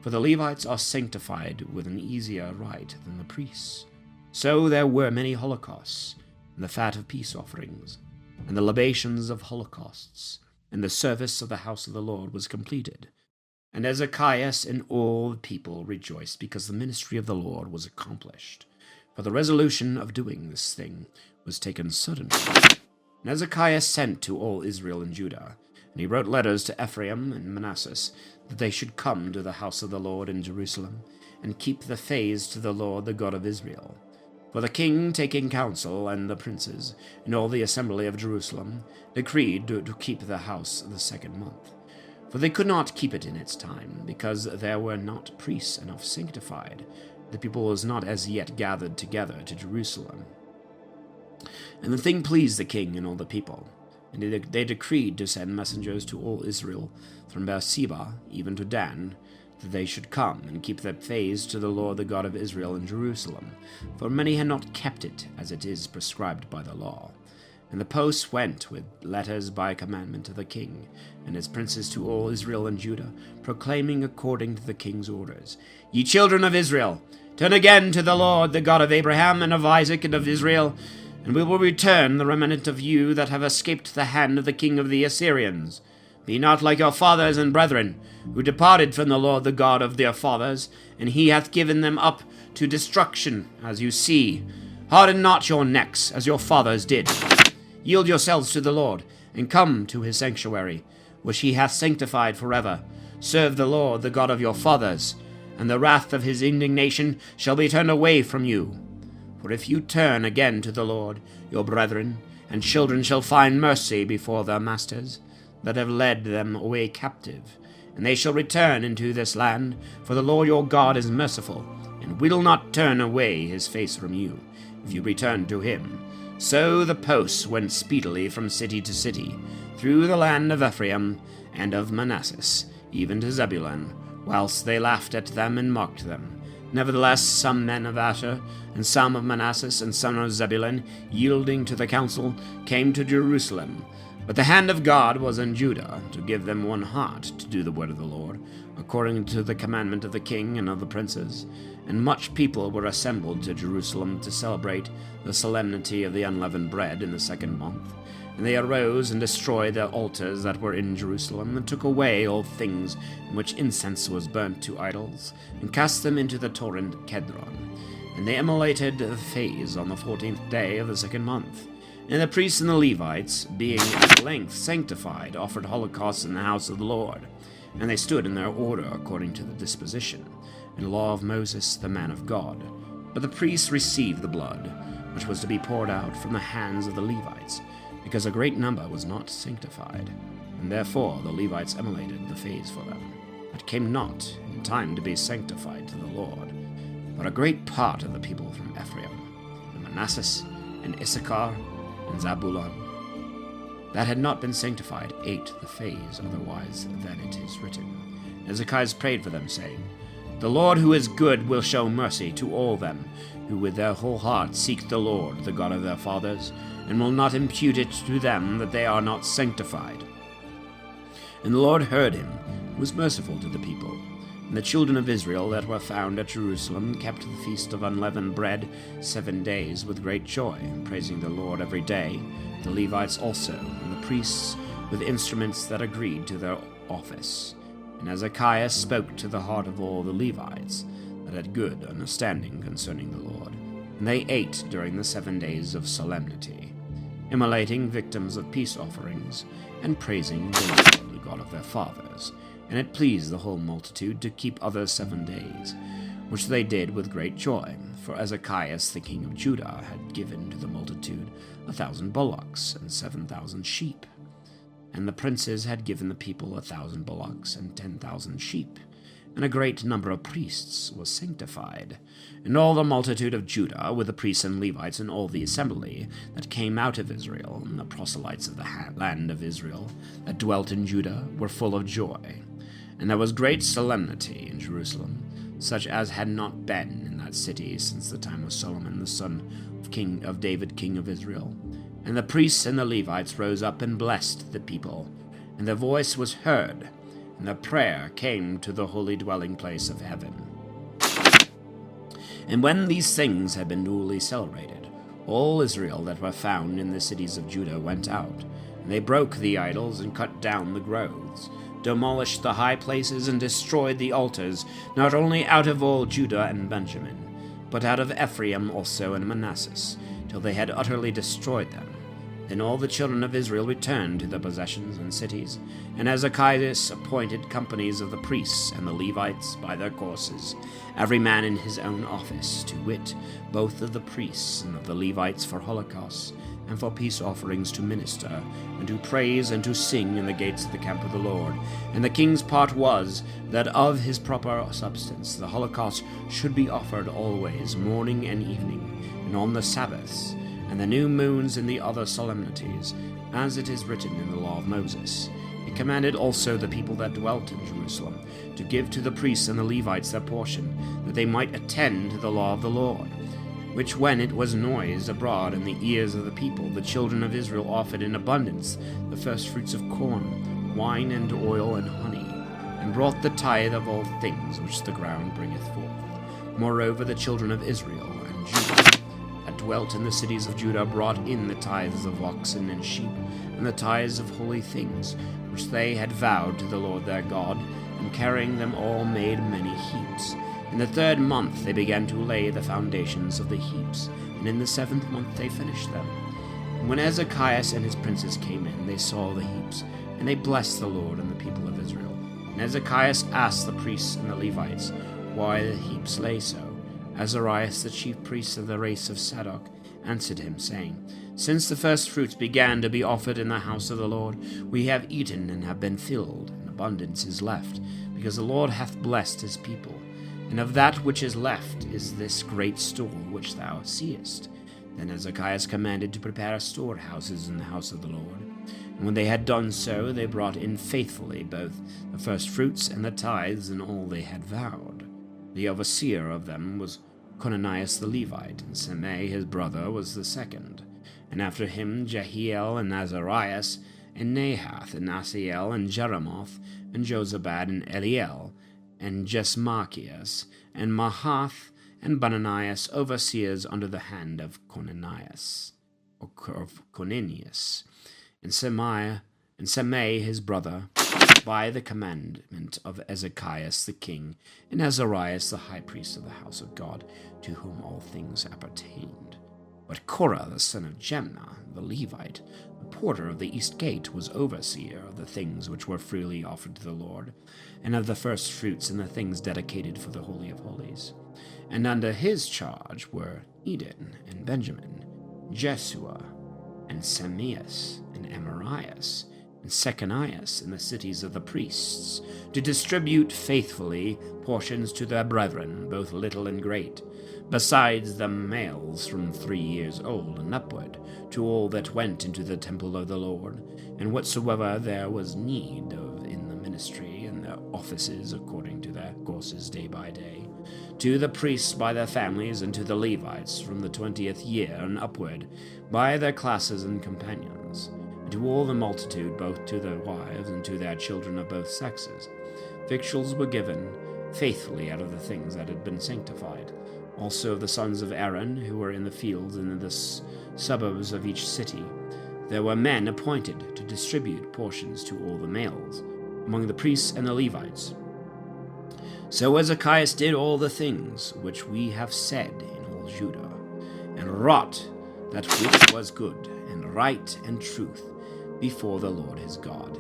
For the Levites are sanctified with an easier rite than the priests. So there were many holocausts, and the fat of peace offerings, and the libations of holocausts, and the service of the house of the Lord was completed. And Hezekiah and all the people rejoiced, because the ministry of the Lord was accomplished. For the resolution of doing this thing was taken suddenly. And Hezekiah sent to all Israel and Judah, and he wrote letters to Ephraim and Manasseh, that they should come to the house of the Lord in Jerusalem, and keep the feast to the Lord the God of Israel. For the king, taking counsel, and the princes, and all the assembly of Jerusalem, decreed to keep the house the 2nd month. For they could not keep it in its time, because there were not priests enough sanctified. The people was not as yet gathered together to Jerusalem. And the thing pleased the king and all the people. And they decreed to send messengers to all Israel, from Beersheba even to Dan, that they should come and keep their feast to the Lord the God of Israel in Jerusalem, for many had not kept it as it is prescribed by the law. And the posts went with letters by commandment of the king and his princes to all Israel and Judah, proclaiming according to the king's orders, Ye children of Israel, turn again to the Lord the God of Abraham and of Isaac and of Israel, and we will return the remnant of you that have escaped the hand of the king of the Assyrians. Be not like your fathers and brethren, who departed from the Lord the God of their fathers, and he hath given them up to destruction, as you see. Harden not your necks, as your fathers did. Yield yourselves to the Lord, and come to his sanctuary, which he hath sanctified forever. Serve the Lord the God of your fathers, and the wrath of his indignation shall be turned away from you. For if you turn again to the Lord, your brethren and children shall find mercy before their masters, that have led them away captive, and they shall return into this land, for the Lord your God is merciful, and will not turn away his face from you, if you return to him. So the posts went speedily from city to city, through the land of Ephraim and of Manasseh, even to Zebulun, whilst they laughed at them and mocked them. Nevertheless, some men of Asher, and some of Manasseh, and some of Zebulun, yielding to the counsel, came to Jerusalem. But the hand of God was on Judah, to give them one heart to do the word of the Lord, according to the commandment of the king and of the princes. And much people were assembled to Jerusalem to celebrate the solemnity of the unleavened bread in the 2nd month. And they arose and destroyed the altars that were in Jerusalem, and took away all things in which incense was burnt to idols, and cast them into the torrent Kedron. And they immolated the fays on the 14th day of the 2nd month. And the priests and the Levites, being at length sanctified, offered holocausts in the house of the Lord. And they stood in their order according to the disposition, and the law of Moses the man of God. But the priests received the blood, which was to be poured out from the hands of the Levites, because a great number was not sanctified. And therefore the Levites immolated the fays for them, that came not in time to be sanctified to the Lord. But a great part of the people from Ephraim, and Manasseh, and Issachar, and Zabulon, that had not been sanctified, ate the fays otherwise than it is written. Hezekiah prayed for them, saying, The Lord who is good will show mercy to all them who with their whole heart seek the Lord, the God of their fathers, and will not impute it to them that they are not sanctified. And the Lord heard him, and was merciful to the people. And the children of Israel that were found at Jerusalem kept the feast of unleavened bread 7 days with great joy, praising the Lord every day, the Levites also, and the priests with instruments that agreed to their office. And Hezekiah spoke to the heart of all the Levites, that had good understanding concerning the Lord. And they ate during the 7 days of solemnity, immolating victims of peace offerings, and praising the Lord, the God of their fathers. And it pleased the whole multitude to keep other 7 days, which they did with great joy. For Hezekiah the king of Judah had given to the multitude 1,000 bullocks and 7,000 sheep. And the princes had given the people 1,000 bullocks and 10,000 sheep. And a great number of priests was sanctified. And all the multitude of Judah, with the priests and Levites and all the assembly that came out of Israel, and the proselytes of the land of Israel that dwelt in Judah, were full of joy. And there was great solemnity in Jerusalem, such as had not been in that city since the time of Solomon the son of David king of Israel. And the priests and the Levites rose up and blessed the people, and their voice was heard, and their prayer came to the holy dwelling place of heaven. And when these things had been duly celebrated, all Israel that were found in the cities of Judah went out, and they broke the idols and cut down the groves, demolished the high places, and destroyed the altars, not only out of all Judah and Benjamin, but out of Ephraim also and Manasseh, till they had utterly destroyed them. Then all the children of Israel returned to their possessions and cities, and Hezekiah appointed companies of the priests and the Levites by their courses, every man in his own office, to wit, both of the priests and of the Levites for holocausts, and for peace offerings to minister, and to praise and to sing in the gates of the camp of the Lord. And the king's part was, that of his proper substance the holocaust should be offered always, morning and evening, and on the Sabbaths, and the new moons and the other solemnities, as it is written in the law of Moses. He commanded also the people that dwelt in Jerusalem to give to the priests and the Levites their portion, that they might attend to the law of the Lord, which when it was noised abroad in the ears of the people, the children of Israel offered in abundance the firstfruits of corn, wine, and oil, and honey, and brought the tithe of all things which the ground bringeth forth. Moreover, the children of Israel and Judah that dwelt in the cities of Judah brought in the tithes of oxen and sheep, and the tithes of holy things, which they had vowed to the Lord their God, and carrying them all made many heaps. In the 3rd month they began to lay the foundations of the heaps, and in the 7th month they finished them. And when Hezekiah and his princes came in, they saw the heaps, and they blessed the Lord and the people of Israel. And Hezekiah asked the priests and the Levites why the heaps lay so. Azarias, the chief priest of the race of Zadok, answered him, saying, Since the first fruits began to be offered in the house of the Lord, we have eaten and have been filled, and abundance is left, because the Lord hath blessed his people. And of that which is left is this great store which thou seest. Then Hezekiah commanded to prepare storehouses in the house of the Lord. And when they had done so, they brought in faithfully both the firstfruits and the tithes and all they had vowed. The overseer of them was Conanias the Levite, and Semei his brother was the second. And after him Jehiel and Azarias, and Nahath, and Asiel, and Jeremoth, and Jozabad, and Eliel, and Jesmachias, and Mahath, and Bananias, overseers under the hand of Conanias, or of Conanius, and Semei his brother, by the commandment of Hezekiah the king, and Azarias the high priest of the house of God, to whom all things appertained. But Korah the son of Jemna, the Levite, the porter of the east gate, was overseer of the things which were freely offered to the Lord, and of the first fruits and the things dedicated for the Holy of Holies. And under his charge were Eden and Benjamin, Jeshua, and Semias, and Amarias, and and Shechaniah in the cities of the priests, to distribute faithfully portions to their brethren, both little and great, besides the males from 3 years old and upward, to all that went into the temple of the Lord, and whatsoever there was need of in the ministry and their offices according to their courses day by day, to the priests by their families, and to the Levites from the 20th year and upward, by their classes and companions, and to all the multitude, both to their wives and to their children of both sexes. Victuals were given faithfully out of the things that had been sanctified. Also of the sons of Aaron, who were in the fields and in the suburbs of each city, there were men appointed to distribute portions to all the males, among the priests and the Levites. So Hezekiah did all the things which we have said in all Judah, and wrought that which was good, and right, and truth, before the Lord his God,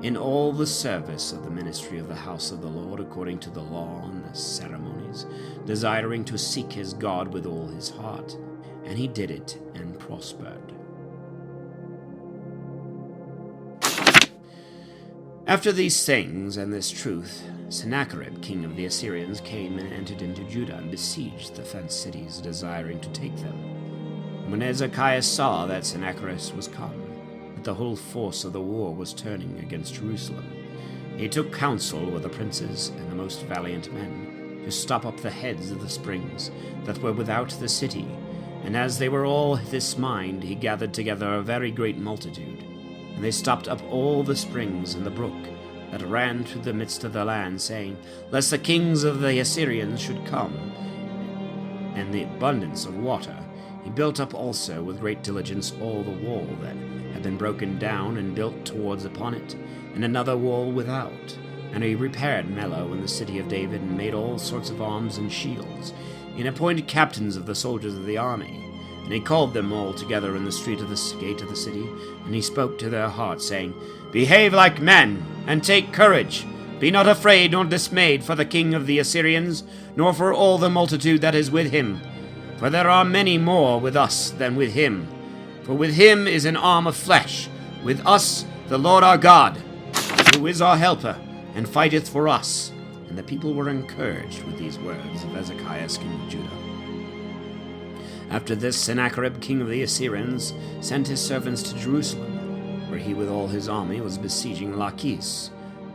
in all the service of the ministry of the house of the Lord, according to the law and the ceremonies, desiring to seek his God with all his heart. And he did it and prospered. After these things and this truth, Sennacherib, king of the Assyrians, came and entered into Judah and besieged the fenced cities, desiring to take them. And when Hezekiah saw that Sennacherib was come, that the whole force of the war was turning against Jerusalem, he took counsel with the princes and the most valiant men to stop up the heads of the springs that were without the city. And as they were all this mind, he gathered together a very great multitude. And they stopped up all the springs and the brook that ran through the midst of the land, saying, lest the kings of the Assyrians should come, and the abundance of water. He built up also with great diligence all the wall that had been broken down, and built towards upon it, and another wall without. And he repaired Millo in the city of David, and made all sorts of arms and shields, and appointed captains of the soldiers of the army. And he called them all together in the street of the gate of the city, and he spoke to their hearts, saying, behave like men, and take courage. Be not afraid nor dismayed for the king of the Assyrians, nor for all the multitude that is with him. For there are many more with us than with him. For with him is an arm of flesh, with us the Lord our God, who is our helper, and fighteth for us. And the people were encouraged with these words of Hezekiah king of Judah. After this, Sennacherib king of the Assyrians sent his servants to Jerusalem, where he with all his army was besieging Lachish,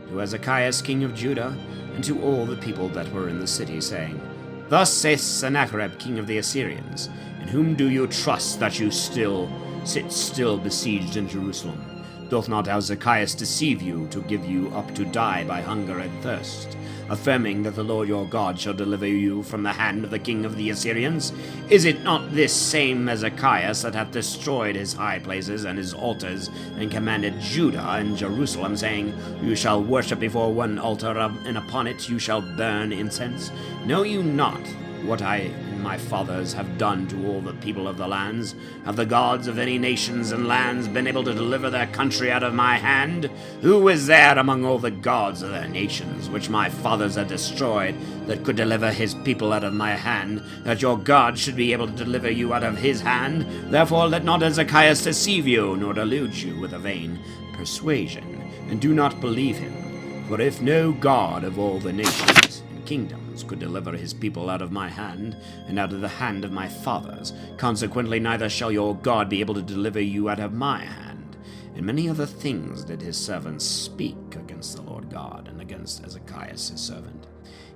to Hezekiah king of Judah, and to all the people that were in the city, saying, thus saith Sennacherib king of the Assyrians, in whom do you trust that you sit still besieged in Jerusalem? Doth not Hezekiah deceive you, to give you up to die by hunger and thirst, affirming that the Lord your God shall deliver you from the hand of the king of the Assyrians? Is it not this same Hezekiah that hath destroyed his high places and his altars, and commanded Judah and Jerusalem, saying, you shall worship before one altar, and upon it you shall burn incense? Know you not what I and my fathers have done to all the people of the lands? Have the gods of any nations and lands been able to deliver their country out of my hand? Who is there among all the gods of their nations, which my fathers had destroyed, that could deliver his people out of my hand, that your God should be able to deliver you out of his hand? Therefore let not Hezekiah deceive you, nor delude you with a vain persuasion, and do not believe him. For if no God of all the nations and kingdoms could deliver his people out of my hand, and out of the hand of my fathers, consequently neither shall your God be able to deliver you out of my hand. And many other things did his servants speak against the Lord God, and against Hezekiah his servant.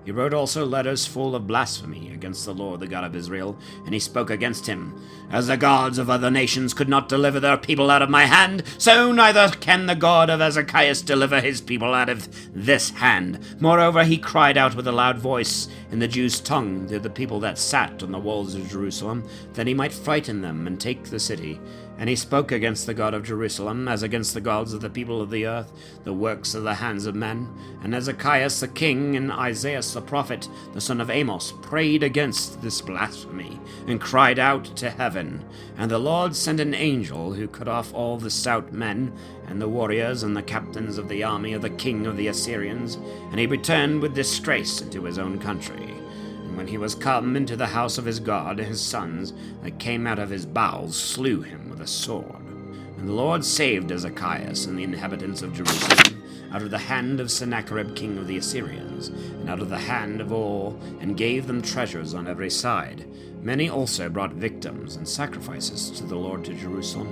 He wrote also letters full of blasphemy against the Lord, the God of Israel, and he spoke against him. As the gods of other nations could not deliver their people out of my hand, so neither can the God of Hezekiah deliver his people out of this hand. Moreover, he cried out with a loud voice in the Jews' tongue to the people that sat on the walls of Jerusalem, that he might frighten them and take the city. And he spoke against the God of Jerusalem, as against the gods of the people of the earth, the works of the hands of men. And Hezekiah the king and Isaiah the prophet, the son of Amos, prayed against this blasphemy, and cried out to heaven. And the Lord sent an angel, who cut off all the stout men, and the warriors, and the captains of the army of the king of the Assyrians, and he returned with disgrace into his own country. When he was come into the house of his God, his sons that came out of his bowels slew him with a sword. And the Lord saved Ezekias and the inhabitants of Jerusalem out of the hand of Sennacherib king of the Assyrians, and out of the hand of all, and gave them treasures on every side. Many also brought victims and sacrifices to the Lord to Jerusalem,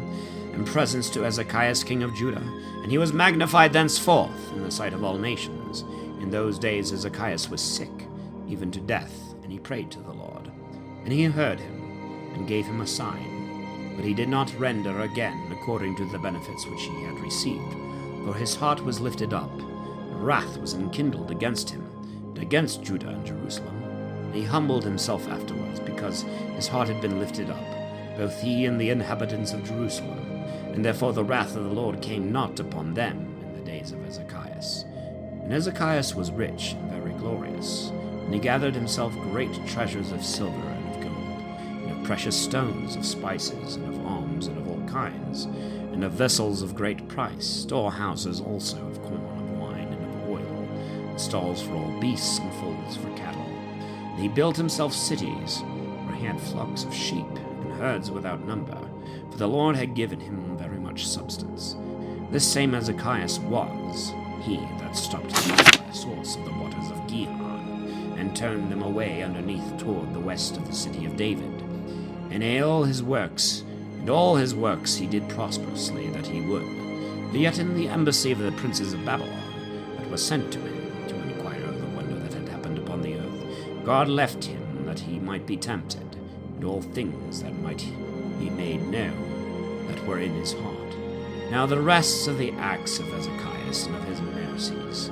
and presents to Ezekias king of Judah, and he was magnified thenceforth in the sight of all nations. In those days Ezekias was sick, even to death, and he prayed to the Lord. And he heard him, and gave him a sign. But he did not render again according to the benefits which he had received, for his heart was lifted up, and wrath was enkindled against him, and against Judah and Jerusalem. And he humbled himself afterwards, because his heart had been lifted up, both he and the inhabitants of Jerusalem. And therefore the wrath of the Lord came not upon them in the days of Ezekias. And Ezekias was rich and very glorious, and he gathered himself great treasures of silver and of gold, and of precious stones, of spices, and of alms, and of all kinds, and of vessels of great price, storehouses also of corn, of wine, and of oil, and stalls for all beasts, and folds for cattle. And he built himself cities, where he had flocks of sheep, and herds without number, for the Lord had given him very much substance. This same Ezekias was he that stopped the source of the waters of Gihon, and turned them away underneath toward the west of the city of David. And all his works he did prosperously that he would. But yet in the embassy of the princes of Babylon that was sent to him to inquire of the wonder that had happened upon the earth, God left him that he might be tempted, and all things that might be made known that were in his heart. Now the rest of the acts of Ezekias and of his mercies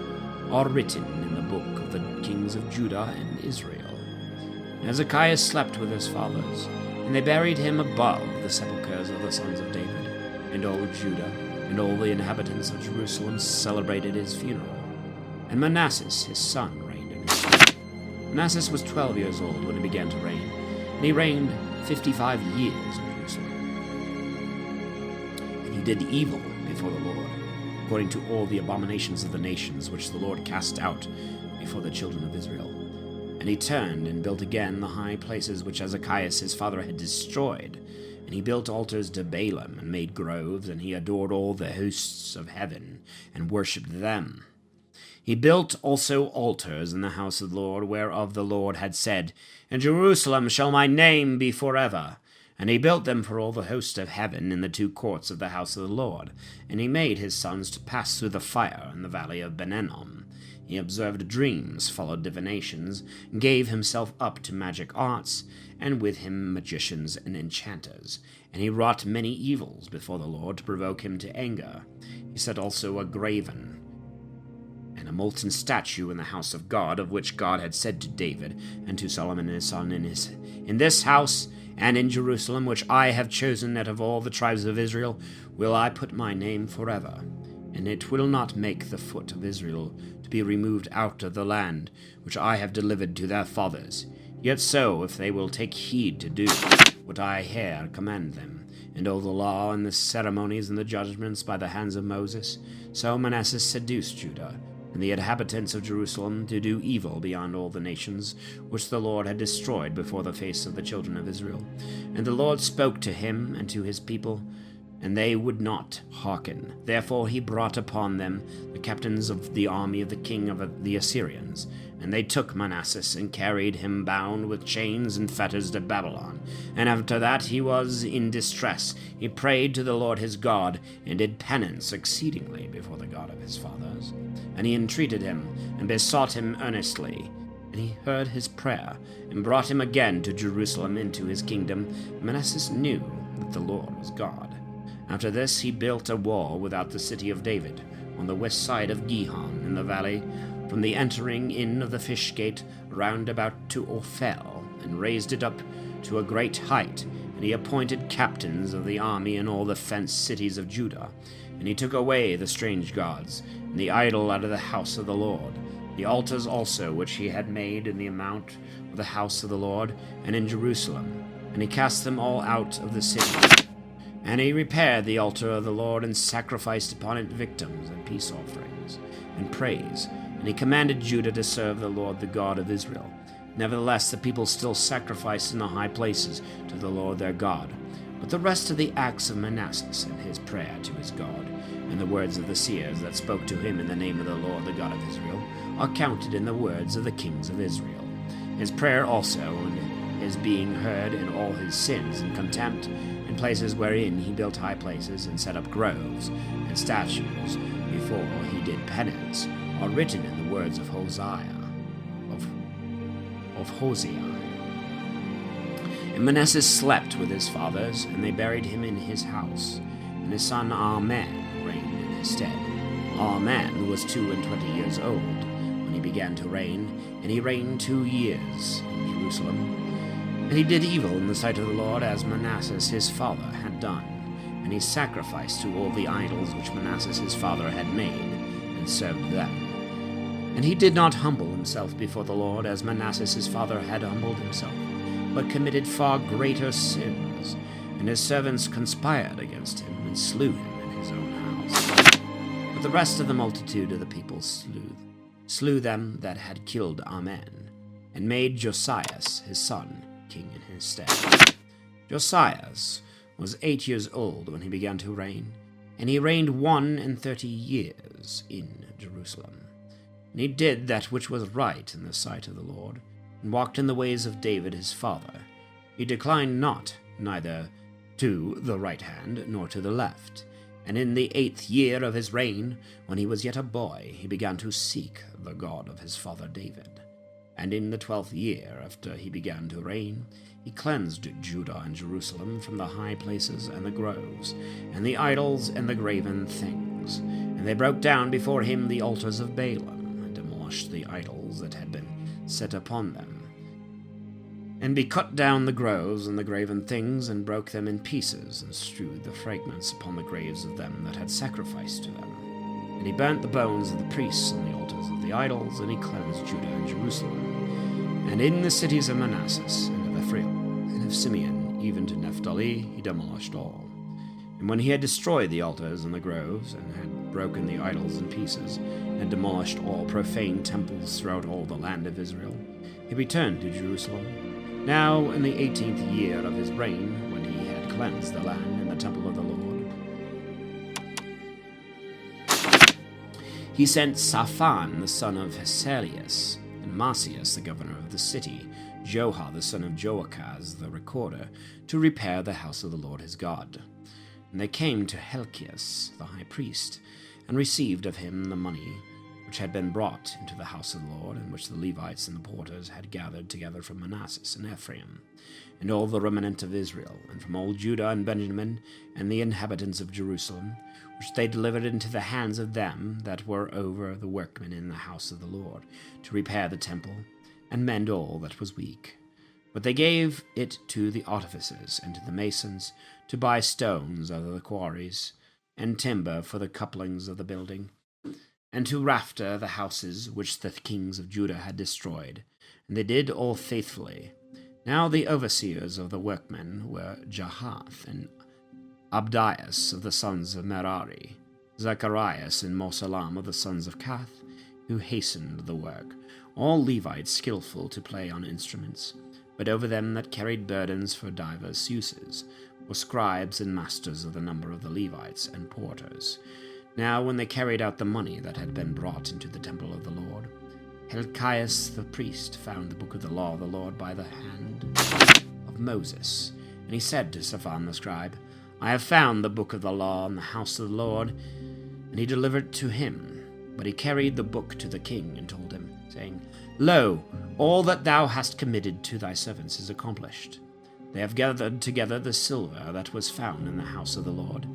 are written in the book of the kings of Judah and Israel. And Hezekiah slept with his fathers, and they buried him above the sepulchres of the sons of David. And all Judah and all the inhabitants of Jerusalem celebrated his funeral. And Manasseh his son reigned in his stead. Manasseh was 12 years old when he began to reign, and he reigned 55 years in Jerusalem. And he did evil before the Lord, according to all the abominations of the nations which the Lord cast out before the children of Israel. And he turned and built again the high places which Ezekias his father had destroyed. And he built altars to Baalim, and made groves, and he adored all the hosts of heaven, and worshipped them. He built also altars in the house of the Lord, whereof the Lord had said, In Jerusalem shall my name be forever. And he built them for all the host of heaven in the 2 courts of the house of the Lord. And he made his sons to pass through the fire in the valley of Ben-Hinnom. He observed dreams, followed divinations, gave himself up to magic arts, and with him magicians and enchanters. And he wrought many evils before the Lord to provoke him to anger. He set also a graven and a molten statue in the house of God, of which God had said to David and to Solomon his son, In this house and in Jerusalem, which I have chosen out of all the tribes of Israel, will I put my name forever. And it will not make the foot of Israel to be removed out of the land which I have delivered to their fathers. Yet so, if they will take heed to do what I here command them, and all the law and the ceremonies and the judgments by the hands of Moses, so Manasseh seduced Judah and the inhabitants of Jerusalem to do evil beyond all the nations which the Lord had destroyed before the face of the children of Israel. And the Lord spoke to him and to his people, and they would not hearken. Therefore he brought upon them the captains of the army of the king of the Assyrians. And they took Manasseh and carried him bound with chains and fetters to Babylon. And after that he was in distress. He prayed to the Lord his God, and did penance exceedingly before the God of his fathers. And he entreated him, and besought him earnestly. And he heard his prayer, and brought him again to Jerusalem into his kingdom. Manasseh knew that the Lord was God. After this he built a wall without the city of David, on the west side of Gihon, in the valley, from the entering in of the fish gate round about to Ophel, and raised it up to a great height. And he appointed captains of the army in all the fenced cities of Judah. And he took away the strange gods, and the idol out of the house of the Lord, the altars also which he had made in the mount of the house of the Lord, and in Jerusalem. And he cast them all out of the city. And he repaired the altar of the Lord, and sacrificed upon it victims and peace offerings, and praise. And he commanded Judah to serve the Lord, the God of Israel. Nevertheless, the people still sacrificed in the high places to the Lord their God. But the rest of the acts of Manasseh and his prayer to his God, and the words of the seers that spoke to him in the name of the Lord, the God of Israel, are counted in the words of the kings of Israel. His prayer also, and his being heard in all his sins and contempt, in places wherein he built high places and set up groves and statues before he did penance, are written in the words of Hosea. And Manasseh slept with his fathers, and they buried him in his house, and his son Amen reigned in his stead. Amen was 22 years old when he began to reign, and he reigned 2 years in Jerusalem. And he did evil in the sight of the Lord, as Manasseh his father had done, and he sacrificed to all the idols which Manasseh his father had made, and served them. And he did not humble himself before the Lord, as Manasseh his father had humbled himself, but committed far greater sins, and his servants conspired against him, and slew him in his own house. But the rest of the multitude of the people slew them that had killed Amen, and made Josias his son king in his stead. Josias was 8 years old when he began to reign, and he reigned 31 years in Jerusalem. And he did that which was right in the sight of the Lord, and walked in the ways of David his father. He declined not, neither to the right hand nor to the left. And in the 8th year of his reign, when he was yet a boy, he began to seek the God of his father David. And in the 12th year after he began to reign, he cleansed Judah and Jerusalem from the high places and the groves, and the idols and the graven things. And they broke down before him the altars of Baalim, and demolished the idols that had been set upon them. And he cut down the groves and the graven things, and broke them in pieces, and strewed the fragments upon the graves of them that had sacrificed to them. And he burnt the bones of the priests on the altars of the idols, and he cleansed Judah and Jerusalem. And in the cities of Manasseh, and of Ephraim, and of Simeon, even to Naphtali, he demolished all. And when he had destroyed the altars and the groves, and had broken the idols in pieces, and demolished all profane temples throughout all the land of Israel, he returned to Jerusalem. Now in the 18th year of his reign, when he had cleansed the land and the temple of the Lord, he sent Shaphan the son of Hesalias, and Marcius the governor of the city, Joha the son of Joachaz the recorder, to repair the house of the Lord his God. And they came to Hilkias the high priest, and received of him the money which had been brought into the house of the Lord, and which the Levites and the porters had gathered together from Manasseh and Ephraim, and all the remnant of Israel, and from all Judah and Benjamin, and the inhabitants of Jerusalem, which they delivered into the hands of them that were over the workmen in the house of the Lord, to repair the temple, and mend all that was weak. But they gave it to the artificers and to the masons, to buy stones out of the quarries, and timber for the couplings of the building, and to rafter the houses which the kings of Judah had destroyed. And they did all faithfully. Now the overseers of the workmen were Jahath and Abdias of the sons of Merari, Zacharias and Mosalam of the sons of Kath, who hastened the work, all Levites skillful to play on instruments. But over them that carried burdens for divers uses were scribes and masters of the number of the Levites and porters. Now when they carried out the money that had been brought into the temple of the Lord, Hilkias the priest found the book of the law of the Lord by the hand of Moses. And he said to Shaphan the scribe, I have found the book of the law in the house of the Lord. And he delivered it to him. But he carried the book to the king, and told him, saying, Lo, all that thou hast committed to thy servants is accomplished. They have gathered together the silver that was found in the house of the Lord,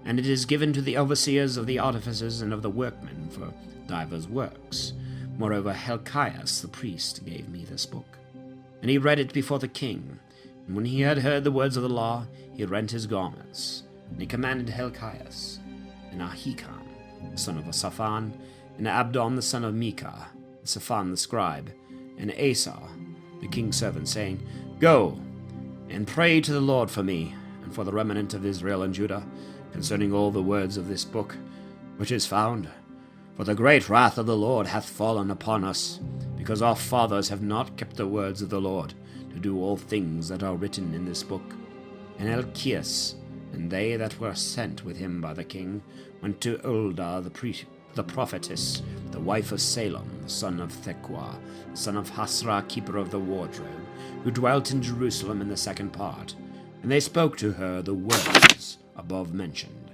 and it is given to the overseers of the artificers and of the workmen for divers works. Moreover, Hilkias the priest gave me this book. And he read it before the king. And when he had heard the words of the law, he rent his garments. And he commanded Hilkias, and Ahikam the son of Shaphan, and Abdon the son of Micah, and Shaphan the scribe, and Asa the king's servant, saying, Go, and pray to the Lord for me, and for the remnant of Israel and Judah, concerning all the words of this book, which is found. For the great wrath of the Lord hath fallen upon us, because our fathers have not kept the words of the Lord, to do all things that are written in this book. And Elchias, and they that were sent with him by the king, went to Ulda the prophetess, the wife of Salem, the son of Thekwa, son of Hasra, keeper of the wardrobe, who dwelt in Jerusalem in the second part. And they spoke to her the words above mentioned.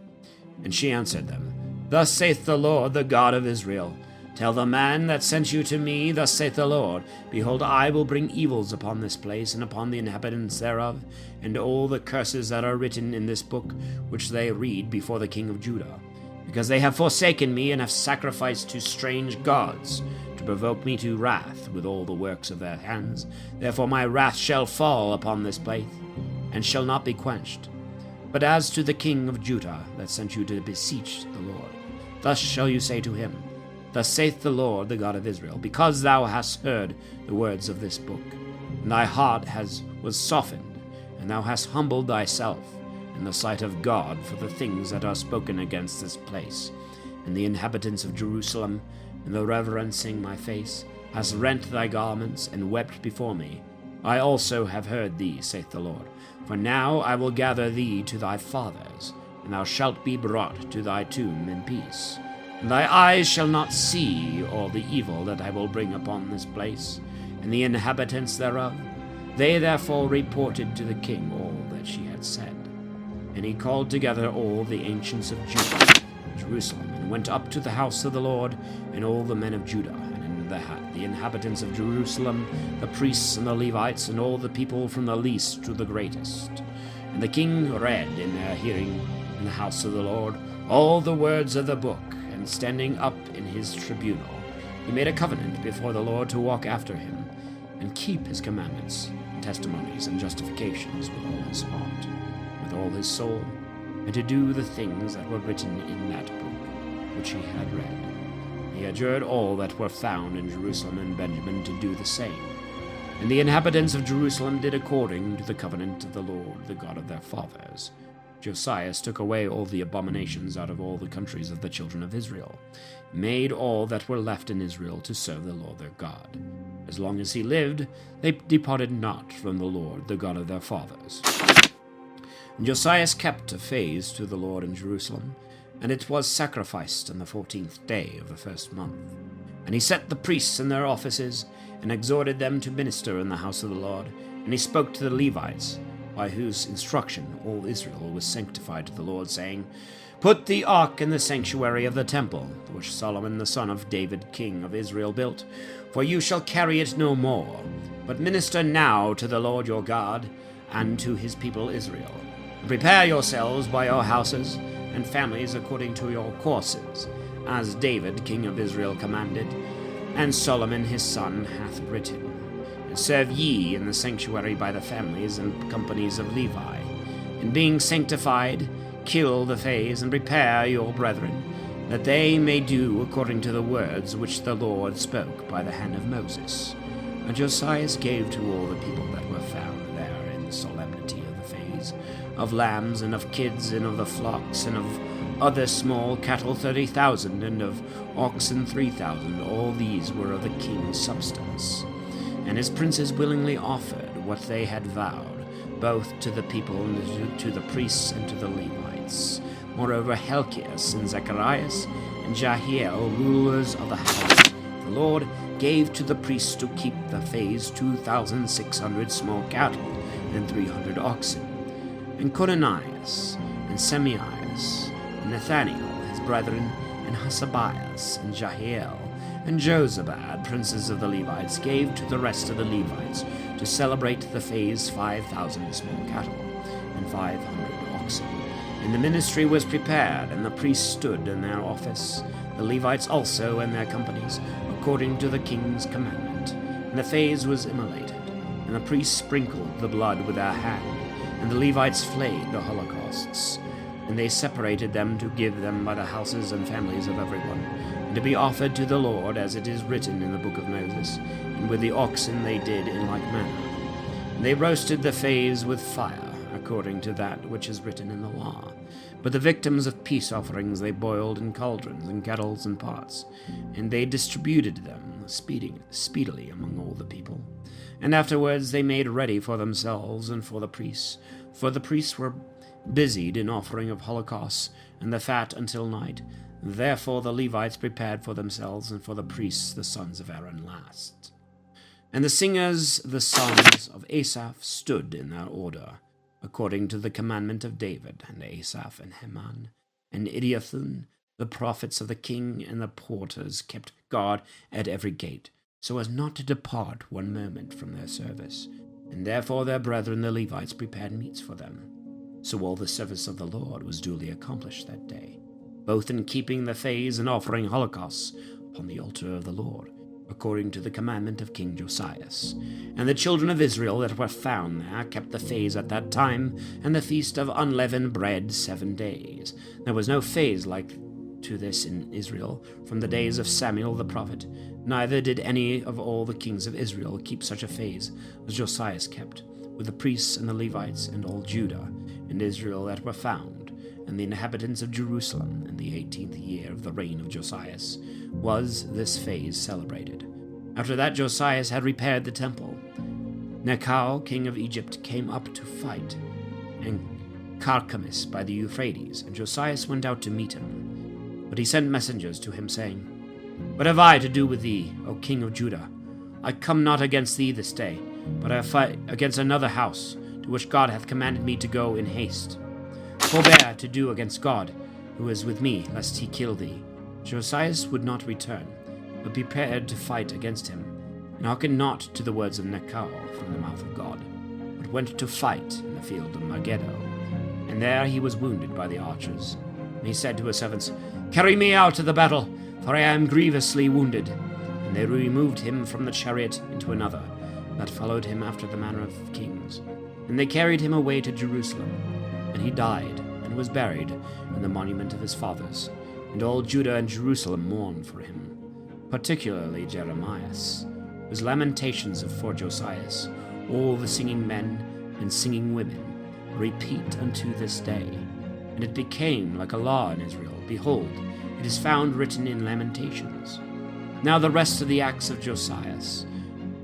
And she answered them, Thus saith the Lord, the God of Israel, Tell the man that sent you to me, Thus saith the Lord, Behold, I will bring evils upon this place, and upon the inhabitants thereof, and all the curses that are written in this book, which they read before the king of Judah, because they have forsaken me, and have sacrificed to strange gods, to provoke me to wrath with all the works of their hands. Therefore my wrath shall fall upon this place, and shall not be quenched. But as to the king of Judah, that sent you to beseech the Lord, thus shall you say to him, Thus saith the Lord, the God of Israel, Because thou hast heard the words of this book, and thy heart was softened, and thou hast humbled thyself in the sight of God for the things that are spoken against this place, and the inhabitants of Jerusalem, and the reverencing my face, hast rent thy garments, and wept before me. I also have heard thee, saith the Lord. For now I will gather thee to thy fathers, and thou shalt be brought to thy tomb in peace. And thy eyes shall not see all the evil that I will bring upon this place, and the inhabitants thereof. They therefore reported to the king all that she had said. And he called together all the ancients of Judah, Jerusalem, and went up to the house of the Lord, and all the men of Judah, and the inhabitants of Jerusalem, the priests and the Levites, and all the people from the least to the greatest. And the king read in their hearing in the house of the Lord all the words of the book, and standing up in his tribunal, he made a covenant before the Lord to walk after him, and keep his commandments, and testimonies, and justifications with all his heart, with all his soul, and to do the things that were written in that book, which he had read. He adjured all that were found in Jerusalem and Benjamin to do the same. And the inhabitants of Jerusalem did according to the covenant of the Lord, the God of their fathers. Josias took away all the abominations out of all the countries of the children of Israel, made all that were left in Israel to serve the Lord their God. As long as he lived, they departed not from the Lord, the God of their fathers. And Josias kept a feast to the Lord in Jerusalem, and it was sacrificed on the 14th day of the first month. And he set the priests in their offices, and exhorted them to minister in the house of the Lord. And he spoke to the Levites, by whose instruction all Israel was sanctified to the Lord, saying, Put the ark in the sanctuary of the temple, which Solomon the son of David king of Israel built, for you shall carry it no more, but minister now to the Lord your God, and to his people Israel. And prepare yourselves by your houses and families according to your courses, as David king of Israel commanded, and Solomon his son hath written. And serve ye in the sanctuary by the families and companies of Levi. And being sanctified, kill the fays, and prepare your brethren, that they may do according to the words which the Lord spoke by the hand of Moses. And Josias gave to all the people that were found there in the solemnity of the fays, of lambs, and of kids, and of the flocks, and of other small cattle 30,000, and of oxen 3,000. All these were of the king's substance. And his princes willingly offered what they had vowed, both to the people and to the priests and to the Levites. Moreover, Helkias and Zacharias and Jahiel, rulers of the house, the Lord gave to the priests to keep the fays 2,600 small cattle and 300 oxen. And Conanias and Semaias and Nathaniel his brethren, and Hasabias and Jahiel and Jozabad, princes of the Levites, gave to the rest of the Levites to celebrate the fays 5,000 small cattle and 500 oxen. And the ministry was prepared, and the priests stood in their office, the Levites also and their companies, according to the king's commandment. And the fays was immolated, and the priests sprinkled the blood with their hand, and the Levites flayed the holocausts. And they separated them to give them by the houses and families of everyone, and to be offered to the Lord, as it is written in the book of Moses. And with the oxen they did in like manner. And they roasted the fays with fire, according to that which is written in the law. But the victims of peace offerings they boiled in cauldrons and kettles and pots, and they distributed them speedily among all the people. And afterwards they made ready for themselves and for the priests For the priests were busied in offering of holocausts and the fat until night. Therefore the Levites prepared for themselves, and for the priests the sons of Aaron last. And the singers, the sons of Asaph, stood in that order, according to the commandment of David, and Asaph and Heman, and Idiathun, the prophets of the king, and the porters kept guard at every gate, so as not to depart one moment from their service. And therefore their brethren the Levites prepared meats for them. So all the service of the Lord was duly accomplished that day, both in keeping the fays and offering holocausts upon the altar of the Lord, according to the commandment of King Josias. And the children of Israel that were found there kept the fays at that time, and the feast of unleavened bread 7 days. There was no fays like to this in Israel from the days of Samuel the prophet, neither did any of all the kings of Israel keep such a fays as Josias kept, with the priests and the Levites and all Judah and Israel that were found, and the inhabitants of Jerusalem. In the 18th year of the reign of Josias was this phase celebrated. After that Josias had repaired the temple, Necho, king of Egypt, came up to fight, and Carchemish by the Euphrates, and Josias went out to meet him. But he sent messengers to him, saying, What have I to do with thee, O king of Judah? I come not against thee this day, but I fight against another house, to which God hath commanded me to go in haste. Forbear to do against God, who is with me, lest he kill thee. Josias would not return, but prepared to fight against him, and hearkened not to the words of Necho from the mouth of God, but went to fight in the field of Megiddo. And there he was wounded by the archers. And he said to his servants, Carry me out to the battle, for I am grievously wounded. And they removed him from the chariot into another, that followed him after the manner of kings. And they carried him away to Jerusalem. And he died, and was buried in the monument of his fathers. And all Judah and Jerusalem mourned for him, particularly Jeremias, whose lamentations for Josias, all the singing men and singing women, repeat unto this day. And it became like a law in Israel. Behold, it is found written in Lamentations. Now the rest of the acts of Josias,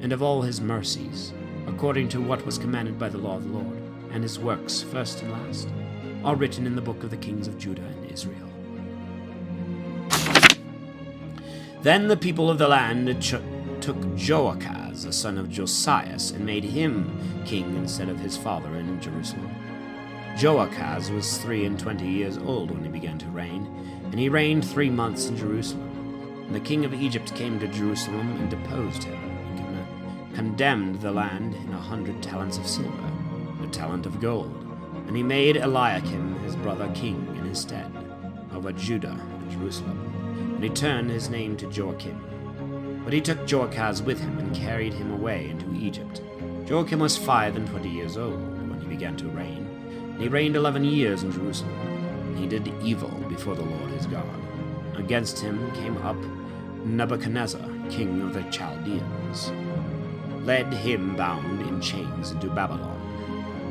and of all his mercies, according to what was commanded by the law of the Lord, and his works, first and last, are written in the book of the kings of Judah and Israel. Then the people of the land took Joachaz, the son of Josias, and made him king instead of his father in Jerusalem. Joachaz was 23 years old when he began to reign, and he reigned 3 months in Jerusalem. And the king of Egypt came to Jerusalem and deposed him, and condemned the land in 100 talents of silver, a talent of gold. And he made Eliakim his brother king in his stead, over Judah and Jerusalem. And he turned his name to Joachim. But he took Joachaz with him and carried him away into Egypt. Joachim was 25 years old when he began to reign. And he reigned 11 years in Jerusalem. And he did evil before the Lord his God. Against him came up Nebuchadnezzar, king of the Chaldeans, led him bound in chains into Babylon.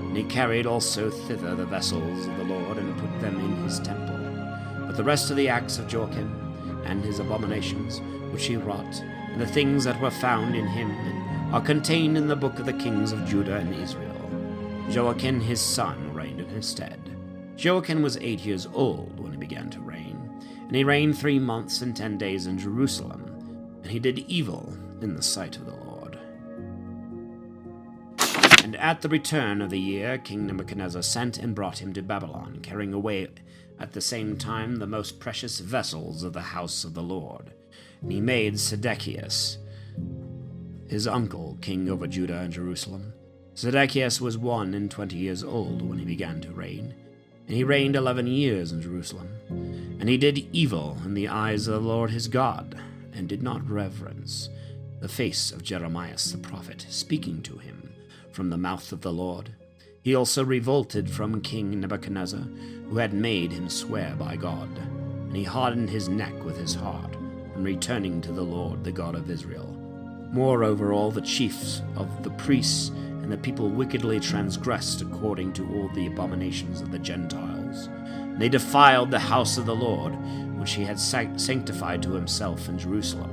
And he carried also thither the vessels of the Lord, and put them in his temple. But the rest of the acts of Joachim, and his abominations which he wrought, and the things that were found in him, are contained in the book of the kings of Judah and Israel. Joachim his son reigned in his stead. Joachim was 8 years old when he began to reign, and he reigned 3 months and 10 days in Jerusalem, and he did evil in the sight of the Lord. And at the return of the year, King Nebuchadnezzar sent and brought him to Babylon, carrying away at the same time the most precious vessels of the house of the Lord. And he made Zedekias, his uncle, king over Judah and Jerusalem. Zedekias was 21 years old when he began to reign, and he reigned 11 years in Jerusalem. And he did evil in the eyes of the Lord his God, and did not reverence the face of Jeremias the prophet, speaking to him from the mouth of the Lord. He also revolted from King Nebuchadnezzar, who had made him swear by God, and he hardened his neck with his heart, from returning to the Lord, the God of Israel. Moreover, all the chiefs of the priests and the people wickedly transgressed according to all the abominations of the Gentiles. And they defiled the house of the Lord, which he had sanctified to himself in Jerusalem.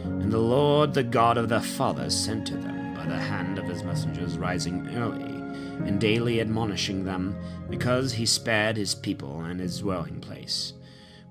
And the Lord, the God of their fathers, sent to them by the hand of his messengers, rising early, and daily admonishing them, because he spared his people and his dwelling place.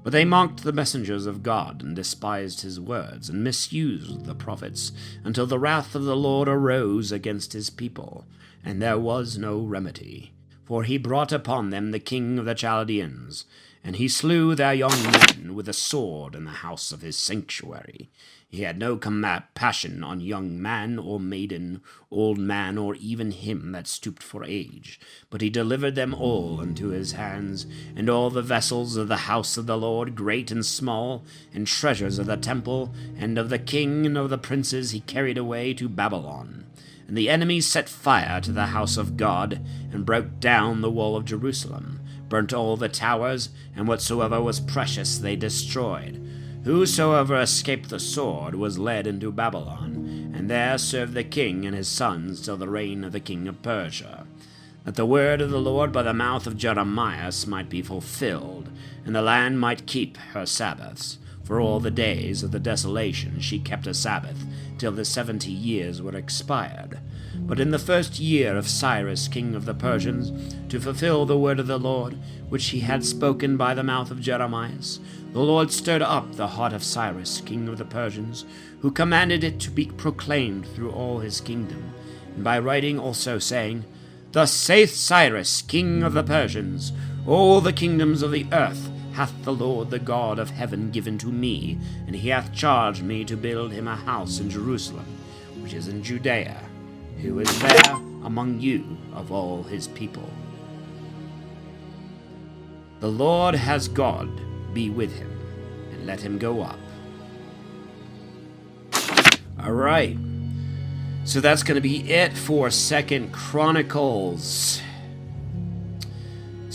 But they mocked the messengers of God, and despised his words, and misused the prophets, until the wrath of the Lord arose against his people, and there was no remedy. For he brought upon them the king of the Chaldeans, and he slew their young men with a sword in the house of his sanctuary. He had no compassion on young man or maiden, old man, or even him that stooped for age. But he delivered them all into his hands, and all the vessels of the house of the Lord, great and small, and treasures of the temple, and of the king and of the princes he carried away to Babylon. And the enemies set fire to the house of God, and broke down the wall of Jerusalem, burnt all the towers, and whatsoever was precious they destroyed. Whosoever escaped the sword was led into Babylon, and there served the king and his sons till the reign of the king of Persia, that the word of the Lord by the mouth of Jeremiah might be fulfilled, and the land might keep her Sabbaths. For all the days of the desolation she kept a Sabbath, till the 70 years were expired. But in the first year of Cyrus king of the Persians, to fulfill the word of the Lord, which he had spoken by the mouth of Jeremiah, the Lord stirred up the heart of Cyrus king of the Persians, who commanded it to be proclaimed through all his kingdom, and by writing also, saying, Thus saith Cyrus king of the Persians, all the kingdoms of the earth hath the Lord the God of heaven given to me, and he hath charged me to build him a house in Jerusalem, which is in Judea, who is there among you of all his people. The Lord has God be with him, and let him go up. All right. So that's going to be it for 2nd Chronicles.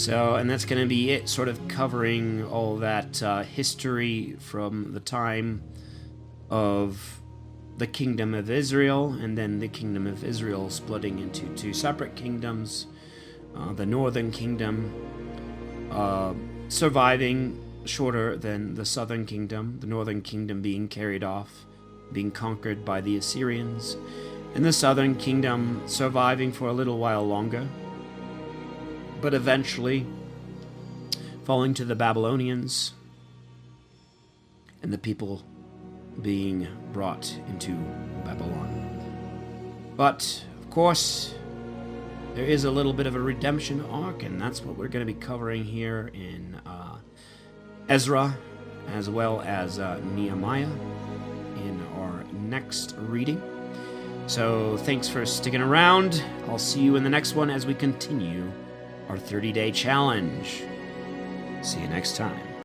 And that's going to be it, sort of covering all that history from the time of the Kingdom of Israel, and then the Kingdom of Israel splitting into two separate kingdoms. The Northern Kingdom surviving shorter than the Southern Kingdom, the Northern Kingdom being carried off, being conquered by the Assyrians, and the Southern Kingdom surviving for a little while longer, but eventually falling to the Babylonians, and the people being brought into Babylon. But, of course, there is a little bit of a redemption arc, and that's what we're going to be covering here in Ezra, as well as Nehemiah, in our next reading. So, thanks for sticking around. I'll see you in the next one as we continue our 30-day challenge. See you next time.